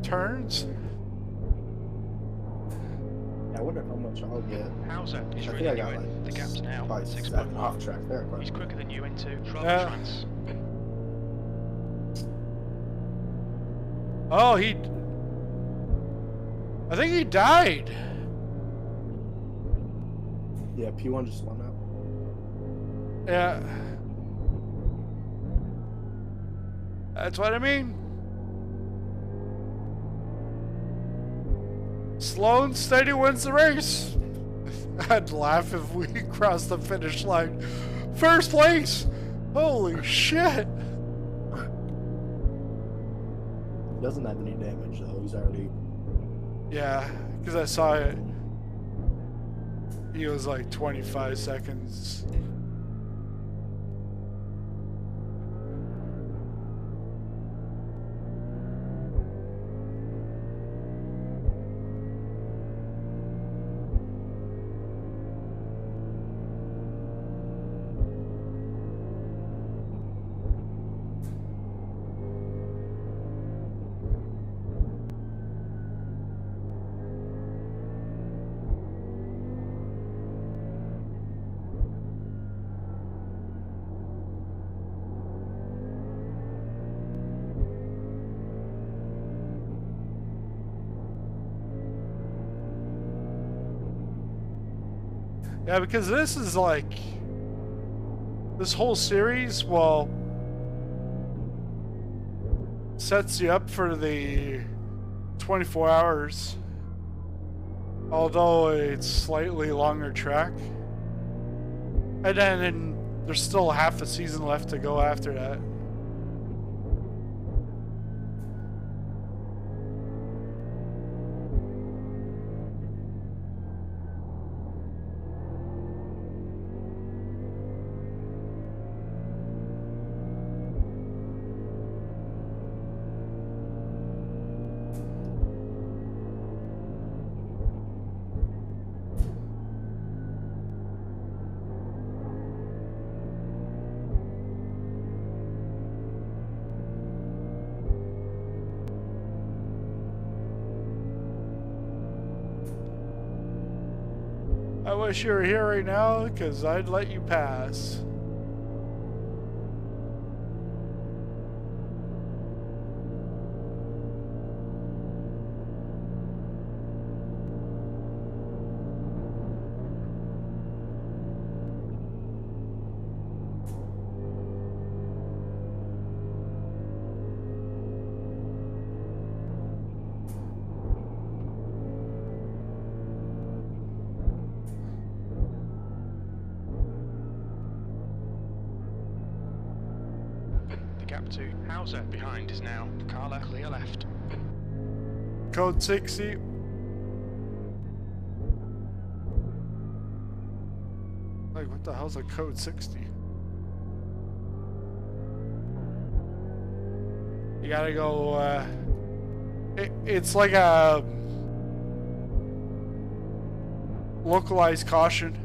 turns. I wonder how much I'll get. Hauser is I think really I got new in. like The gap's now probably 7 off 6.1. track there. He's quicker than you into Yeah. trans. Oh, I think he died. Yeah, P1 just won out. Yeah. That's what I mean. Slow and steady wins the race. I'd laugh if we crossed the finish line. First place! Holy shit! He doesn't have any damage though. He's already. Yeah, because I saw it. He was like 25 seconds. Yeah, because this is like, this whole series, well, sets you up for the 24 hours, although it's slightly longer track. And then there's still half the season left to go after that. I wish you were here right now, because I'd let you pass. Gap to Hauser behind is now Carla, clear left. Code 60. Like, what the hell's a code 60? You gotta go, it's like a localized caution.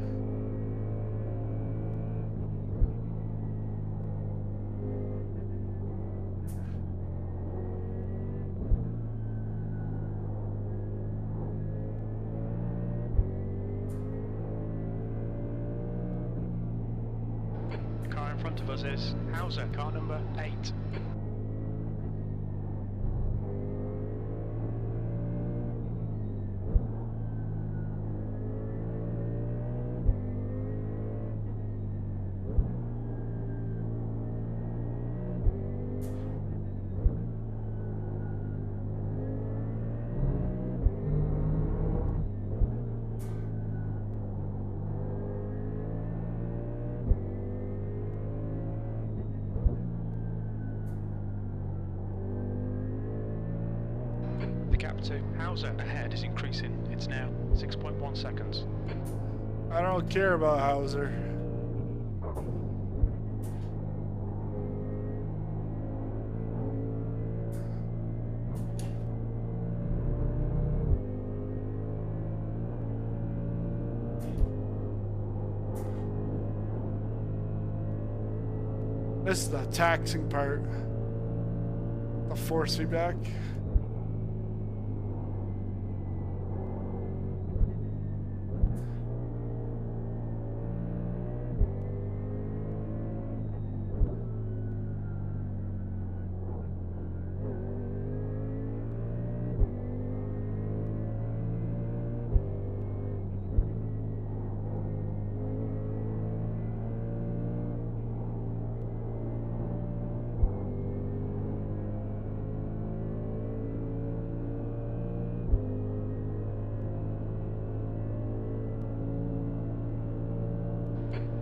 The car in front of us is Hauser, car number 8. The gap to Hauser ahead is increasing. It's now 6.1 seconds. I don't care about Hauser. This is the taxing part. The force feedback.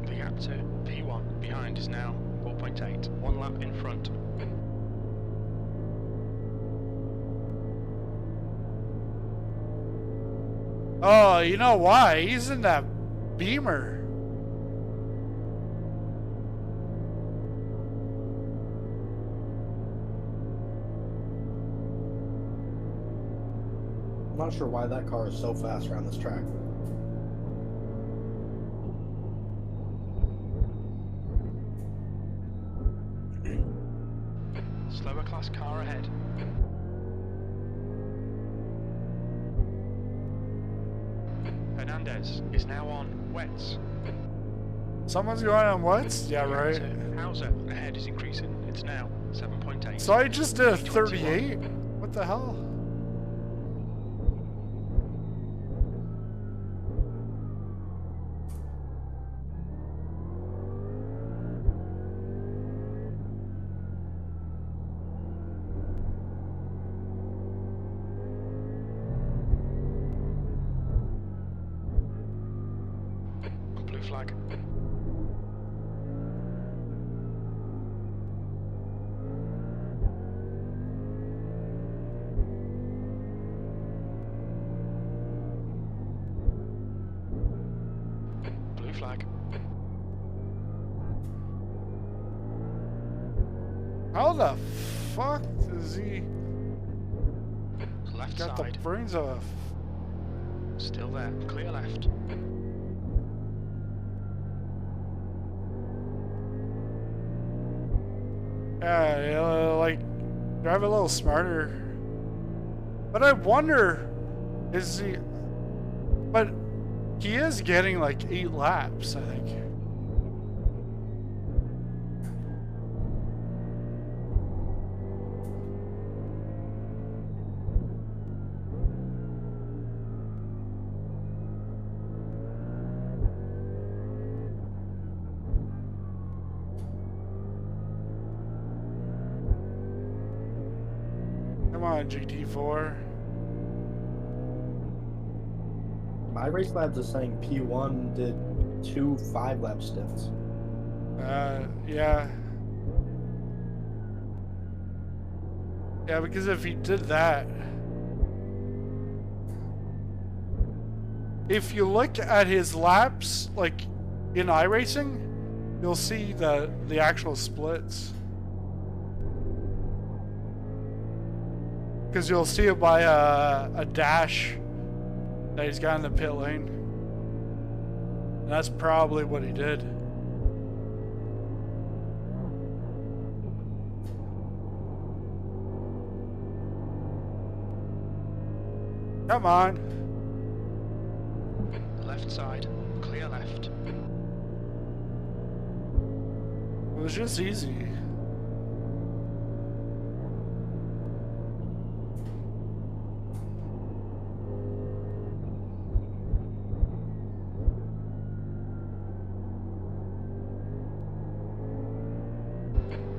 The gap to P1 behind is now 4.8. 1 lap in front. Oh, you know why? He's in that Beamer. I'm not sure why that car is so fast around this track. Slower class car ahead. Hernandez is now on wets. Someone's going on what? Yeah, The gap right. to Hauser ahead is increasing. It's now 7.8. So I just did a 38? What the hell? Blue flag. Blue flag. How the fuck does he Left got the side. brains of Still there. Clear left. yeah, like drive a little smarter. But I wonder, is he? But He is getting like 8 laps, I think. Come on, GT4. My race labs is saying P1 did 2 5-lap stints. Yeah. Yeah, because if he did that... If you look at his laps, like, in iRacing, you'll see the actual splits. Because you'll see it by a dash that he's got in the pit lane. And that's probably what he did. Come on. Left side, clear left. It was just easy.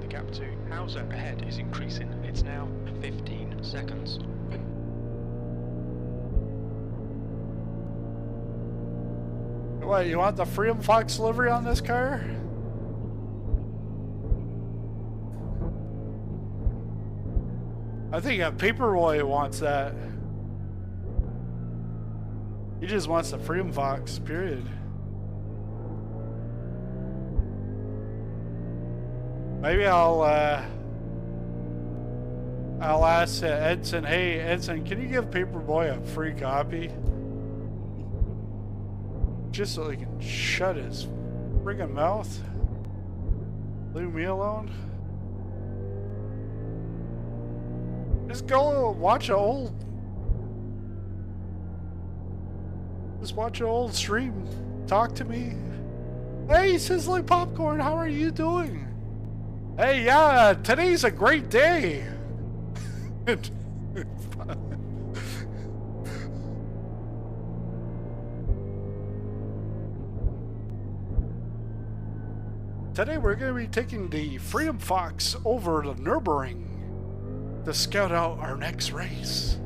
The gap to Hauser ahead is increasing. It's now 15 seconds. What, you want the Freedom Fox livery on this car? I think Paperboy wants that. He just wants the Freedom Fox, period. Maybe I'll ask Edson, hey Edson, can you give Paperboy a free copy? Just so he can shut his friggin' mouth. Leave me alone. Just go watch an old... Just watch an old stream. Talk to me. Hey, Sizzling Popcorn, how are you doing? Hey, yeah, today's a great day. Today we're going to be taking the Freedom Fox over to Nurburgring to scout out our next race.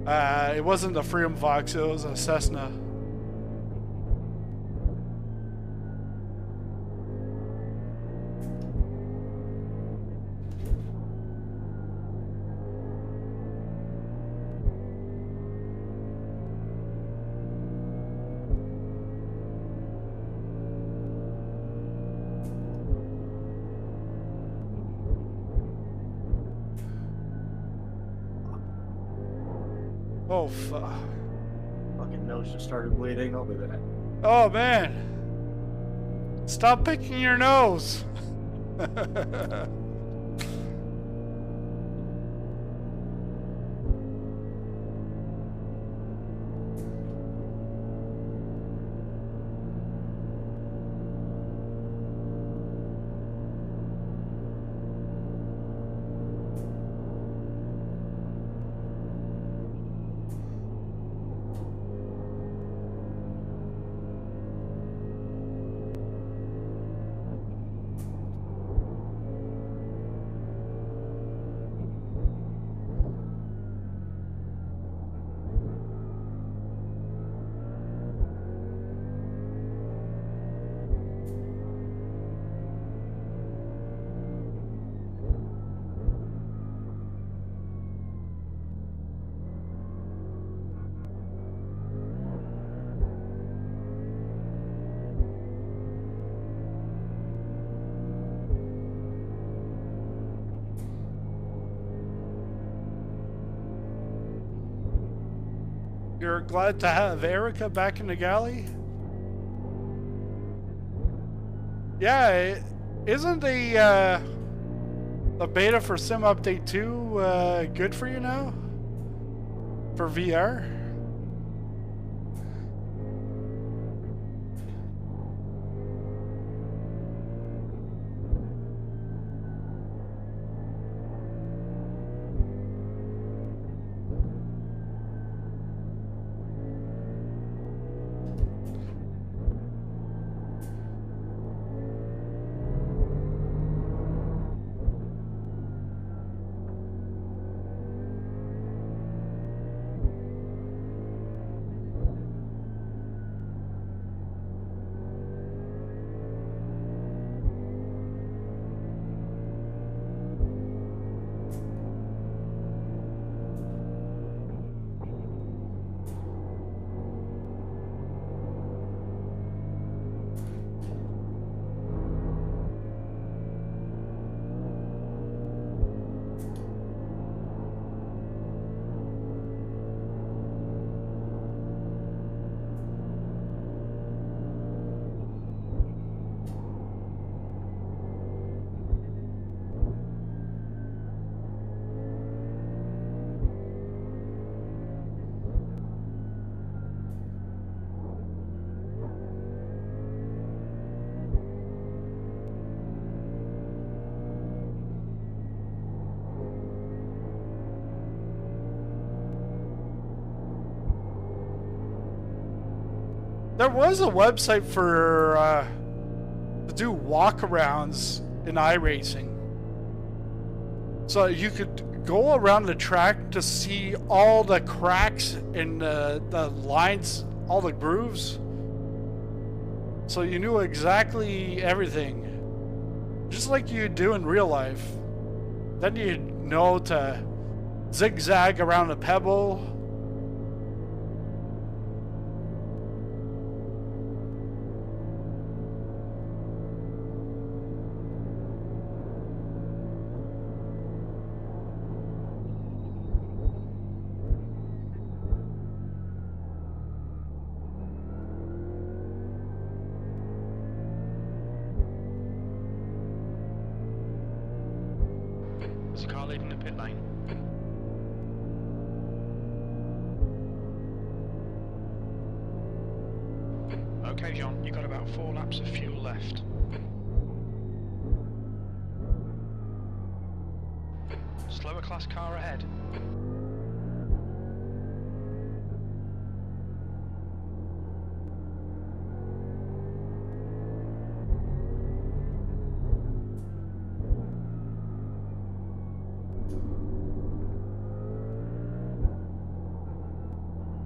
It wasn't the Freedom Fox, it was a Cessna. Oh, fuck. Fucking nose just started bleeding. I'll do that. Oh, man. Stop picking your nose. You're glad to have Erica back in the galley? Yeah, isn't the beta for Sim Update 2 good for you now? For VR? There was a website for to do walkarounds in iRacing. So you could go around the track to see all the cracks in the lines, all the grooves. So you knew exactly everything. Just like you do in real life. Then you know to zigzag around a pebble. There's a car leaving the pit lane. Okay, John, you got about 4 laps of fuel left. Slower class car ahead.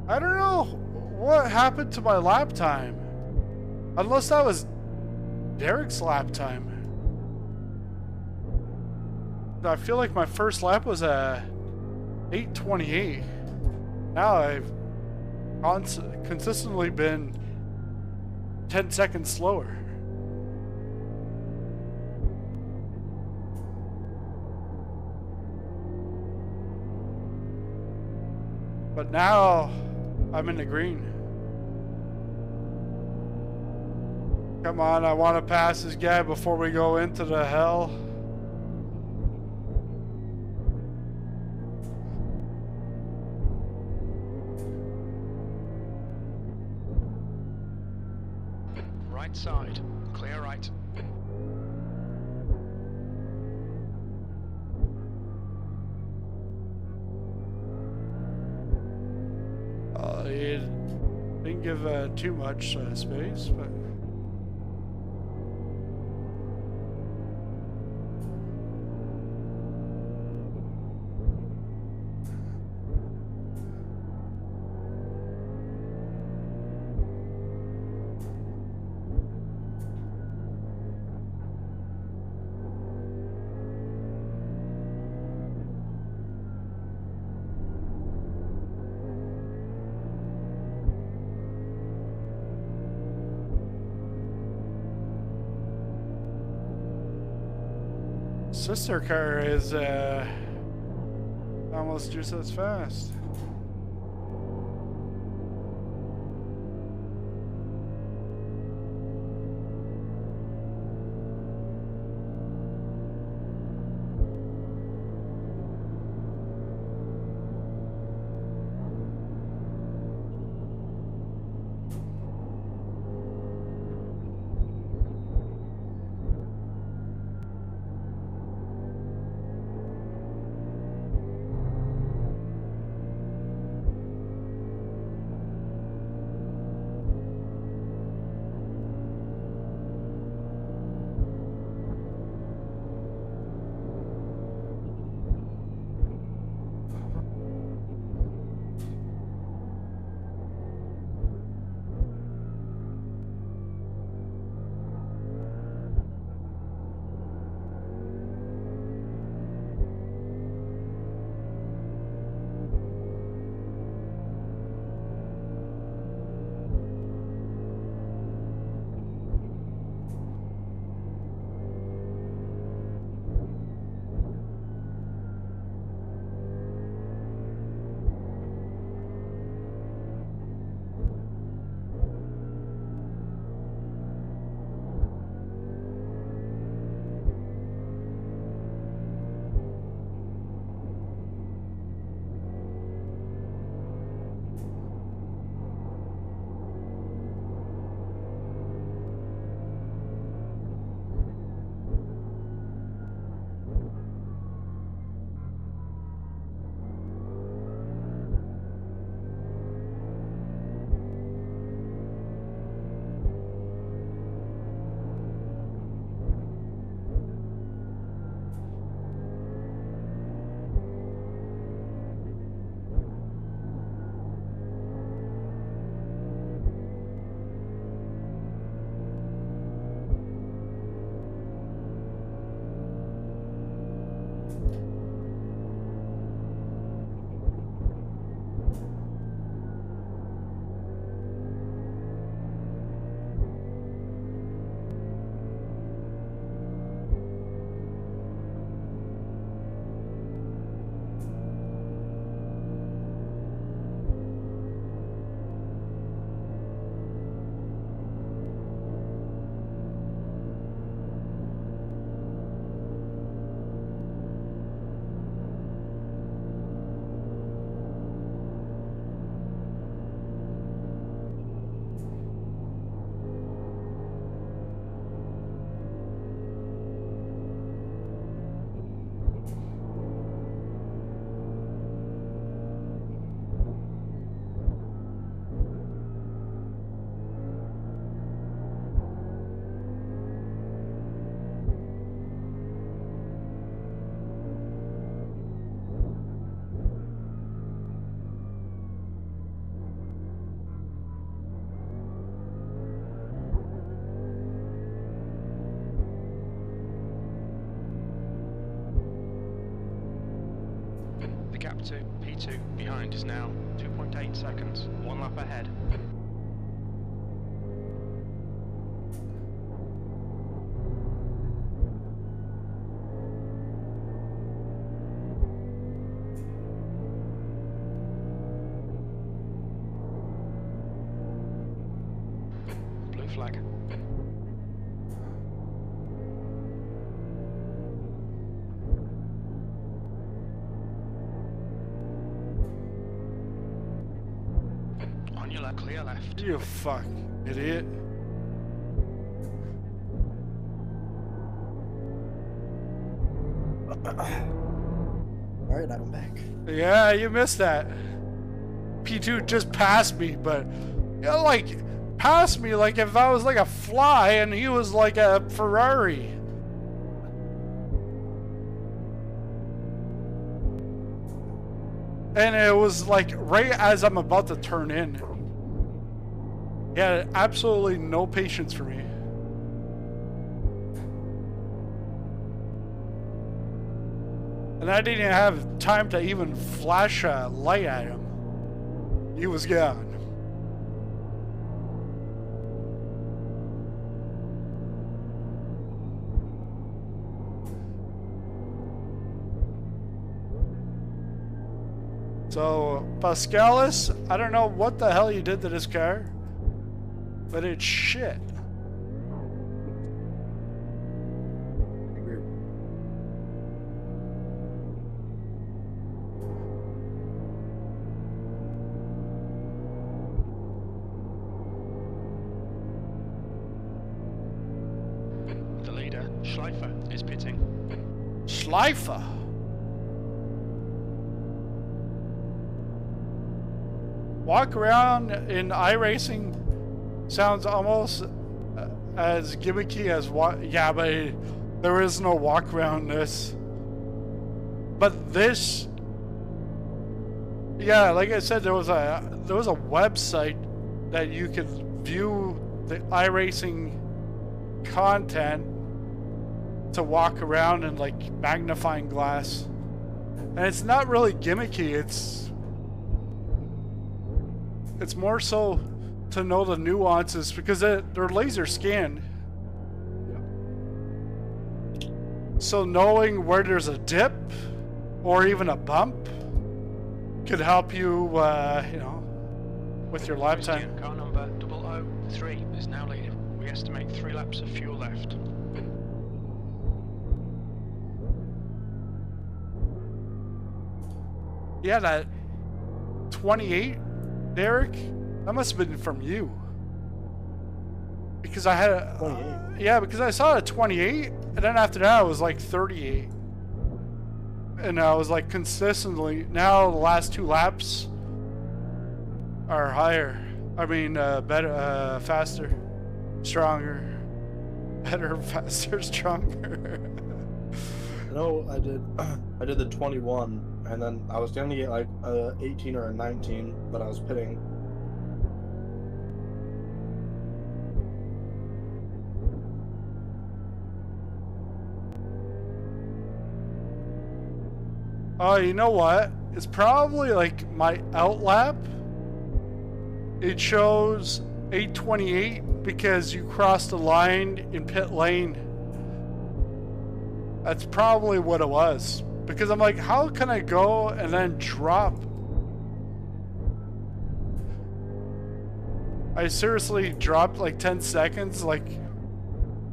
I don't know what happened to my lap time. Unless that was Derek's lap time. I feel like my first lap was a 8:28. Now I've consistently been 10 seconds slower. But now I'm in the green. Come on, I want to pass this guy before we go into the hell. Right side, clear right. He didn't give too much space, but... Sister car is almost just as fast. to P2 behind is now 2.8 seconds. 1 lap ahead. Blue flag. On your left, clear left. You fuck idiot. Alright, I'm back. Yeah, you missed that. P2 just passed me, but you know, like passed me like if I was like a fly and he was like a Ferrari. And it was like right as I'm about to turn in. He had absolutely no patience for me. And I didn't even have time to even flash a light at him. He was gone. So, Pascalis, I don't know what the hell you did to this car, but it's shit. The leader, Schleifer, is pitting. Schleifer. Walk around in iRacing sounds almost as gimmicky as what? Yeah, but there is no walk around this. But this, yeah, like I said, there was a website that you could view the iRacing content to walk around in like magnifying glass, and it's not really gimmicky. It's more so to know the nuances because they're laser scanned. So knowing where there's a dip or even a bump could help you, you know, with your lap time. Car number 003 is now leading. We estimate 3 laps of fuel left. Yeah, that 28, Derek, that must have been from you. Because I had a 28. Yeah, because I saw a 28, and then after that it was like 38. And I was like consistently, now the last 2 laps are higher. I mean, better, faster, stronger, better, faster, stronger. No, I did the 21, and then I was going to get like a 18 or a 19, but I was pitting. Oh, you know what? It's probably like my out lap. It shows 828 because you crossed the line in pit lane. That's probably what it was. Because I'm like, how can I go and then drop? I seriously dropped like 10 seconds like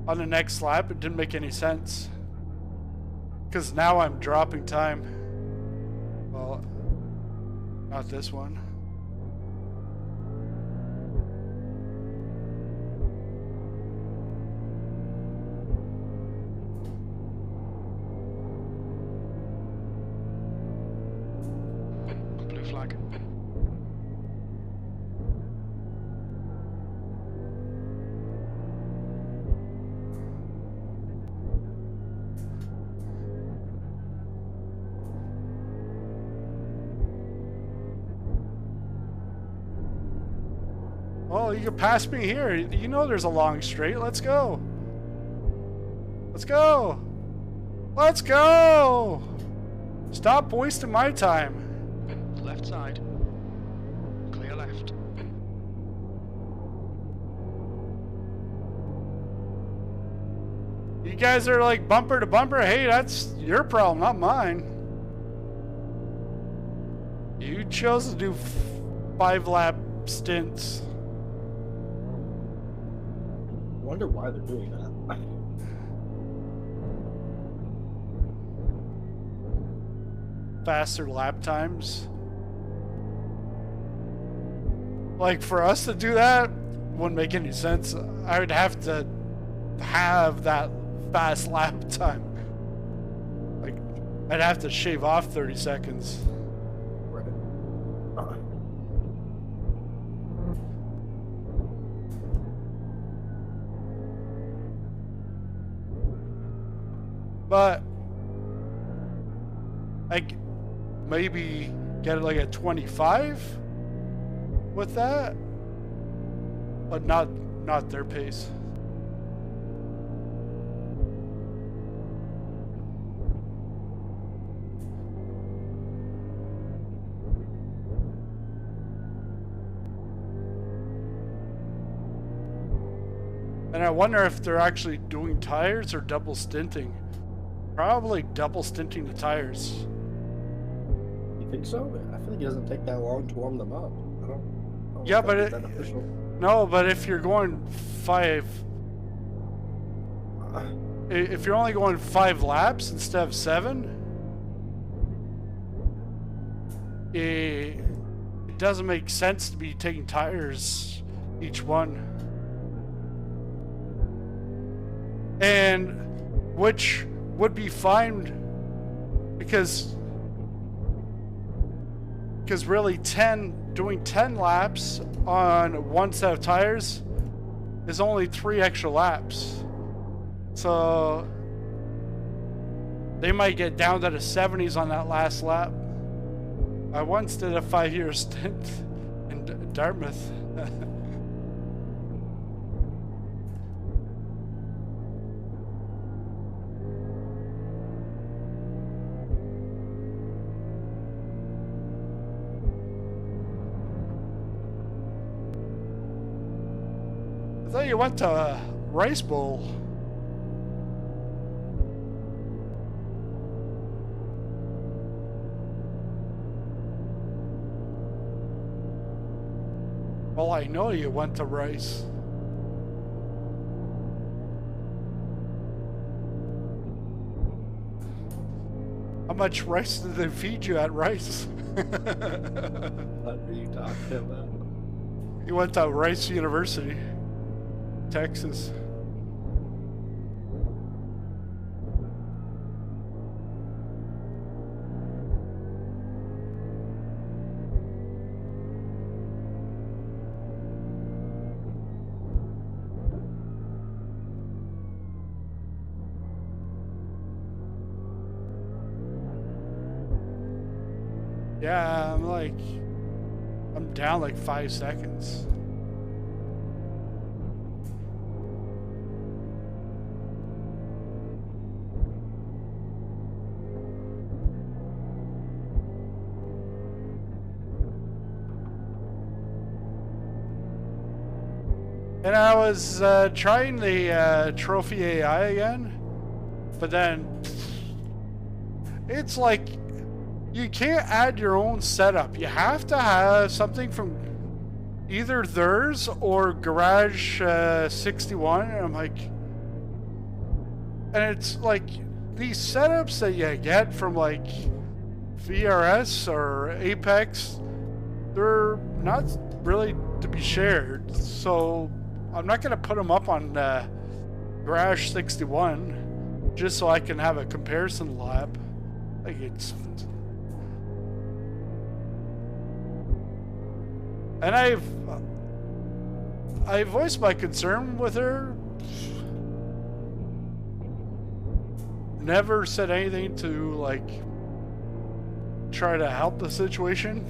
on the next lap. It didn't make any sense. Because now I'm dropping time. Well, not this one. Blue flag. Oh, you can pass me here. You know there's a long straight. Let's go. Let's go. Let's go. Stop wasting my time. Left side. Clear left. You guys are like bumper to bumper. Hey, that's your problem, not mine. You chose to do 5-lap stints. Wonder why they're doing that. Faster lap times. Like, for us to do that wouldn't make any sense. I would have to have that fast lap time. Like, I'd have to shave off 30 seconds. Right. But like maybe get it like at 25 with that, but not their pace. And I wonder if they're actually doing tires or double stinting. Probably double stinting the tires. You think so? I feel like it doesn't take that long to warm them up. I don't Yeah, know if but that'd be beneficial. no, but if you're going 5, if you're only going 5 laps instead of 7, it doesn't make sense to be taking tires each one. And which would be fine because really doing 10 laps on one set of tires is only 3 extra laps. So they might get down to the 70s on that last lap. I once did a 5-year stint in Dartmouth. I thought you went to Rice Bowl. Well, I know you went to Rice. How much rice did they feed you at Rice? What are you talking about? You went to Rice University, Texas. Yeah, I'm down like 5 seconds. And I was trying the Trophy AI again, but then it's like you can't add your own setup. You have to have something from either theirs or Garage 61. And I'm like, and it's like these setups that you get from like VRS or Apex, they're not really to be shared. So I'm not going to put them up on Garage 61 just so I can have a comparison lap. Like it's... And I voiced my concern with her. Never said anything to like try to help the situation.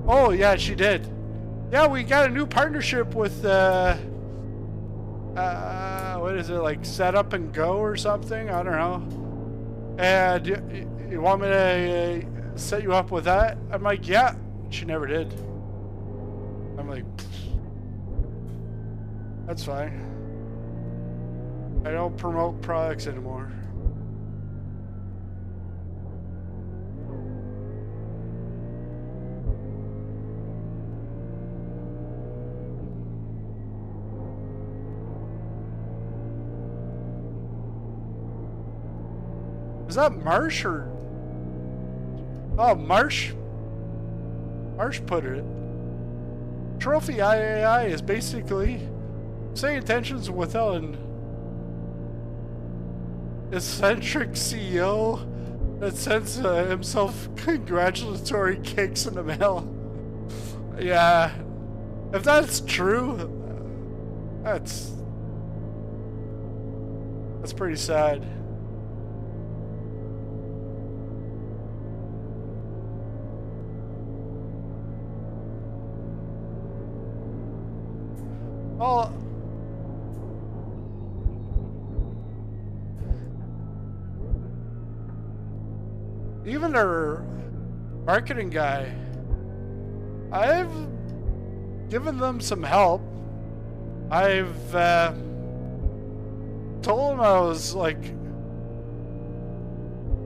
Oh yeah, she did. Yeah, we got a new partnership with what is it, like Set Up and Go or something? I don't know. And you want me to set you up with that? I'm like, yeah. She never did. I'm like, that's fine. I don't promote products anymore. Is that Marsh or? Oh, Marsh. Marsh put it. Trophy IAI is basically say intentions without an eccentric CEO that sends himself congratulatory cakes in the mail. Yeah, if that's true, that's pretty sad. Well, even their marketing guy, I've given them some help. I've told them I was like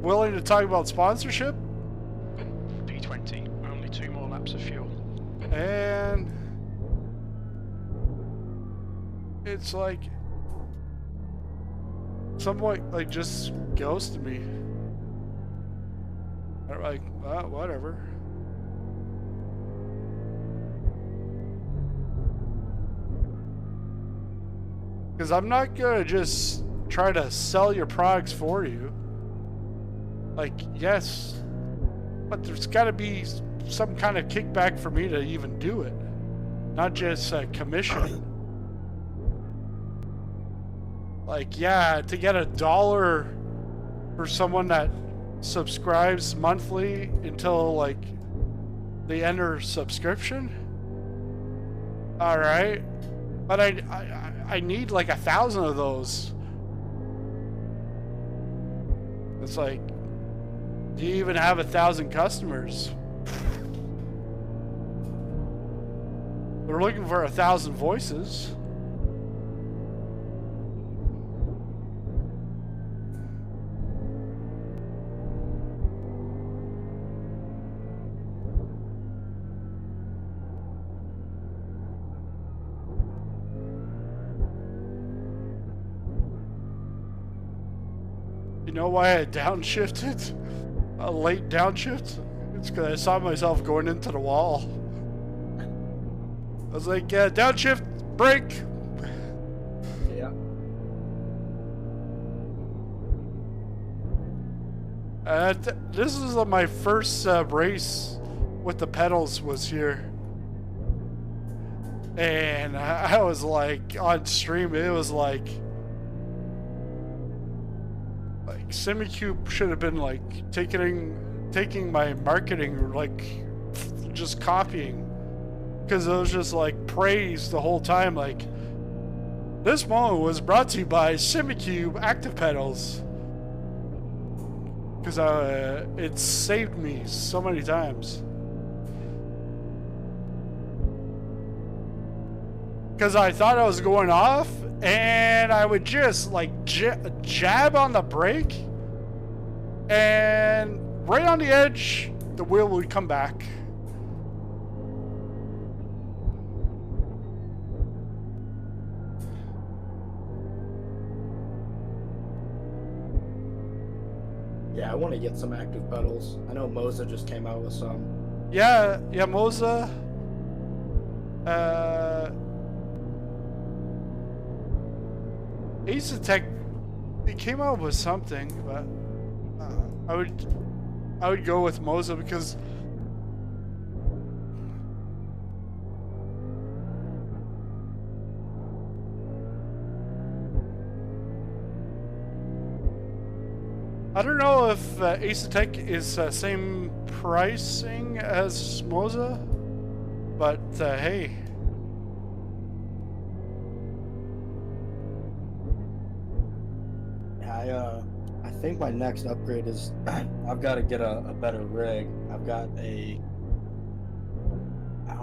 willing to talk about sponsorship. P20, only 2 more laps of fuel. And it's like somewhat like just ghosted me. I'm like, whatever. Because I'm not gonna just try to sell your products for you. Like, yes, but there's got to be some kind of kickback for me to even do it, not just commission. Like, yeah, to get $1 for someone that subscribes monthly until like they enter subscription. All right, but I need like 1,000 of those. It's like, do you even have 1,000 customers? They're looking for 1,000 voices. You know why I downshifted? A late downshift? It's because I saw myself going into the wall. I was like, downshift, brake. Yeah. This is my first race with the pedals was here. And I was like, on stream, it was like SemiCube should have been like taking my marketing, like just copying, because it was just like praise the whole time. Like, this moment was brought to you by SemiCube active pedals, because it saved me so many times. Because I thought I was going off, and I would just like jab on the brake, and right on the edge, the wheel would come back. Yeah, I want to get some active pedals. I know Moza just came out with some. Yeah, Moza. Ace-Tech, they came out with something, but I would go with Moza because I don't know if Ace-Tech is same pricing as Moza, but hey. I think my next upgrade is I've got to get a better rig. I've got a I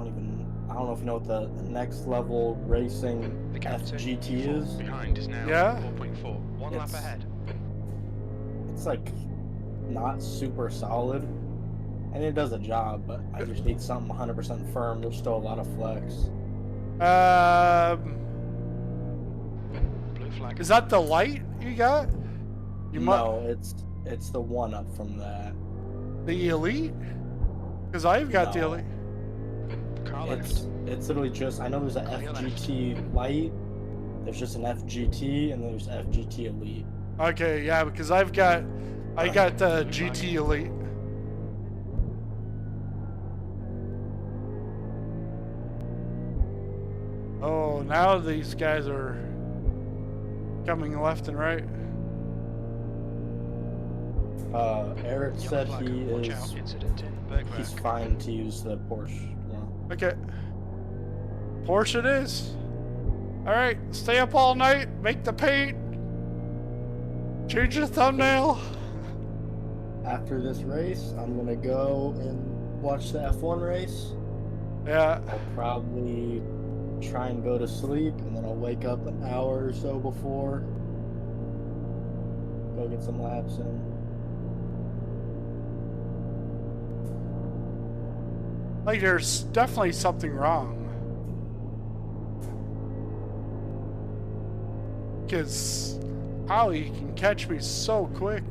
don't know if you know what the next level racing The captain FGT is. behind is now Yeah? 4.4. One lap It's- ahead. It's like not super solid, and it does a job, but I just need something 100% firm. There's still a lot of flex. Blue flag. Is that the light you got? No, it's the one up from that. The elite? Because I've got the No. elite. Car left. It's literally just I know there's an Clear left. FGT light. There's just an FGT and there's FGT Elite. Okay, yeah, because I got the GT elite. Oh, now these guys are coming left and right. Eric Yellow said flag. he Watch is out. Incident in he's Bergwerk. fine to use the Porsche tomorrow. Okay. Porsche it is. Alright, stay up all night, make the paint, change the thumbnail. After this race, I'm gonna go and watch the F1 race. Yeah. I'll probably try and go to sleep, and then I'll wake up an hour or so before. Go get some laps in. Like, there's definitely something wrong. Because how he can catch me so quick.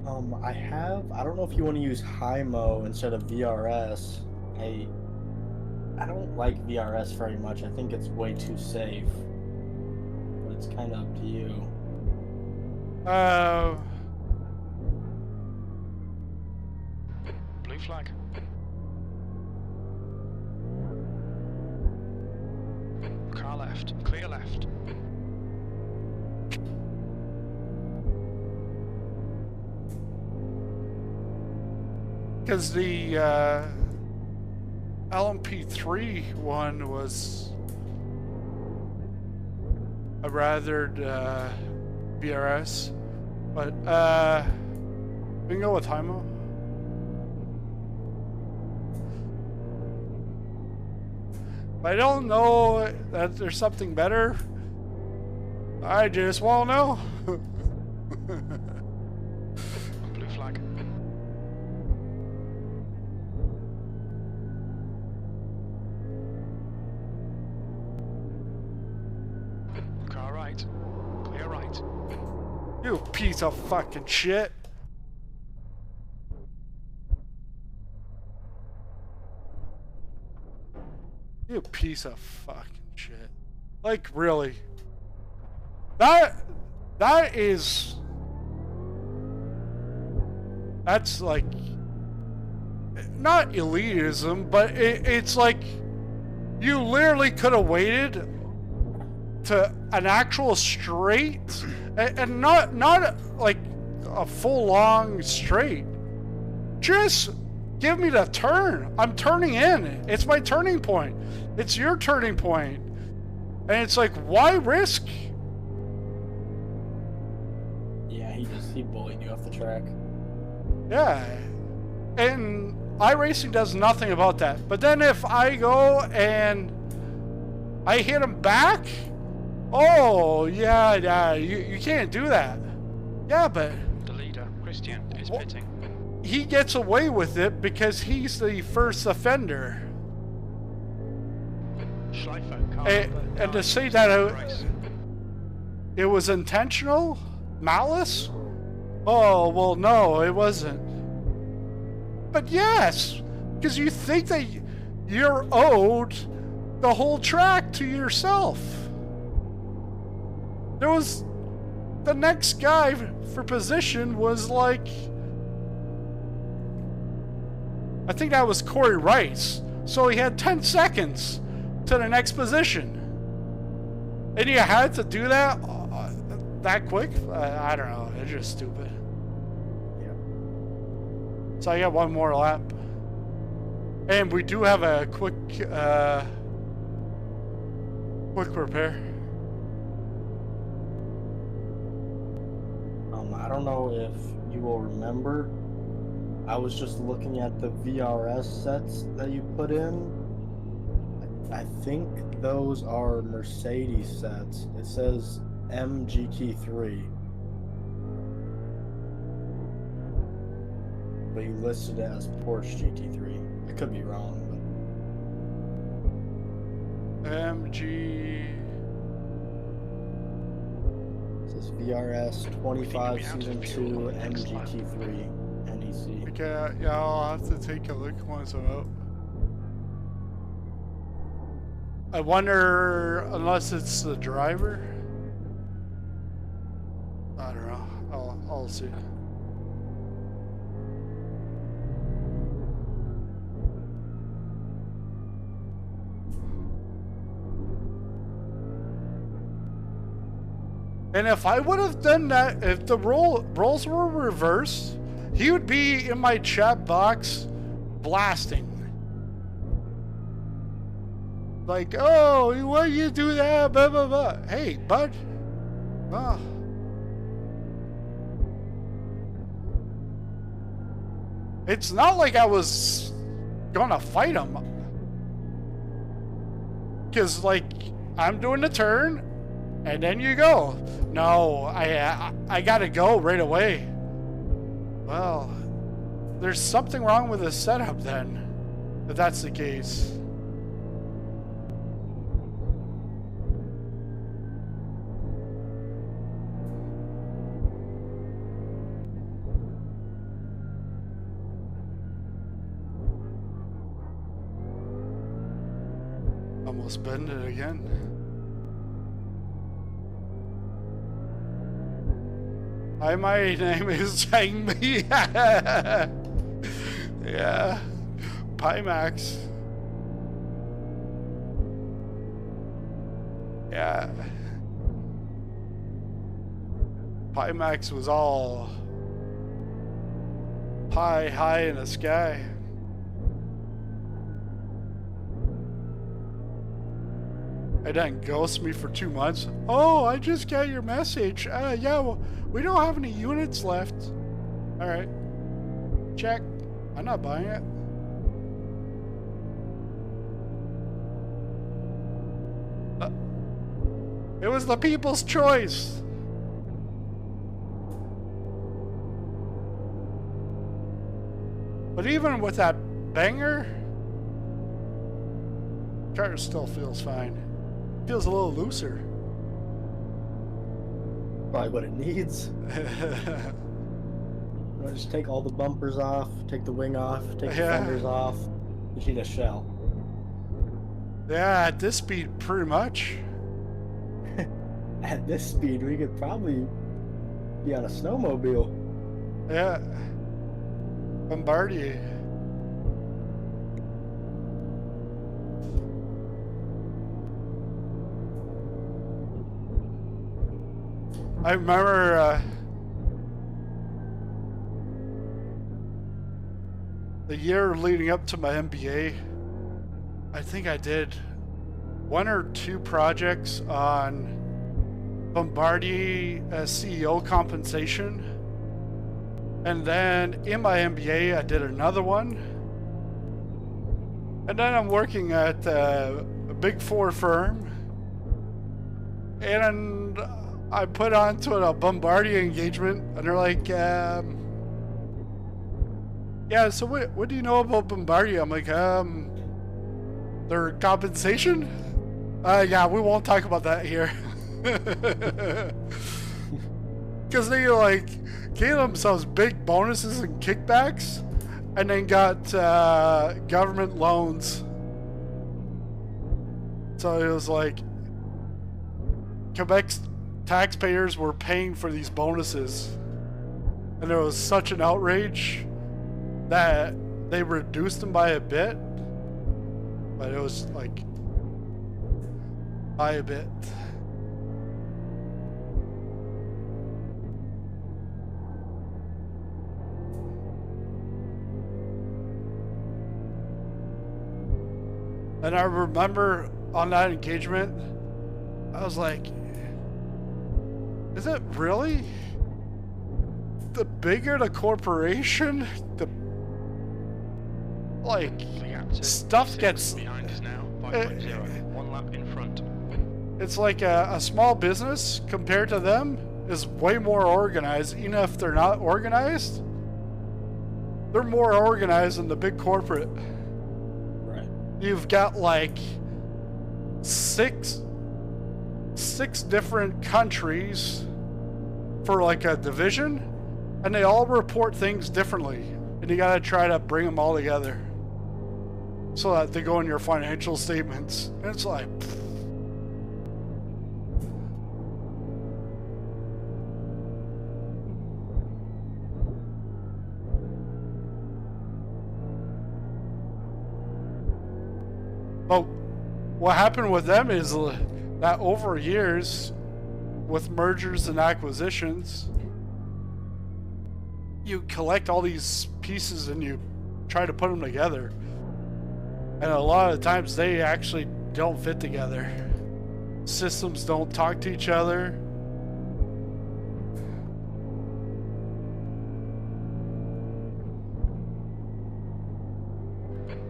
I don't know if you want to use Hymo instead of VRS. I don't like VRS very much. I think it's way too safe. But it's kind of up to you. Blue flag. Car left. Clear left. Because the LMP3 one was a rather BRS, but we can go with Hymo. If I don't know that there's something better, I just won't know. Blue flag. Car right. Clear right. You piece of fucking shit. You piece of fucking shit. Like, really. That is... That's like... Not elitism, but it's like... You literally could have waited to an actual straight, and not like a full long straight. Just give me the turn. I'm turning in. It's my turning point. It's your turning point. And it's like, why risk? Yeah, he bullied you off the track. Yeah. And iRacing does nothing about that. But then if I go and I hit him back, oh, yeah, you can't do that. Yeah, but The leader, Christian, is pitting. he gets away with it because he's the first offender. Schleifer, car And number to 9, say that race. it was intentional? Malice? Oh, well, no, it wasn't. But yes, because you think that you're owed the whole track to yourself. There was... The next guy for position was like... I think that was Corey Rice. So he had 10 seconds to the next position. And you had to do that that quick? I don't know. It's just stupid. Yeah. So I got one more lap. And we do have a quick repair. don't know if you will remember. I was just looking at the VRS sets that you put in. I think those are Mercedes sets. It says MGT3. But you listed it as Porsche GT3. I could be wrong, but MG. it says VRS 25 Season 2 MGT3 NEC. Okay, yeah, I'll have to take a look once I'm out. I wonder, unless it's the driver. I don't know. I'll see. And if I would have done that, if the roles were reversed, he would be in my chat box blasting. Like, oh, why you do that? Blah, blah, blah. Hey, bud. Oh. It's not like I was gonna fight him. Because, like, I'm doing the turn, and then you go. No, I gotta go right away. Well, there's something wrong with the setup then, if that's the case. Almost bend it again. Hi, my name is Hangme. Yeah. Pimax. Yeah. Pimax was all high in the sky. And then ghost me for 2 months. Oh, I just got your message. Yeah, well, we don't have any units left. All right. Check. I'm not buying it. It was the people's choice. But even with that banger, car still feels fine. Feels a little looser. Probably what it needs. Just take all the bumpers off, take the wing off, take the fenders off. You need a shell. Yeah, at this speed, pretty much. At this speed, we could probably be on a snowmobile. Yeah. Bombardier. I remember the year leading up to my MBA, I think I did 1 or 2 projects on Bombardier as CEO compensation. And then in my MBA, I did another one. And then I'm working at a Big 4 firm. And I put onto a Bombardier engagement, and they're like, yeah, so what do you know about Bombardier? I'm like, their compensation? Yeah, we won't talk about that here. Because they like gave themselves big bonuses and kickbacks, and then got government loans. So it was like Quebec's taxpayers were paying for these bonuses, and there was such an outrage that they reduced them by a bit, but it was like by a bit. And I remember on that engagement, I was like, is it really? the bigger the corporation, the like stuff gets behind us now. 5.0. 1 lap in front. it's like a small business compared to them is way more organized. Even if they're not organized, they're more organized than the big corporate. Right. You've got like six different countries for like a division, and they all report things differently, and you got to try to bring them all together so that they go in your financial statements. And it's like, but what happened with them is that over years, with mergers and acquisitions, you collect all these pieces and you try to put them together. And a lot of times they actually don't fit together. Systems don't talk to each other.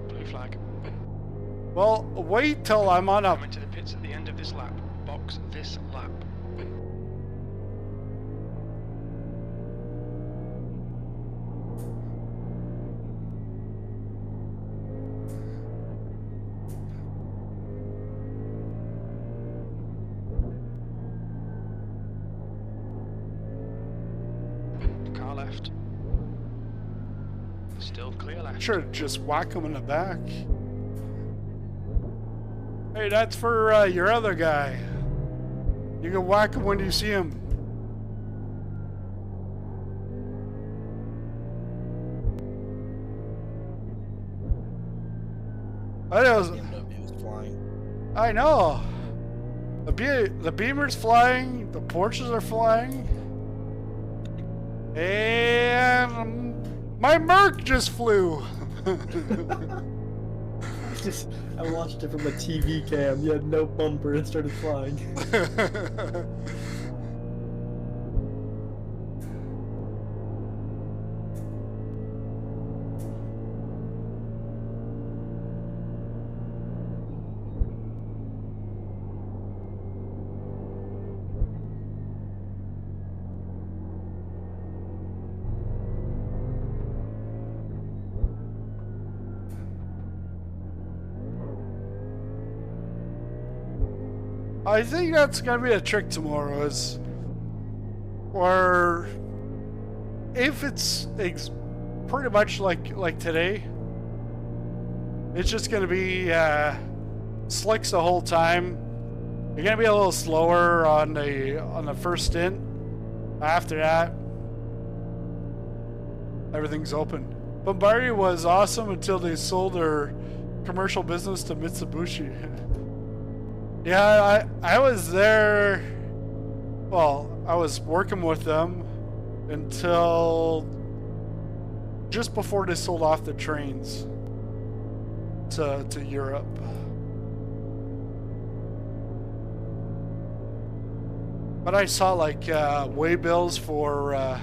Blue flag. Well, wait till I'm on a... Coming to the pits at the end of this lap. Box this lap. Car left. Still clear left. Sure, just whack him in the back. Hey, that's for your other guy. You can whack him when you see him. BMW is flying. I know. The Beamer's flying. The Porsches are flying. And my Merc just flew. I watched it from a TV cam. You had no bumper and started flying. I think that's gonna be a trick tomorrow, is or if it's pretty much like today, it's just gonna be slicks the whole time. You're gonna be a little slower on the first stint. After that, everything's open. Bombardier was awesome until they sold their commercial business to Mitsubishi. Yeah, I was there. Well, I was working with them until just before they sold off the trains to Europe. But I saw like way bills for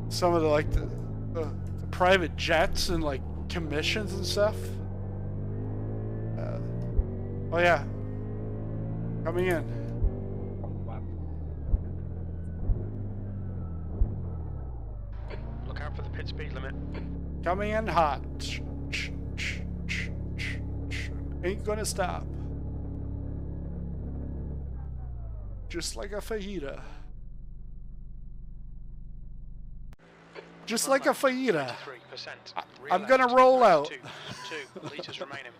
some of the private jets and like commissions and stuff. Oh yeah, coming in. Look out for the pit speed limit. Coming in hot. Ain't gonna stop. Just like a fajita. Just like a fajita. 23%. I'm gonna roll out. 2 liters remaining.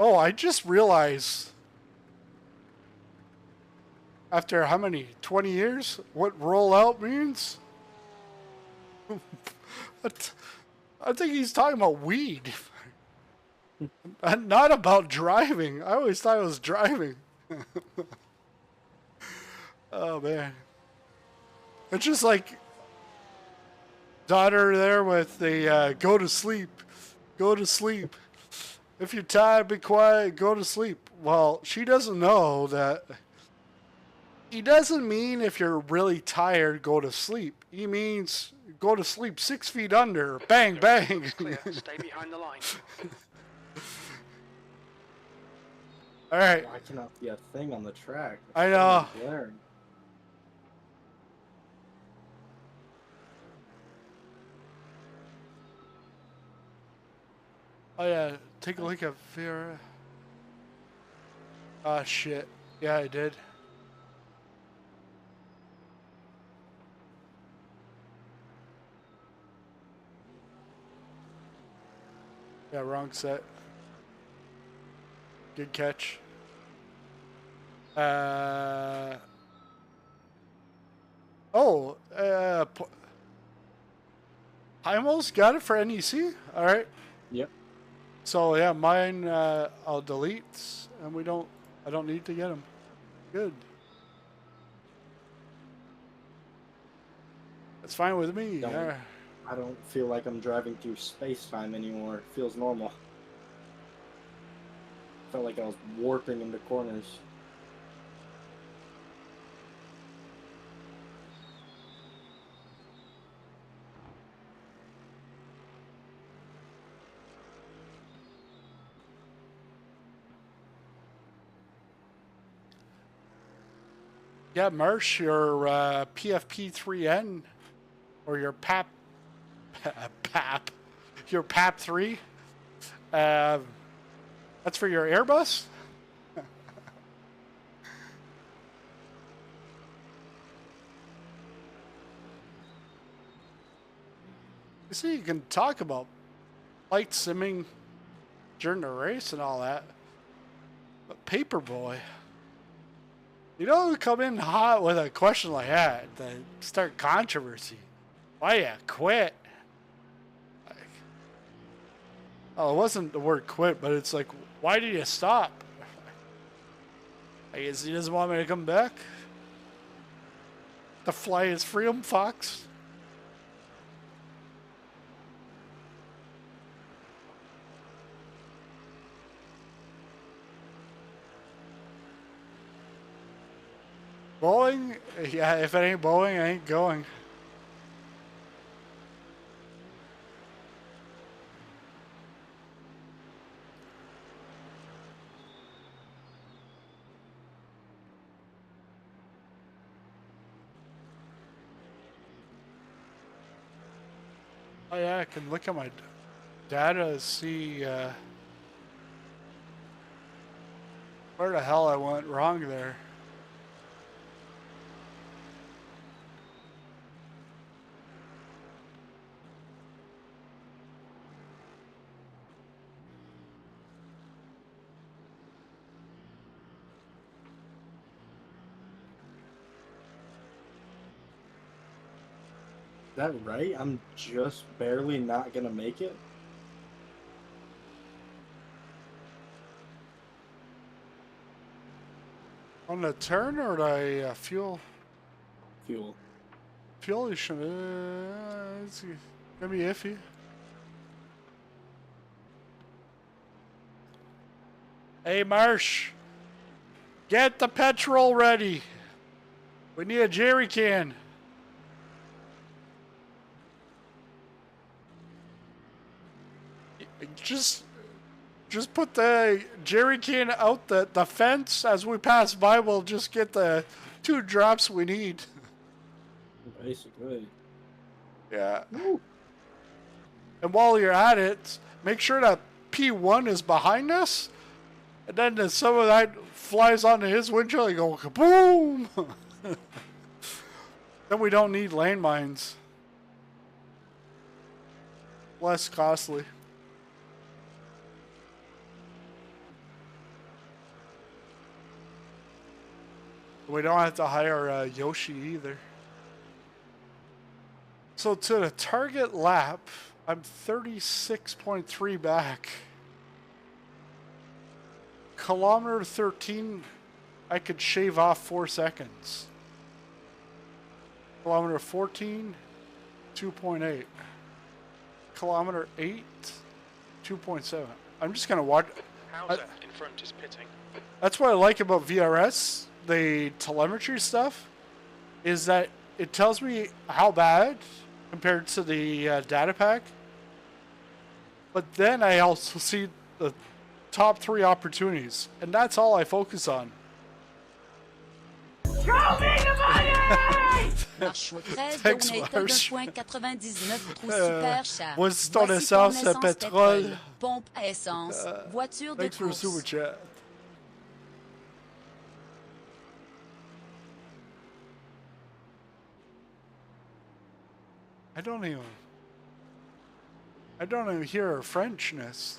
Oh, I just realized, after how many, 20 years, what roll out means? I think he's talking about weed. Not about driving. I always thought it was driving. Oh, man. It's just like daughter there with the go to sleep. Go to sleep. If you're tired, be quiet, go to sleep. Well, she doesn't know that He doesn't mean if you're really tired, go to sleep. He means go to sleep 6 feet under. Bang, bang. Clear. Stay behind the line. All right. Why cannot see a thing on the track? I know. Glaring. Oh yeah, take a look at Vera. Ah shit. Yeah, I did. Yeah, wrong set. Good catch. I almost got it for NEC. All right. Yep. So yeah, mine I'll delete, and I don't need to get them. Good. That's fine with me. Don't- Yeah. I don't feel like I'm driving through space-time anymore. It feels normal. Felt like I was warping into corners. Yeah, Marsh, your PFP3N or your your PAP 3. That's for your Airbus. You see, you can talk about flight simming during the race and all that, but Paperboy. You don't come in hot with a question like that to start controversy. Why you quit? Like, oh, it wasn't the word quit, but it's like, why did you stop? I guess he doesn't want me to come back. To fly his Freedom Fox. Boeing? Yeah, if it ain't Boeing, I ain't going. Oh yeah, I can look at my data to see where the hell I went wrong there. Is that right? I'm just barely not gonna make it? On the turn or the fuel? Fuel. Fuel is it's gonna be iffy. Hey Marsh, get the petrol ready. We need a jerry can. Just put the jerry can out the fence as we pass by. We'll just get the 2 drops we need. Basically. Yeah. Woo. And while you're at it, make sure that P1 is behind us. And then some of that flies onto his windshield and go kaboom. Then we don't need landmines. Less costly. We don't have to hire Yoshi either. So to the target lap, I'm 36.3 back. Kilometer 13, I could shave off 4 seconds. Kilometer 14, 2.8. Kilometer 8, 2.7. I'm just gonna watch. Hauser in front is pitting. That's what I like about VRS. the telemetry stuff is that it tells me how bad compared to the data pack. But then I also see the top 3 opportunities, and that's all I focus on. Show me the money! Marche 13, Thanks, donated Marsh. 1,99 trop super chat. Voici ton Voici essence à pétrole. Pompe à essence, voiture de Thanks for the course. super chat. I don't even hear her Frenchness.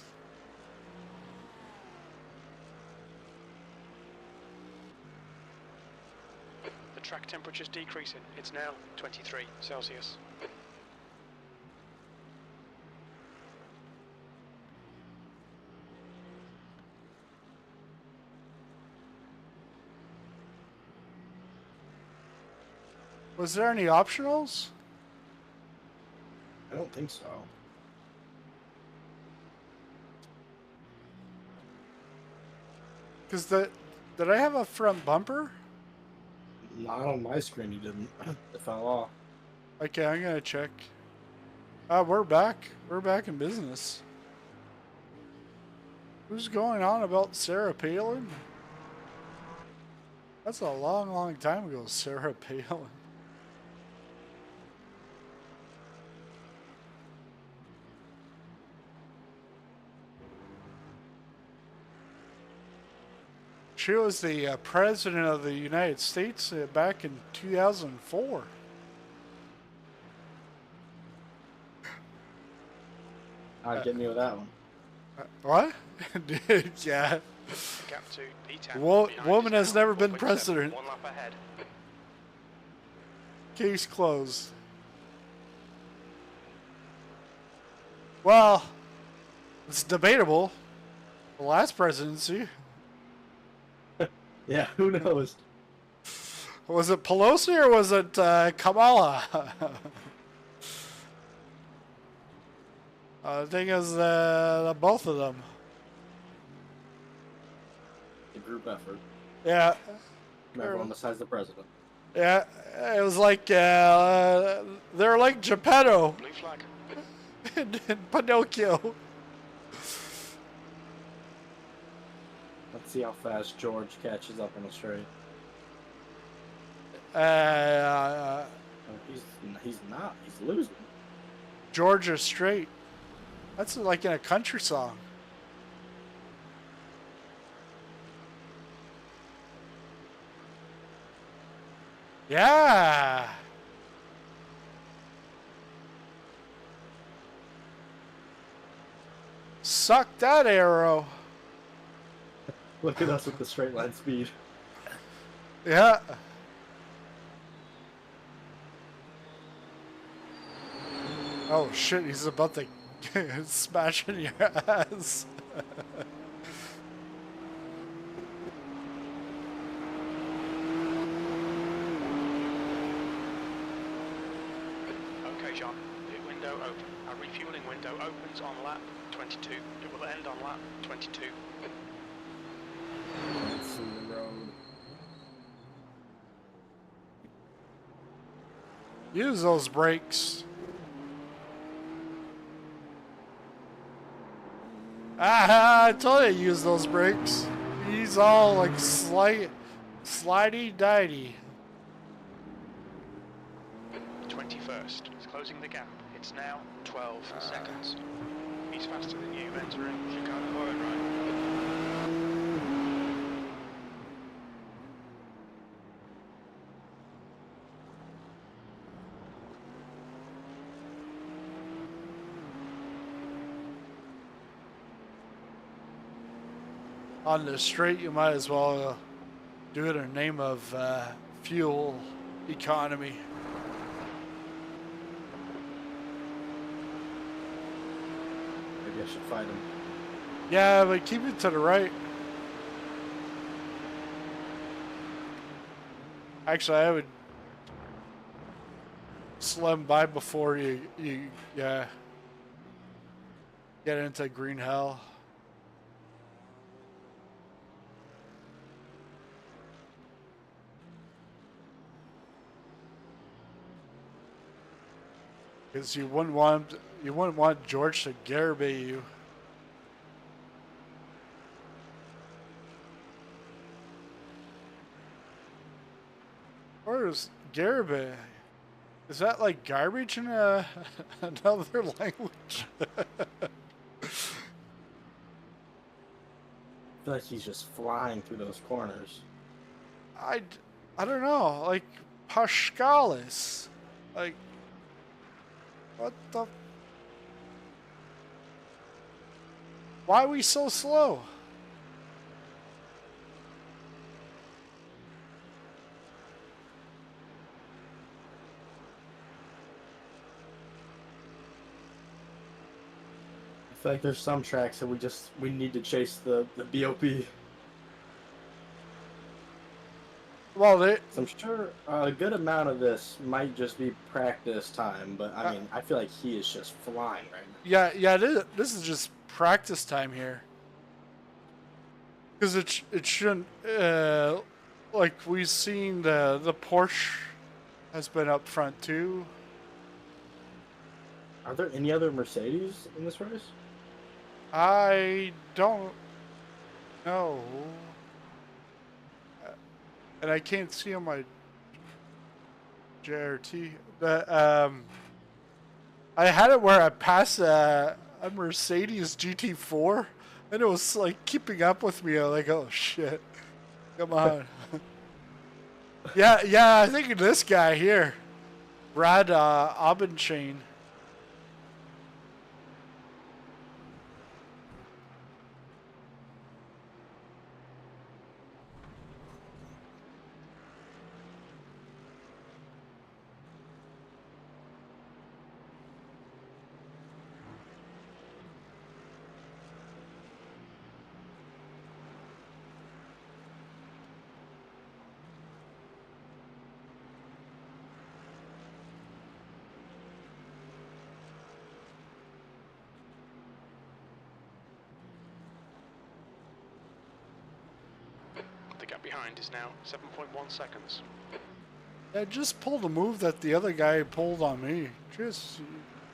The track temperature's decreasing. It's now 23 Celsius. Was there any optionals? I don't think so. Because did I have a front bumper? Not on my screen, you didn't. It fell off. Okay, I'm gonna check. We're back. We're back in business. Who's going on about Sarah Palin? That's a long, long time ago, Sarah Palin. She was the president of the United States back in 2004. Get me with that one. What? Dude, yeah. Gap to P10. Woman has never been 1.7, president. 1 lap ahead. Case closed. Well, it's debatable. The last presidency. Yeah, who knows? Was it Pelosi or was it Kamala? The thing is, both of them. A group effort. Yeah. Everyone besides the president. Yeah, it was like, they're like Geppetto Blue flag. and Pinocchio. Let's see how fast George catches up in the straight. Uh, He's not. He's losing. Georgia Straight. That's like in a country song. Yeah. Suck that arrow. Look at us with the straight line speed. Yeah. Oh shit, he's about to smash in your ass. Okay, John. Pit window open. Our refueling window opens on lap 22. It will end on lap 22. Let's see the road. Use those brakes. Ah, I told you to use those brakes. He's all like slidey-dighty. 21st. It's closing the gap. It's now 12 seconds. He's faster than you entering Chicago Oil Drive. On the straight, you might as well do it in the name of fuel economy. Maybe I should fight him. Yeah, but keep it to the right. Actually, I would slim by before you get into green hell. Because you wouldn't want George to garabay you. Or is garabay? Is that like garbage in another language? I feel like he's just flying through those corners. I don't know. Like Pascalis. Like what the? Why are we so slow? I feel like there's some tracks that we need to chase the BOP. Well, So I'm sure a good amount of this might just be practice time, but I mean, I feel like he is just flying right now. yeah. This is just practice time here. Because it shouldn't. Like we've seen the Porsche has been up front too. Are there any other Mercedes in this race? I don't know. And I can't see on my JRT. I had it where I passed a Mercedes GT4, and it was like keeping up with me. I'm like, oh shit, come on. yeah. I think this guy here, Brad Abenchain. The gap behind is now 7.1 seconds. Yeah, just pull the move that the other guy pulled on me. Just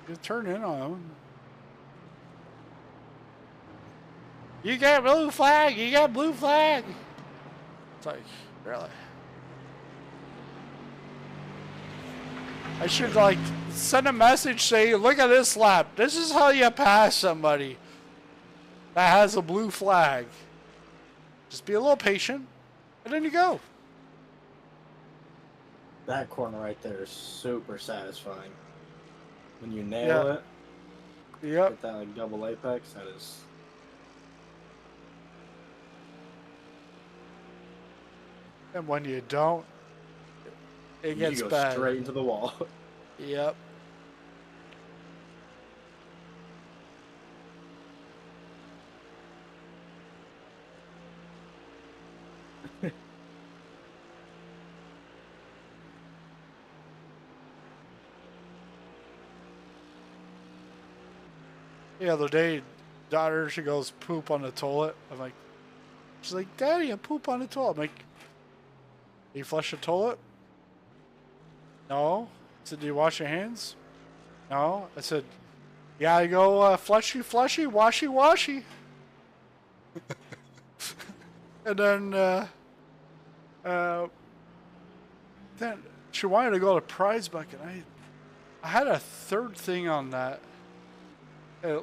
you turn in on him. You got blue flag. You got blue flag. It's like, really? I should like send a message saying, look at this lap. This is how you pass somebody that has a blue flag. Just be a little patient, and then you go. That corner right there is super satisfying. When you nail it, Yep. get that like double apex, that is. And when you don't, it gets you go bad. straight into the wall. Yep. The other day, daughter, she goes poop on the toilet. I'm like, she's like, Daddy, I poop on the toilet. I'm like, you flush the toilet? No. I said, do you wash your hands? No. I said, yeah, I go flushy, flushy, washy, washy. And then she wanted to go to prize bucket. I had a third thing on that.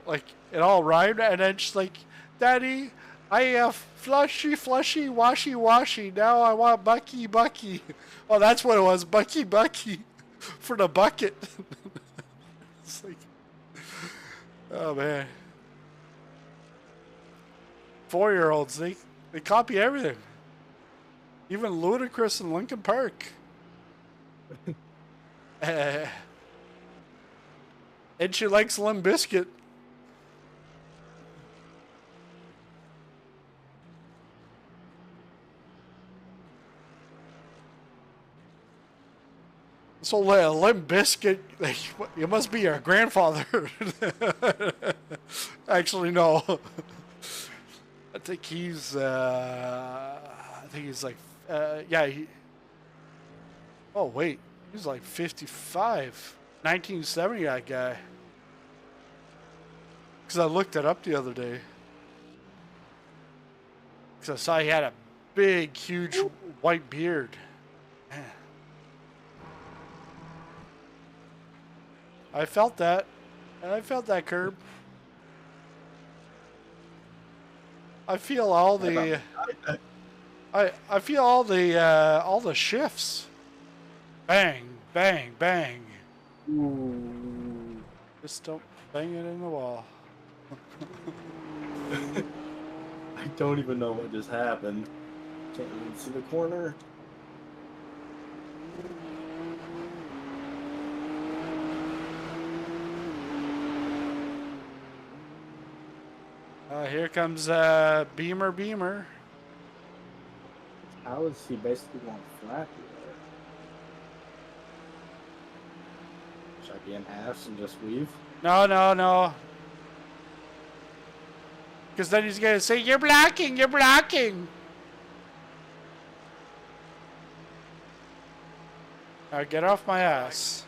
Like it all rhymed, and then she's like, Daddy, I flushy, flushy, washy, washy. Now I want Bucky, Bucky. Oh, that's what it was, Bucky, Bucky, for the bucket. It's like, oh man, 4-year-olds, they copy everything, even Ludacris in Linkin Park. And she likes Limp Bizkit. So Limp Bizkit, like, you must be your grandfather. Actually, no. I think he's like, yeah. Oh wait, he's like 55. 1970, that guy. Because I looked it up the other day. Because I saw he had a big, huge white beard. Man. I felt that. I felt that curb. I feel all the... I feel all the shifts. Bang, bang, bang. Ooh. Just don't bang it in the wall. I don't even know what just happened. Can't even see the corner. Here comes Beamer. How is he basically going flat here? Should I be in halves and just weave? No. Because then he's going to say, you're blocking. Get off my ass.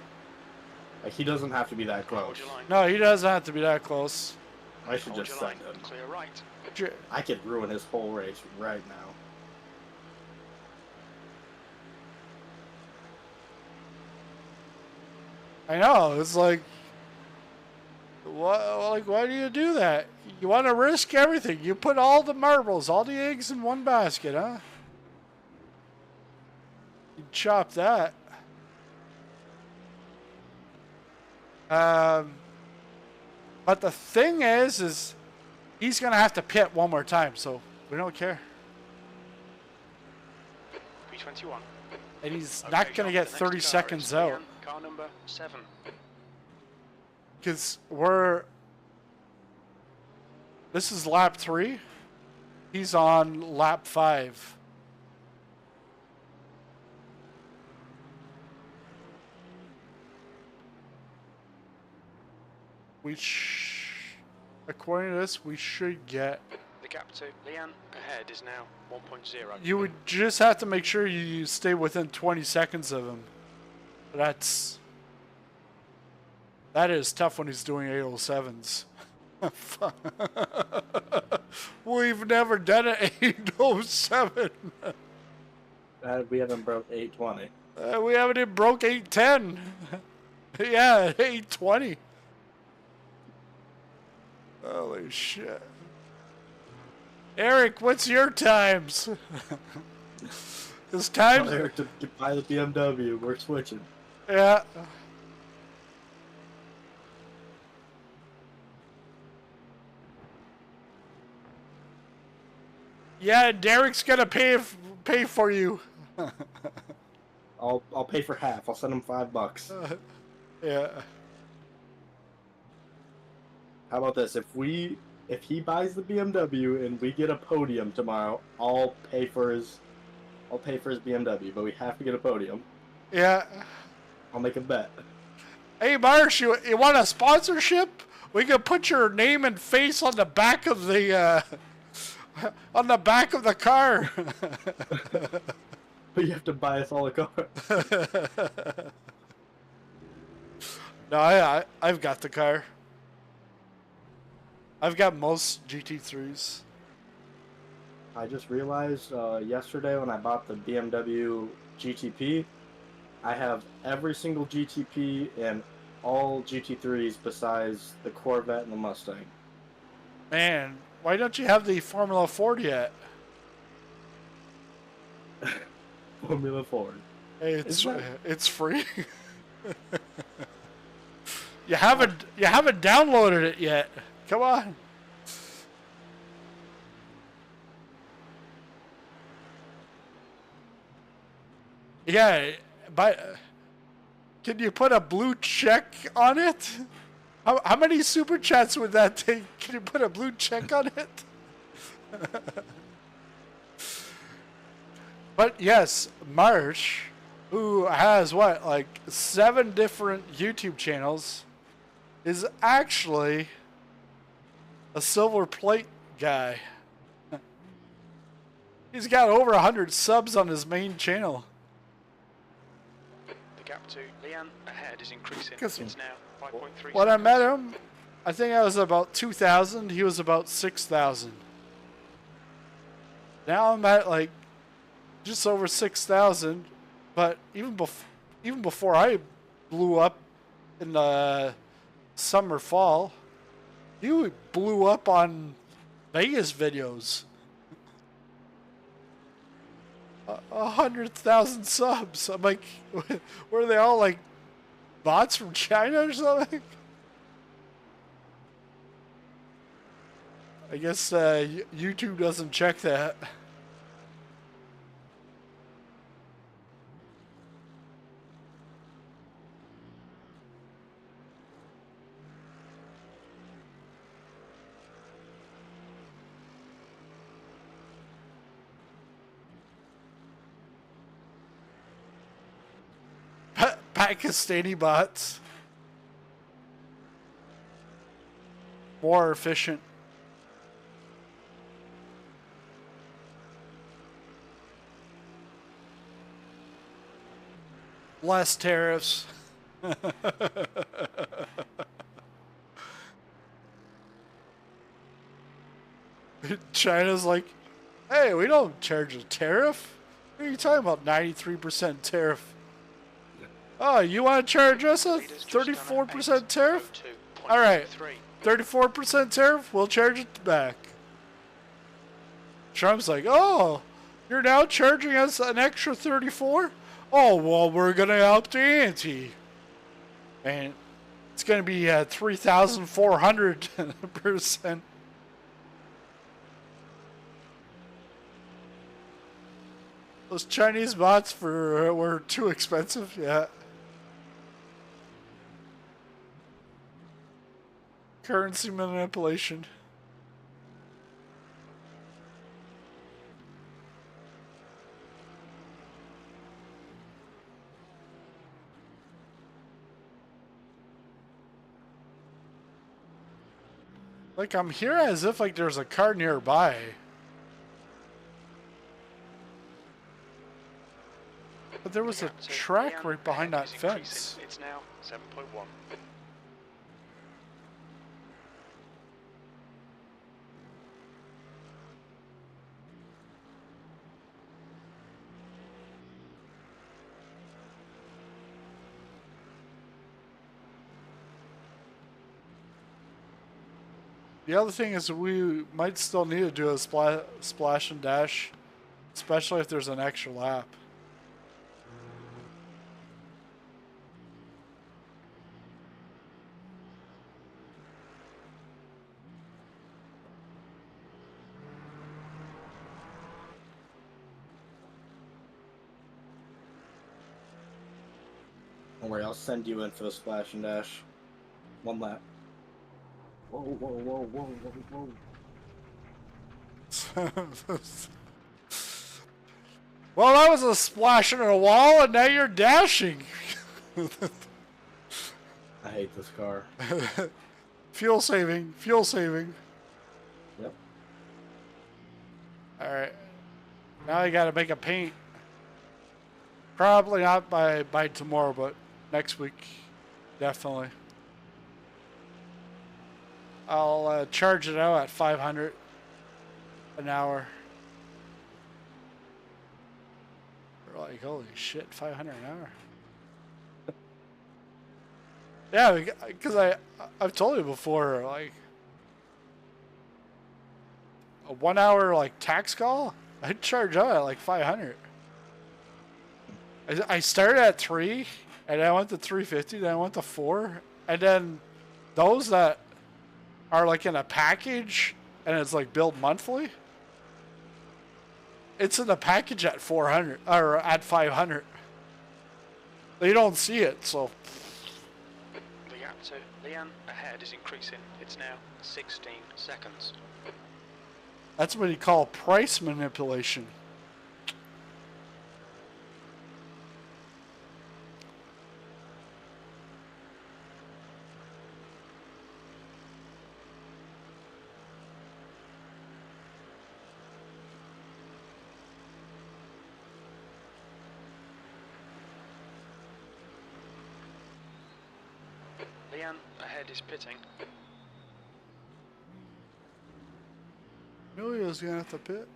Like, he doesn't have to be that close. Hold your line. No, he doesn't have to be that close. I should Hold just your line. send him. Clear right. I could ruin his whole race right now. I know. It's like, why do you do that? You want to risk everything. You put all the marbles, all the eggs in one basket, huh? You chop that. But the thing is he's going to have to pit one more time, so we don't care. P21. And he's Okay, not going to John, get the next 30 car seconds is out. Car number 7. Because this is lap 3. He's on lap 5. According to this, we should get... The gap to Leanne ahead is now 1.0. You would just have to make sure you stay within 20 seconds of him. That is tough when he's doing 807s. We've never done an 807. We haven't broke 820. We haven't even broke 810. Yeah, 820. Holy shit. Eric, what's your times? His times? Tell Eric to buy the BMW. We're switching. Yeah. Yeah, Derek's gonna pay for you. I'll pay for half. I'll send him $5. Yeah. How about this? If he buys the BMW and we get a podium tomorrow, I'll pay for his BMW, but we have to get a podium. Yeah. I'll make a bet. Hey, Marsh, you want a sponsorship? We can put your name and face on the back of the car. But you have to buy us all a car. No, I've got the car. I've got most GT3s. I just realized yesterday when I bought the BMW GTP, I have every single GTP and all GT3s besides the Corvette and the Mustang. Man, why don't you have the Formula Ford yet? Formula Ford. Hey, it's free. You haven't downloaded it yet. Come on. Yeah, but can you put a blue check on it? How many super chats would that take? Can you put a blue check on it? But yes, Marsh, who has like 7 different YouTube channels, is actually a silver plate guy. He's got over 100 subs on his main channel. The gap to Leanne ahead is increasing. 'Cause It's now 5.3 when I seconds. met him, I think I was about 2,000. He was about 6,000. Now I'm at like just over 6,000. But even before I blew up in the summer fall, he blew up on Vegas videos. 100,000 subs. I'm like, were they all like bots from China or something? I guess YouTube doesn't check that. Pakistani bots. More efficient. Less tariffs. China's like, hey, we don't charge a tariff. What are you talking about? 93% tariff. Oh, you want to charge us a 34% tariff? All right, 34% tariff, we'll charge it back. Trump's like, oh, you're now charging us an extra 34? Oh, well, we're going to up the ante. And it's going to be 3,400%. Those Chinese bots were too expensive, yeah. Currency manipulation. Like, I'm here as if like there's a car nearby. But there was a track right behind that fence. It's now 7.1. The other thing is we might still need to do a splash and dash, especially if there's an extra lap. Don't worry, I'll send you in for the splash and dash. One lap. Whoa, whoa, whoa, whoa, whoa, whoa. Well, that was a splash in a wall, and now you're dashing. I hate this car. Fuel saving, fuel saving. Yep. Alright. Now I gotta make a paint. Probably not by tomorrow, but next week. Definitely. I'll charge it out at 500 an hour. We're like, holy shit, 500 an hour. Yeah, because I've told you before, like, a 1 hour like tax call, I'd charge out at like 500. I started at 3, and then I went to 350, then I went to 4, and then those that are like in a package and it's like billed monthly, it's in the package at 400 or at 500. They don't see it, so. The gap to Leanne ahead is increasing. It's now 16 seconds. That's what you call price manipulation. Sebastian ahead is pitting. Emilio's gonna have to pit.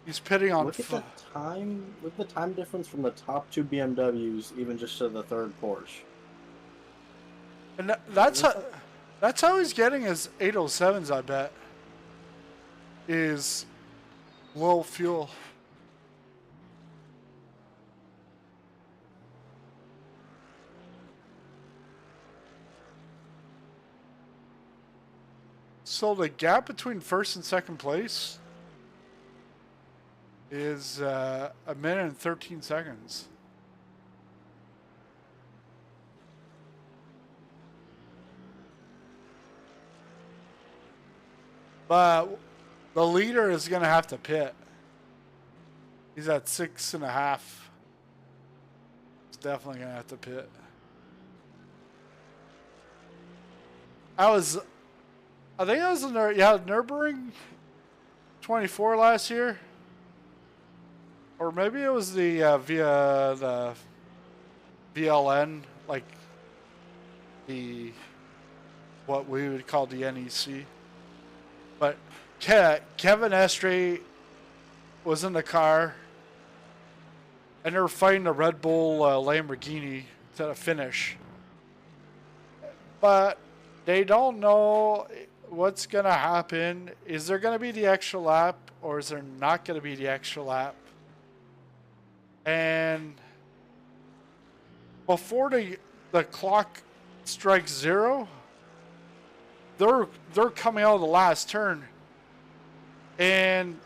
He's pitting on. Look at the time. Look at the time difference from the top two BMWs, even just to the third Porsche. And that's how he's getting his 807s. I bet is low fuel. So the gap between first and second place is a minute and 13 seconds. But the leader is going to have to pit. He's at 6.5. He's definitely going to have to pit. I think I was in there. Yeah, Nurburgring 24 last year. Or maybe it was the via the VLN, like what we would call the NEC. But Kevin Estre was in the car, and they were fighting a Red Bull Lamborghini to the finish. But they don't know what's going to happen. Is there going to be the extra lap, or is there not going to be the extra lap? And before the clock strikes 0, they're coming out of the last turn, and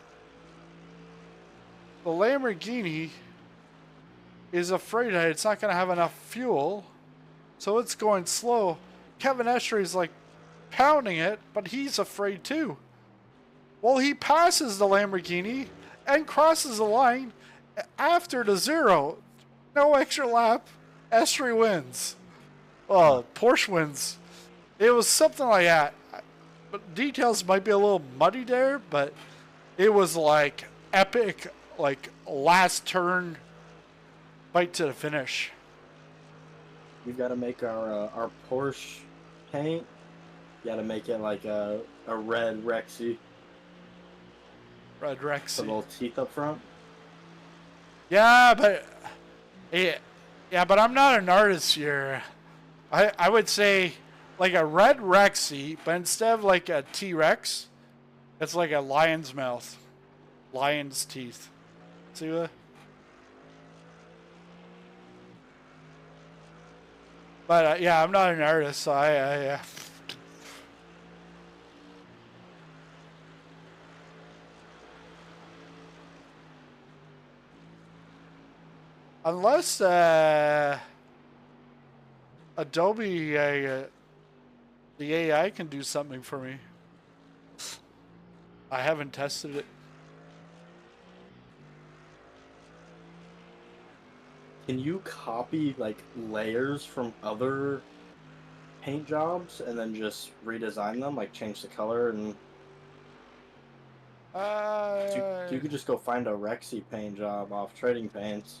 the Lamborghini is afraid that it's not going to have enough fuel, so it's going slow. Kevin Estre is like pounding it, but he's afraid too. Well, he passes the Lamborghini and crosses the line after the 0. No extra lap. Estre wins. Well, Porsche wins. It was something like that. But details might be a little muddy there, but it was like epic, like last turn fight to the finish. We've got to make our Porsche paint. You got to make it like a red Rexy. Red Rexy. The little teeth up front. Yeah, but I'm not an artist here. I would say like a red Rexy, but instead of like a T-Rex, it's like a lion's mouth, lion's teeth. See what? But yeah, I'm not an artist, so I unless Adobe, the AI can do something for me. I haven't tested it. Can you copy like layers from other paint jobs and then just redesign them, like change the color and? You could just go find a Rexy paint job off Trading Paints.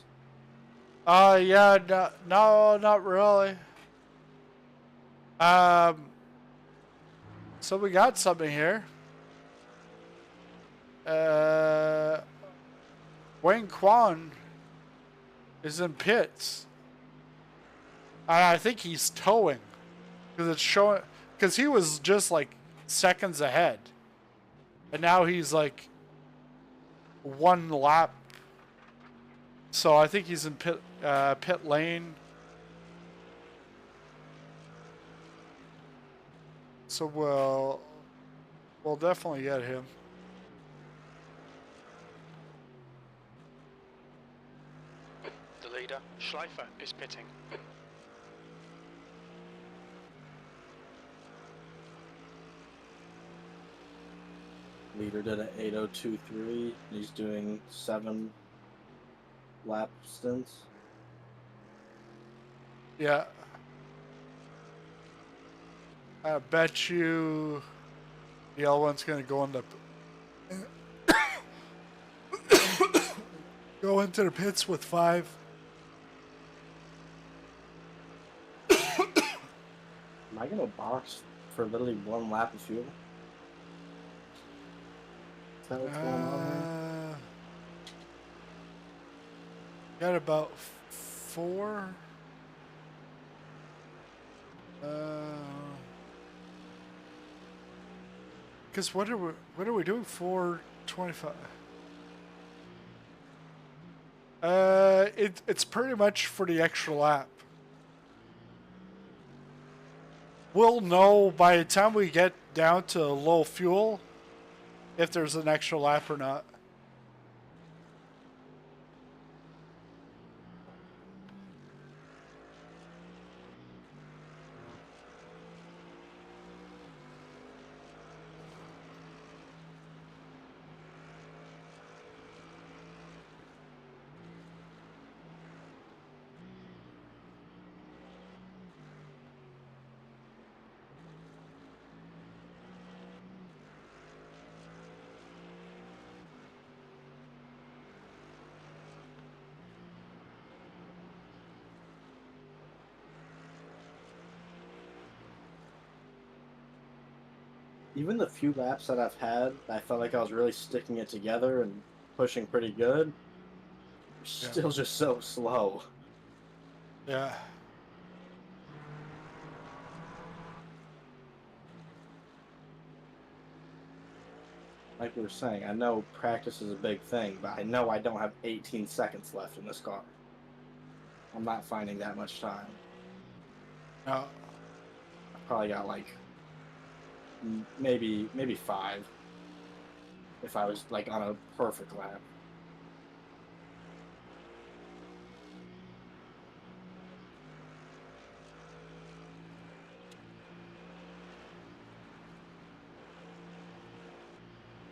Yeah, no, not really. So we got something here. Wayne Kwan is in pits. And I think he's towing. Because it's showing, because he was just like seconds ahead. And now he's like one lap. So I think he's in pit lane. So we'll definitely get him. The leader, Schleifer, is pitting. Leader did an 8:02.3. He's doing 7 lap stints. Yeah. I bet you the L1's going to go into the pits with 5. I gonna box for literally 1 lap of fuel? Is that what's going on here? Got about 4. Because what are we doing? 4:25. It's pretty much for the extra lap. We'll know by the time we get down to low fuel if there's an extra lap or not. Even the few laps that I've had, I felt like I was really sticking it together and pushing pretty good. Still just so slow. Yeah. Like we were saying, I know practice is a big thing, but I know I don't have 18 seconds left in this car. I'm not finding that much time. No. I probably got like maybe 5 if I was like on a perfect lap.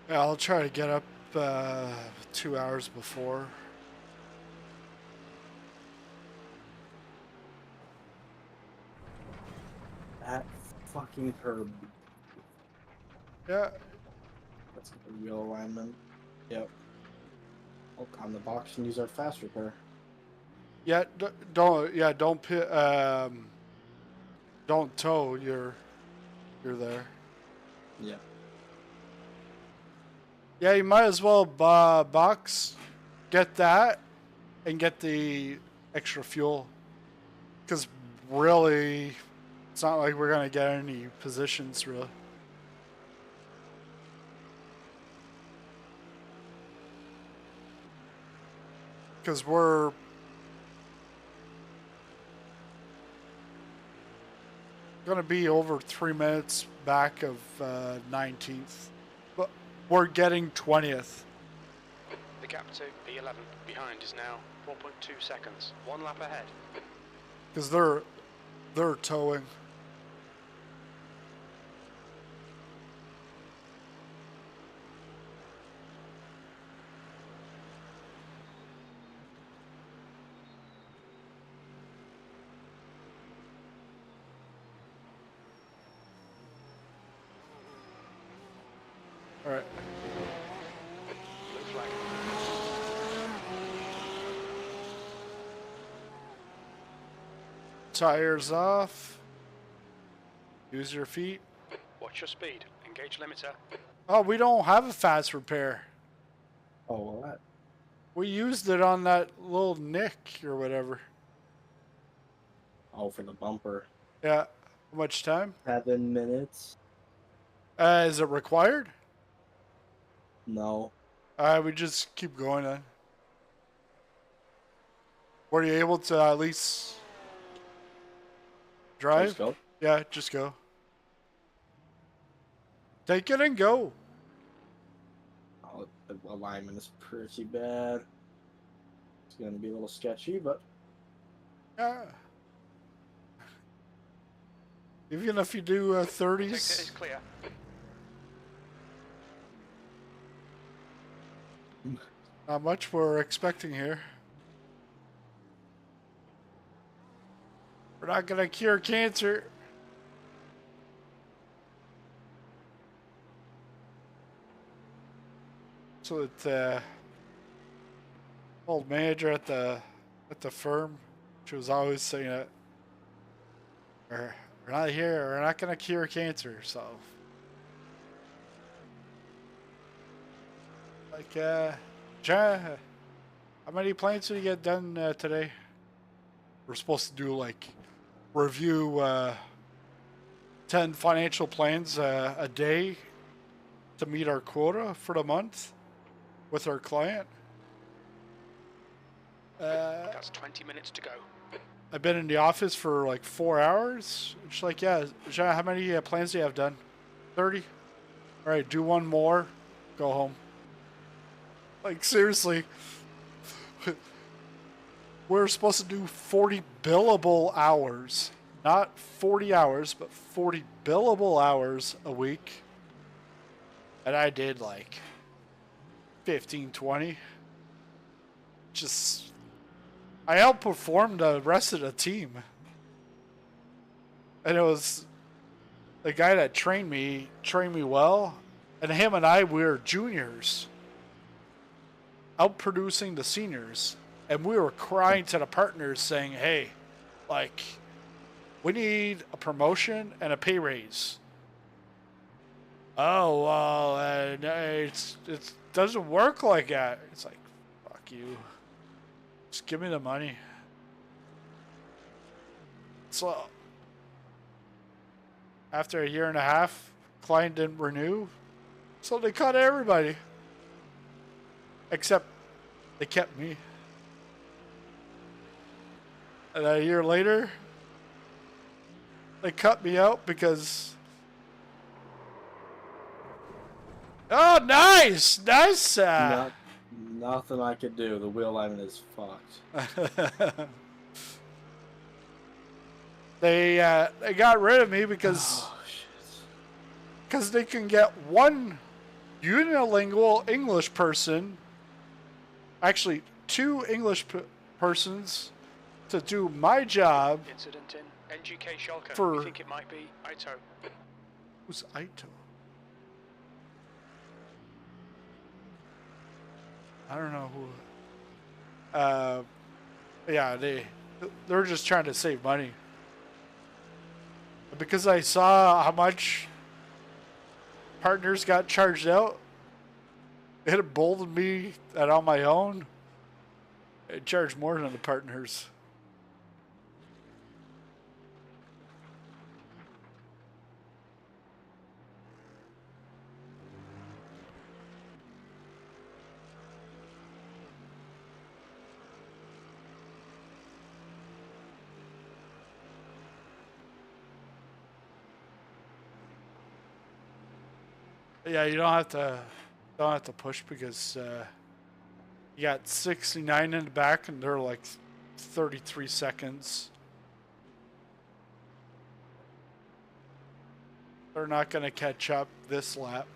Yeah, I'll try to get up 2 hours before. That fucking curb. Yeah. That's a wheel alignment. Yep. I'll on the box and use our fast repair. Yeah. Don't tow. You're there. Yeah. Yeah, you might as well box, get that, and get the extra fuel. Because really, it's not like we're gonna get any positions really. Because we're gonna be over 3 minutes back of 19th, but we're getting 20th. The gap to the 11 behind is now 4.2 seconds. 1 lap ahead. Because they're towing. All right. Blue flag. Tires off. Use your feet. Watch your speed. Engage limiter. Oh, we don't have a fast repair. Oh, well, that. We used it on that little nick or whatever. Oh, for the bumper. Yeah. How much time? 7 minutes. Is it required? No. We just keep going then. Were you able to at least drive? Just go. Yeah, just go. Take it and go. Oh, the alignment is pretty bad. It's going to be a little sketchy, but Yeah. Even if you do 30s. Exit is clear. Not much we're expecting here. We're not going to cure cancer. So the old manager at the firm, she was always saying that her We're not here. We're not gonna cure cancer. So, like, John, how many planes did you get done today? We're supposed to do like review 10 financial plans a day to meet our quota for the month with our client. That's 20 minutes to go. I've been in the office for like 4 hours. She's like, yeah, Jean, how many plans do you have done? 30? All right, do one more, go home. Like, seriously. We're supposed to do 40 billable hours. Not 40 hours, but 40 billable hours a week. And I did like 15, 20. Just... I outperformed the rest of the team. And it was the guy that trained me well. And him and I, we were juniors. Outproducing the seniors. And we were crying to the partners saying, hey, like, we need a promotion and a pay raise. Oh, well, it doesn't work like that. It's like, fuck you. Just give me the money. So, after a year and a half, client didn't renew. So they cut everybody. Except they kept me. And a year later, they cut me out because... Oh, nice! Nice! Nothing I could do. The wheel alignment is fucked. They got rid of me because they can get one unilingual English person, actually 2 English persons, to do my job. Incident in NGK Schalke. For... You think it might be Ito? Who's Ito? I don't know who. Yeah, they're just trying to save money. Because I saw how much partners got charged out, it emboldened me that on my own, I charged more than the partners. Yeah, you don't have to push because you got 69 in the back and they're like 33 seconds. They're not going to catch up this lap.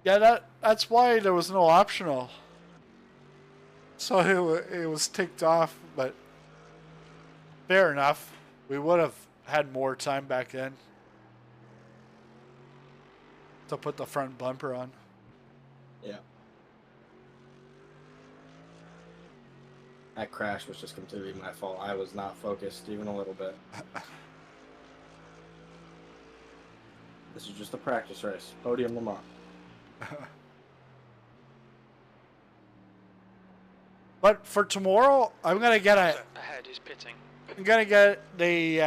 Yeah, that's why there was no optional. So it was ticked off, but fair enough. We would have had more time back then to put the front bumper on. Yeah. That crash was just completely my fault. I was not focused even a little bit. This is just a practice race. Podium Le Mans. But for tomorrow, I'm gonna get Ahead is pitting. I'm gonna get the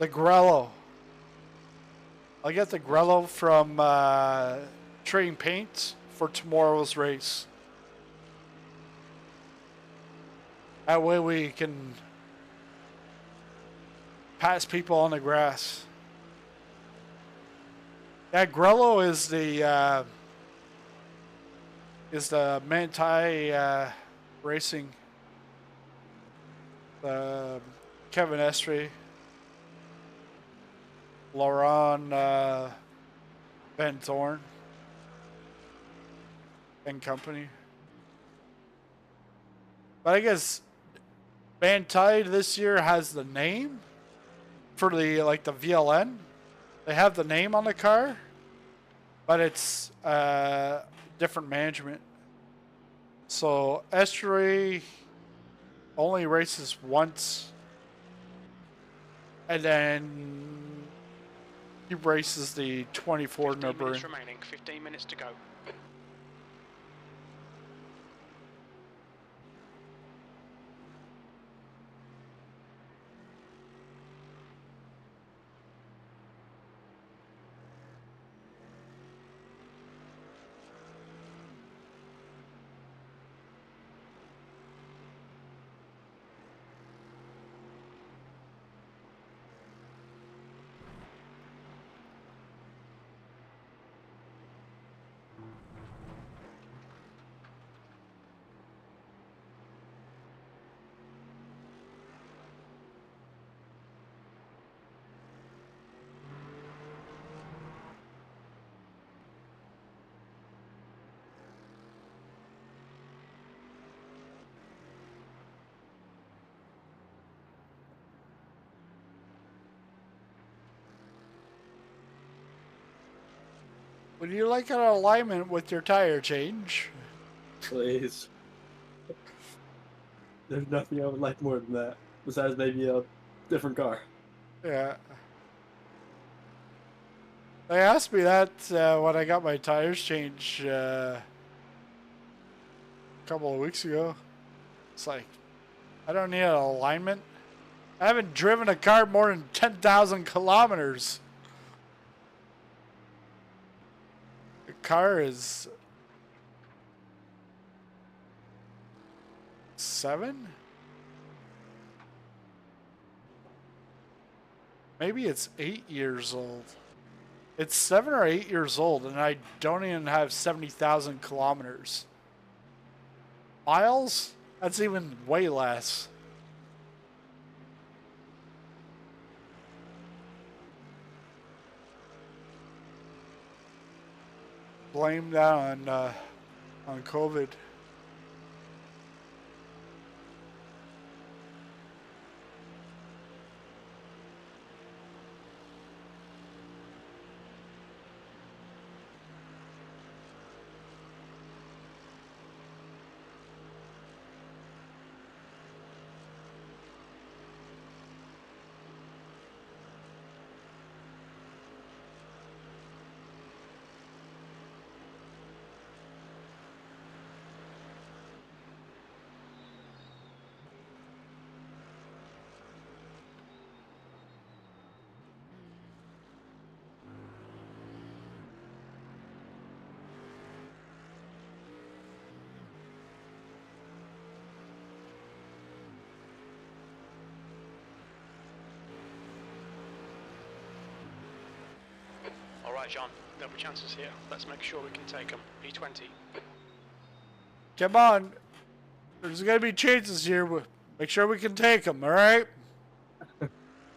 Grello. I'll get the Grello from Trading Paint for tomorrow's race. That way we can pass people on the grass. That Grello is the Manti Racing, Kevin Estre, Laurent Van Thorn and company. But I guess Bantai this year has the name for the VLN. They have the name on the car, but it's different management. So Estuary only races once, and then he races the 24 15 minutes Nurburgring. remaining. 15 minutes to go. Would you like an alignment with your tire change? Please. There's nothing I would like more than that. Besides maybe a different car. Yeah. They asked me that when I got my tires changed a couple of weeks ago. It's like, I don't need an alignment. I haven't driven a car more than 10,000 kilometers. The car is 7? Maybe it's 8 years old. It's 7 or 8 years old, and I don't even have 70,000 kilometers. Miles? That's even way less. Blame that on COVID. All right, John. There'll be chances here. Let's make sure we can take them. P20. Come on. There's going to be chances here. Make sure we can take them, all right?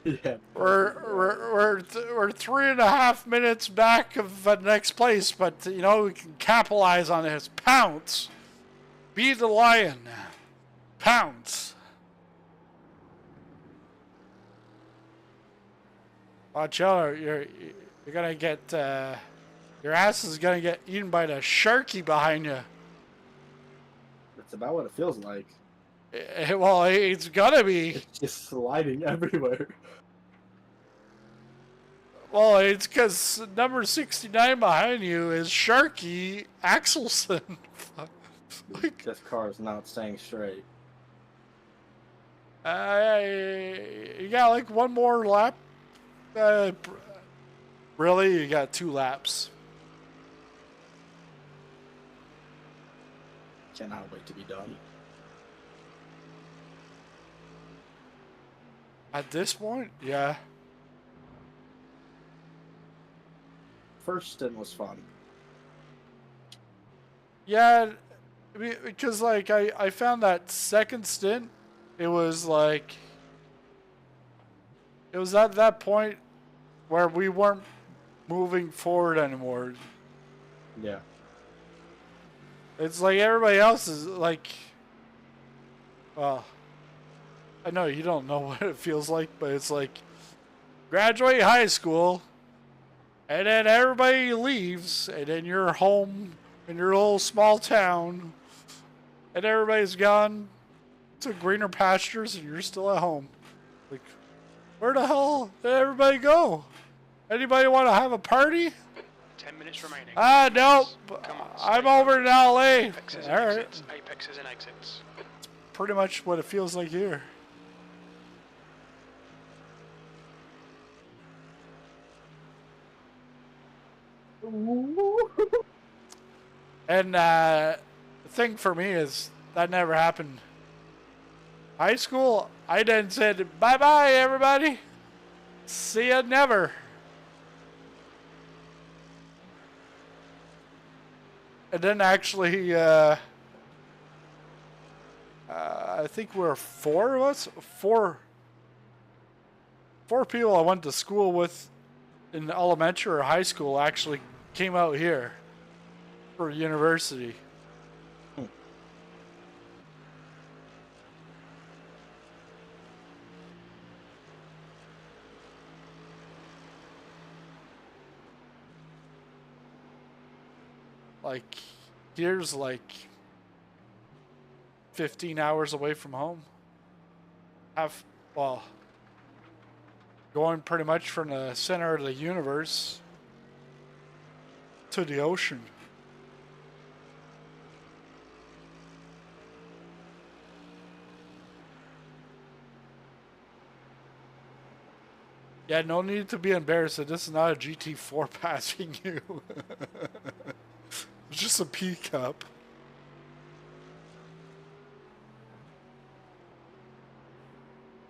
Yeah. We're 3.5 minutes back of next place, but you know we can capitalize on this. Pounce, be the lion. Pounce. Watch out! You're gonna get your ass is gonna get eaten by the sharky behind you. That's about what it feels like. Well, it's gonna be. It's just sliding everywhere. Well, it's because number 69 behind you is Sharky Axelson. This car is not staying straight. You got like one more lap. Really, you got 2 laps. Cannot wait to be done. At this point, yeah. First stint was fun. Yeah, because like I found that second stint, it was like, it was at that point where we weren't moving forward anymore. Yeah. It's like everybody else is like, Well, I know you don't know what it feels like, but it's like graduate high school, and then everybody leaves, and then you're home in your little small town, and everybody's gone to greener pastures, and you're still at home. Like, where the hell did everybody go? Anybody want to have a party? 10 minutes remaining. No. Come on, I'm stay over in LA. Apexes All and right. exits. Apexes and exits. Pretty much what it feels like here. And the thing for me is that never happened. High school, I then said, bye-bye, everybody. See ya never. And then actually, I think we're four of us. Four people I went to school with in elementary or high school actually came out here for university. Like, here's like 15 hours away from home. Going pretty much from the center of the universe to the ocean. Yeah, no need to be embarrassed. This is not a GT4 passing you. It's just a P cup.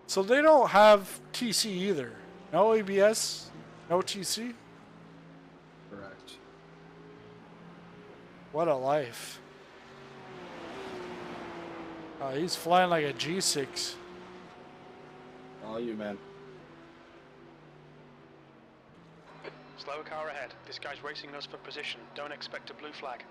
So they don't have TC either. No ABS, no TC. Correct. What a life. He's flying like a G6. All you, man. Slower car ahead. This guy's racing us for position. Don't expect a blue flag.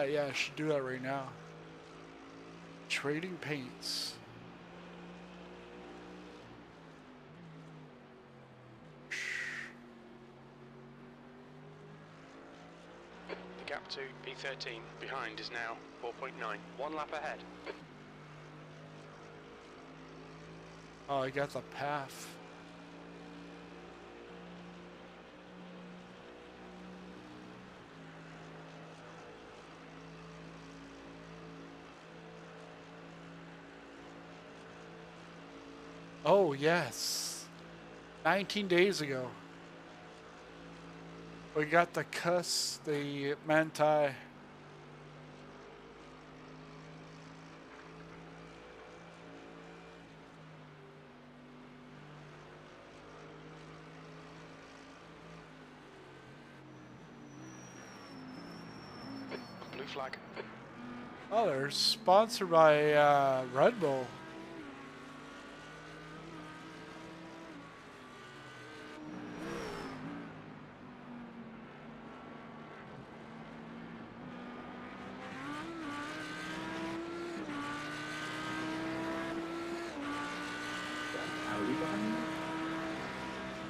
Yeah, I should do that right now. Trading paints. The gap to P13 behind is now 4.9. 1 lap ahead. Oh, I got the path. Oh, yes. 19 days ago. We got the cuss, the manti. Blue flag. Oh, they're sponsored by Red Bull. Audi behind you?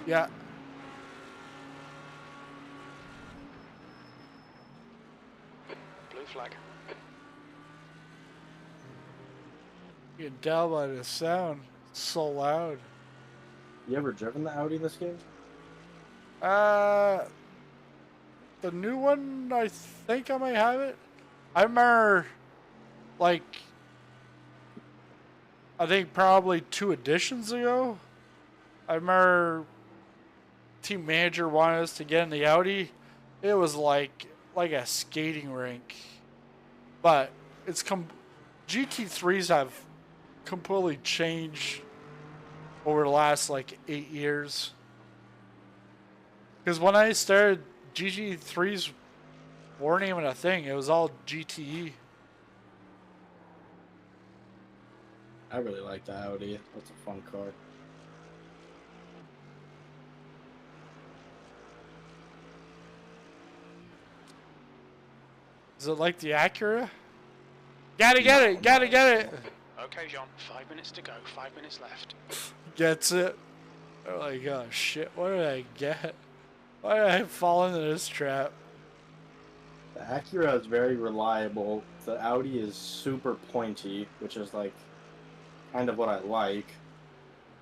Yeah. Blue flag. You can tell by the sound. It's so loud. You ever driven the Audi in this game? The new one, I think I might have it. I remember, like, I think probably 2 editions ago, I remember team manager wanted us to get in the Audi. It was like a skating rink. But it's GT3s have completely changed over the last like 8 years. Because when I started, GT3s weren't even a thing. It was all GTE. I really like the Audi. That's a fun car. Is it like the Acura? Gotta get it! Gotta get it! Okay, John, 5 minutes to go, 5 minutes left. Gets it. They're like, oh shit, what did I get? Why did I fall into this trap? The Acura is very reliable. The Audi is super pointy, which is like kind of what I like,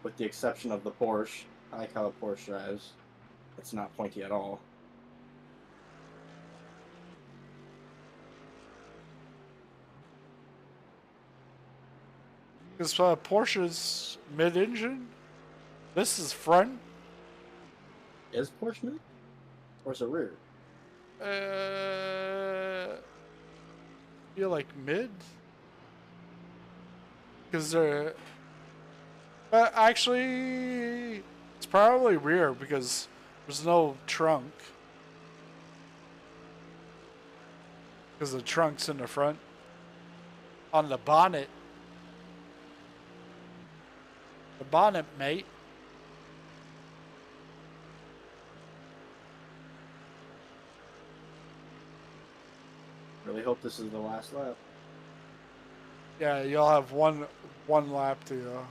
with the exception of the Porsche. I like how the Porsche drives. It's not pointy at all. Because Porsche's mid-engine. This is front. Is Porsche mid? Or is it rear? Feel like mid. Because they're. But actually, it's probably rear because there's no trunk. Because the trunk's in the front. On the bonnet. The bonnet, mate. Really hope this is the last lap. Yeah, you'll have one lap to go.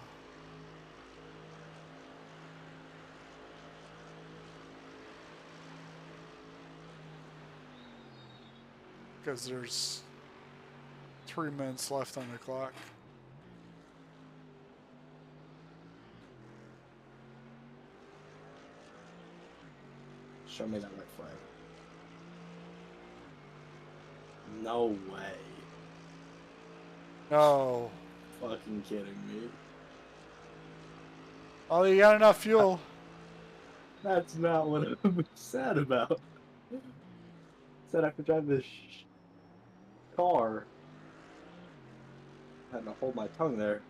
Because there's 3 minutes left on the clock. Show me that red flag. No way. No. Fucking kidding me. Oh, you got enough fuel. That's not what I'm sad about. Said I could drive this car. I had to hold my tongue there.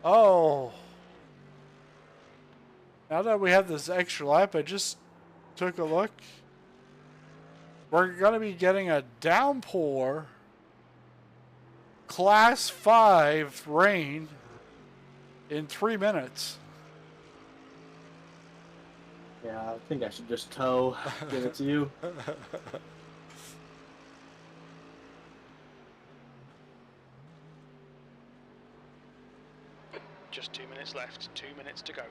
Oh. Now that we have this extra lap, I just took a look. We're going to be getting a downpour. Class 5 rain in 3 minutes. Yeah, I think I should just tow. Give it to you. Just 2 minutes left, 2 minutes to go.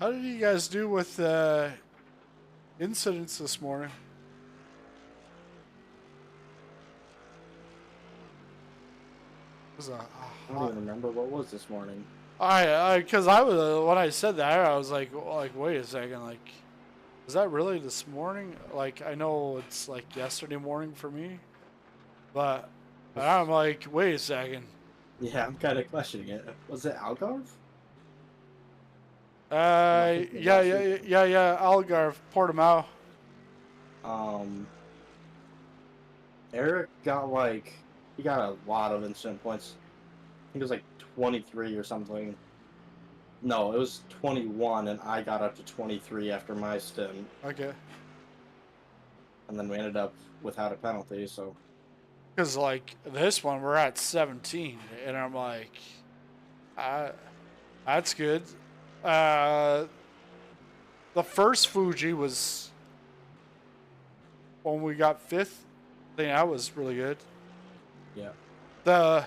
How did you guys do with incidents this morning? It was a I don't even remember what was this morning. because I was when I said that I was like wait a second, like is that really this morning? Like I know it's like yesterday morning for me, but I'm like wait a second. Yeah, I'm kind of questioning it. Was it Algarve? Am I thinking of Yeah, last yeah, week? yeah. Algarve, Portimao. Um, Eric got like he got a lot of incident points. I think it was like 23 or something. No, it was 21, and I got up to 23 after my stint, Okay, and then we ended up without a penalty. So because like this one we're at 17, and I'm like, that's good. Uh, the first Fuji was when we got fifth. I think that was really good. yeah, The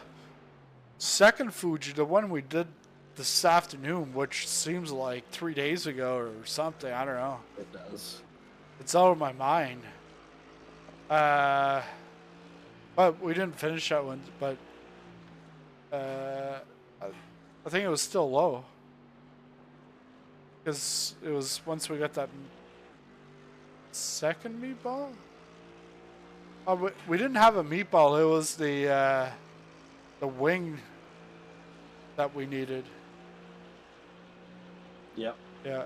second Fuji, the one we did this afternoon, which seems like 3 days ago or something. I don't know. it does. It's out of my mind. Uh, but we didn't finish that one. But I think it was still low because it was once we got that second meatball. Oh, we didn't have a meatball. It was the wing that we needed. Yep. Yeah.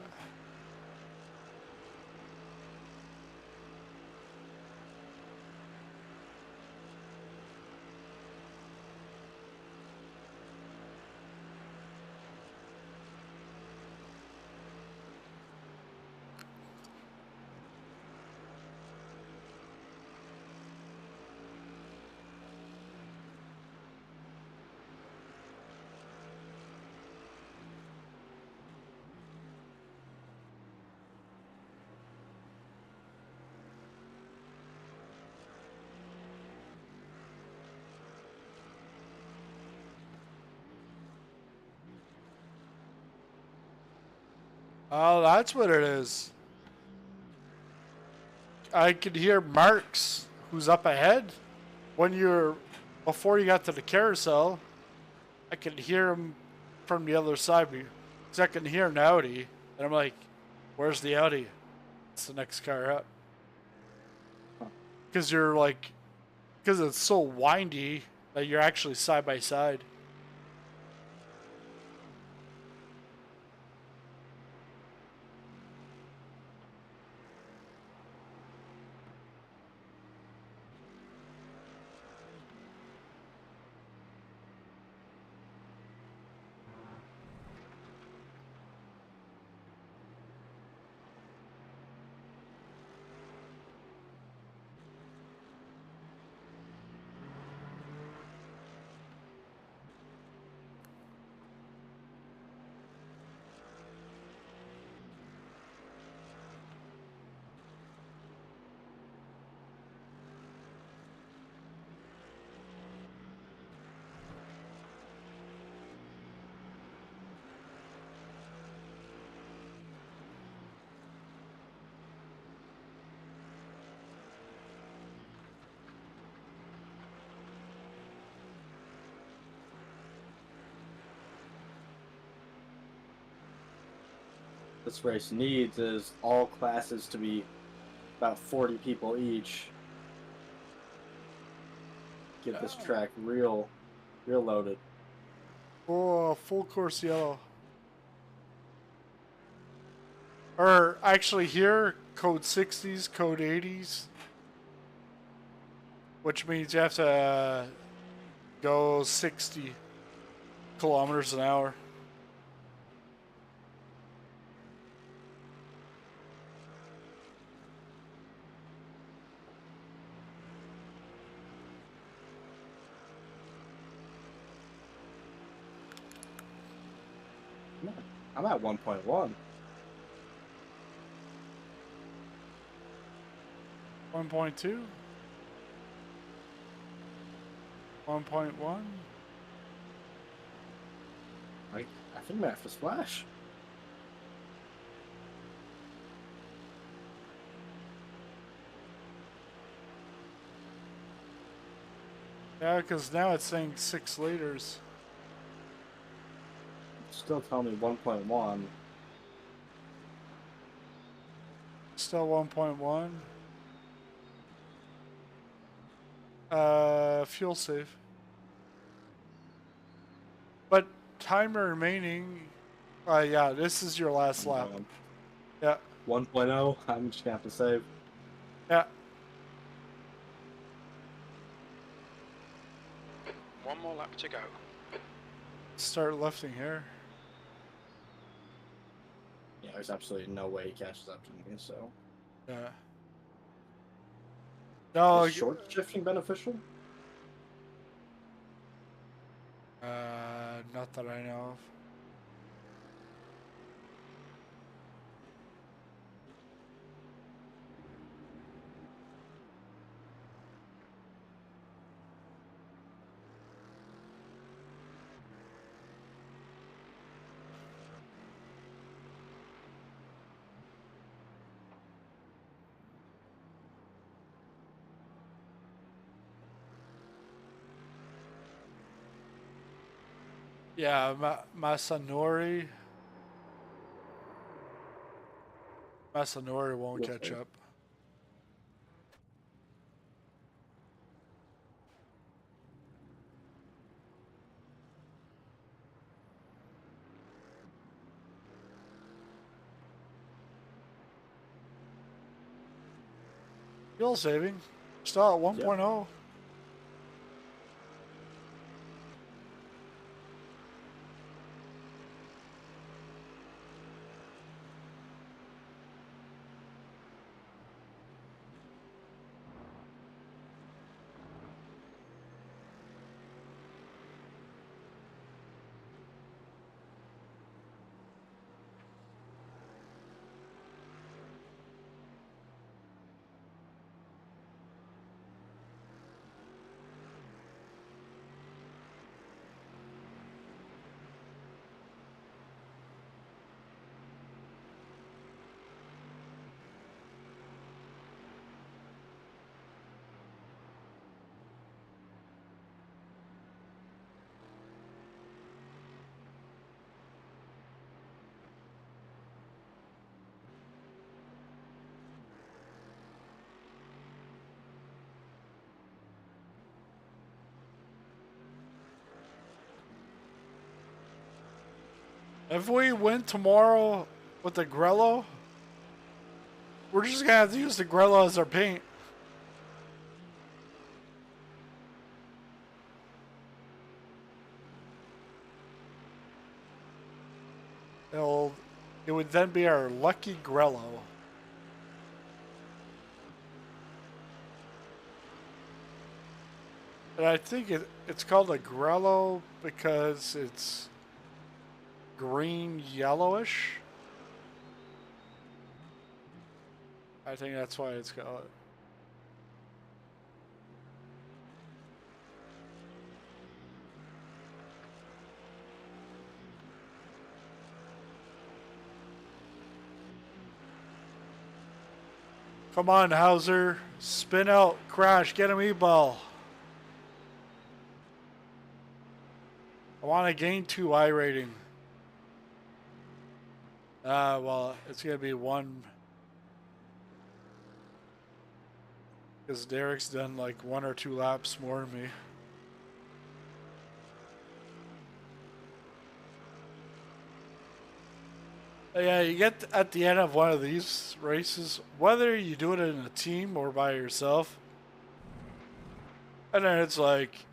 Oh, that's what it is. I could hear Marks, who's up ahead, when you're before you got to the carousel. I could hear him from the other side because I can hear an Audi, and I'm like, "Where's the Audi?" It's the next car up. Because you're like, because it's so windy that you're actually side by side. This race needs is all classes to be about 40 people each. Get this track real loaded. Oh, full course yellow. Or actually here, code 60s, code 80s. Which means you have to go 60 kilometers an hour. I'm at 1.1. 1.2? 1.1? I think I'm gonna have to splash. Yeah, because now it's saying 6 liters. Still tell me 1.1. Still 1.1. Fuel save. But time remaining. Yeah, this is your last lap. Yeah, 1.0. I'm just gonna have to save. yeah. One more lap to go. Start lifting here. Yeah, there's absolutely no way he catches up to me. So, Yeah. No, is short shifting beneficial? not that I know of. Yeah, Masanori won't Yes, catch sir. up. Fuel saving. Still at 1.0. If we win tomorrow with the Grello, we're just gonna have to use the Grello as our paint. It would then be our lucky Grello. And I think it's called a Grello because it's green yellowish. I think that's why it's called. Come on, Hauser. Spin out, crash, get him E-ball. I want to gain 2 I rating. Well, it's going to be 1. Because Derek's done like 1 or 2 laps more than me. Yeah, you get at the end of one of these races, whether you do it in a team or by yourself, and then it's like,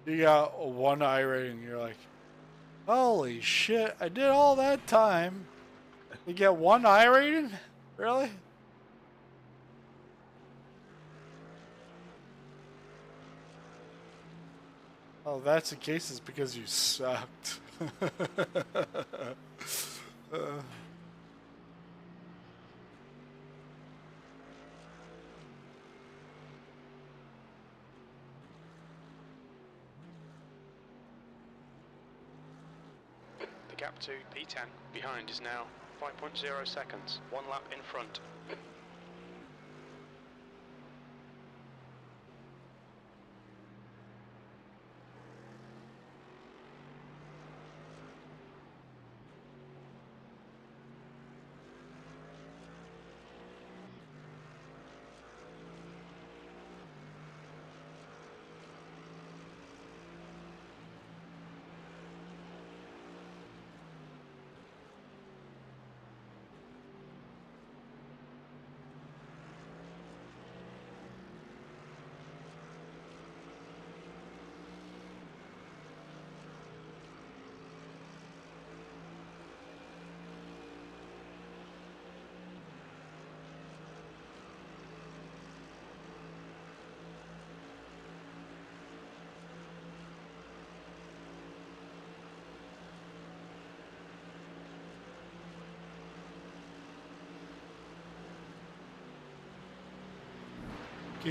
you got 1 I rating, you're like, holy shit, I did all that time. You get 1 I rating? Really? Oh, that's the case, it's because you sucked. The gap to P10 behind is now 5.0 seconds, 1 lap in front.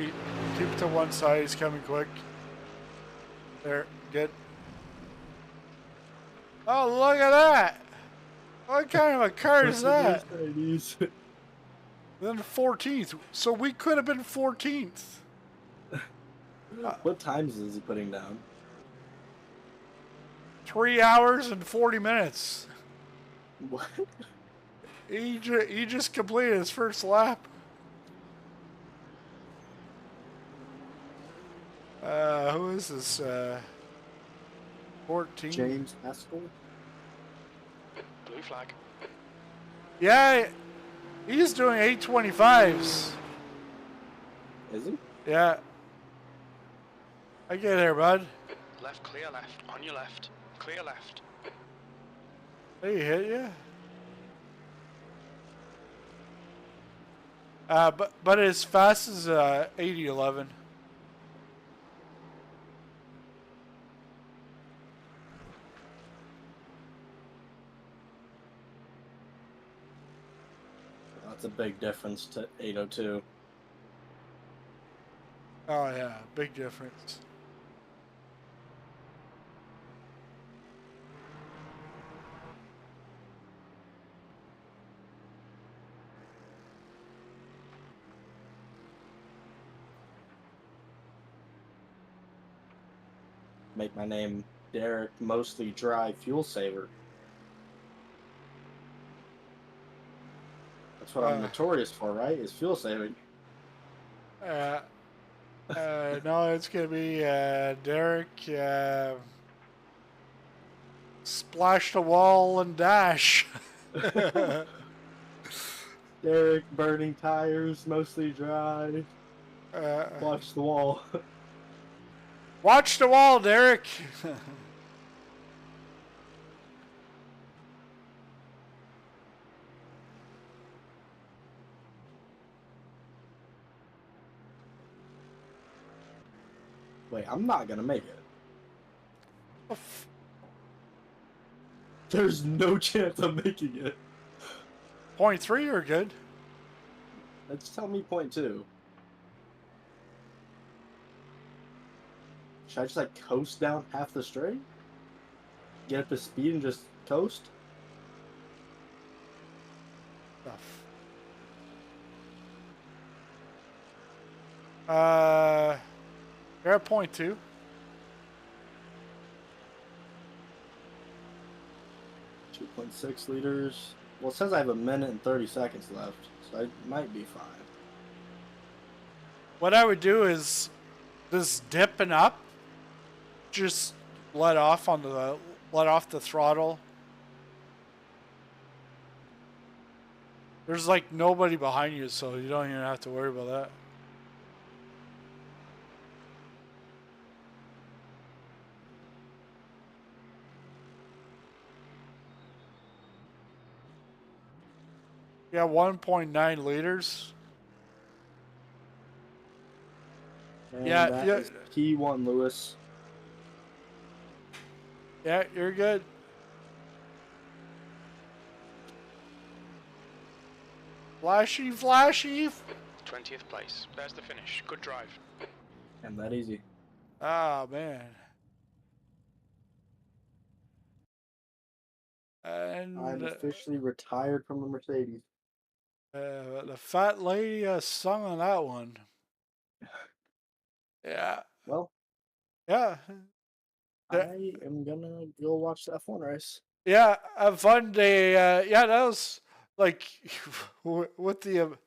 Keep it to one side. He's coming quick. There, good. Oh, look at that! What kind of a car is that? Mercedes. Then 14th. So we could have been 14th. What times is he putting down? 3 hours and 40 minutes. What? He just completed his first lap. Who is this? 14. James Haskell? Blue flag. Yeah, he's doing 825s. Is he? Yeah. I get there, bud. Left, clear left. On your left. Clear left. He hit you. But as fast as 8011. That's a big difference to 802. Oh yeah, big difference. Make my name Derek Mostly Dry Fuel Saver. That's what I'm notorious for, right? Is fuel saving. No, it's gonna be Derek. Splash the wall and dash. Derek burning tires, mostly dry. Watch the wall. Watch the wall, Derek. Wait, I'm not gonna make it. There's no chance I'm making it. 0.3, you're good. Let's tell me 0.2. Should I just like coast down half the straight? Get up to speed and just coast? You're at 0.2. .6 liters. Well, it says I have 1 minute and 30 seconds left, so I might be fine. What I would do is this dipping up, just let off the throttle. There's like nobody behind you, so you don't even have to worry about that. Yeah, 1.9 liters. And Yeah, that yeah. is P1 Lewis. Yeah, you're good. Flashy, flashy. 20th place. There's the finish. Good drive. And that easy. Ah, man. And I'm officially retired from the Mercedes. the fat lady sung on that one. Yeah. Well, Yeah. I am gonna go watch the F1 race. Yeah, a fun day. Yeah, that was like with the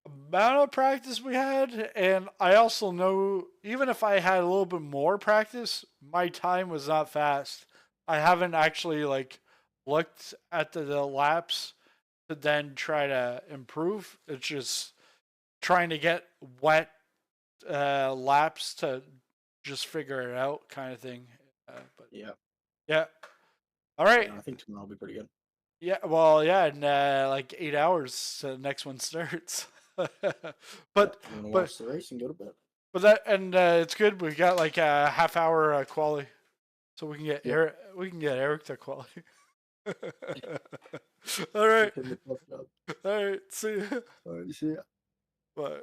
amount of practice we had, and I also know even if I had a little bit more practice, my time was not fast. I haven't actually like looked at the laps to then try to improve. It's just trying to get wet laps to just figure it out, kind of thing. But Yeah. yeah. All right. Yeah, I think tomorrow will be pretty good. Yeah, well, yeah, in like 8 hours, the next one starts. but I'm gonna but watch the race and go to bed. but that and it's good. We got like a half hour quali, so we can get Eric. We can get Eric to quali. All right, Hit the club job. all right. See you. All right, see ya. Bye.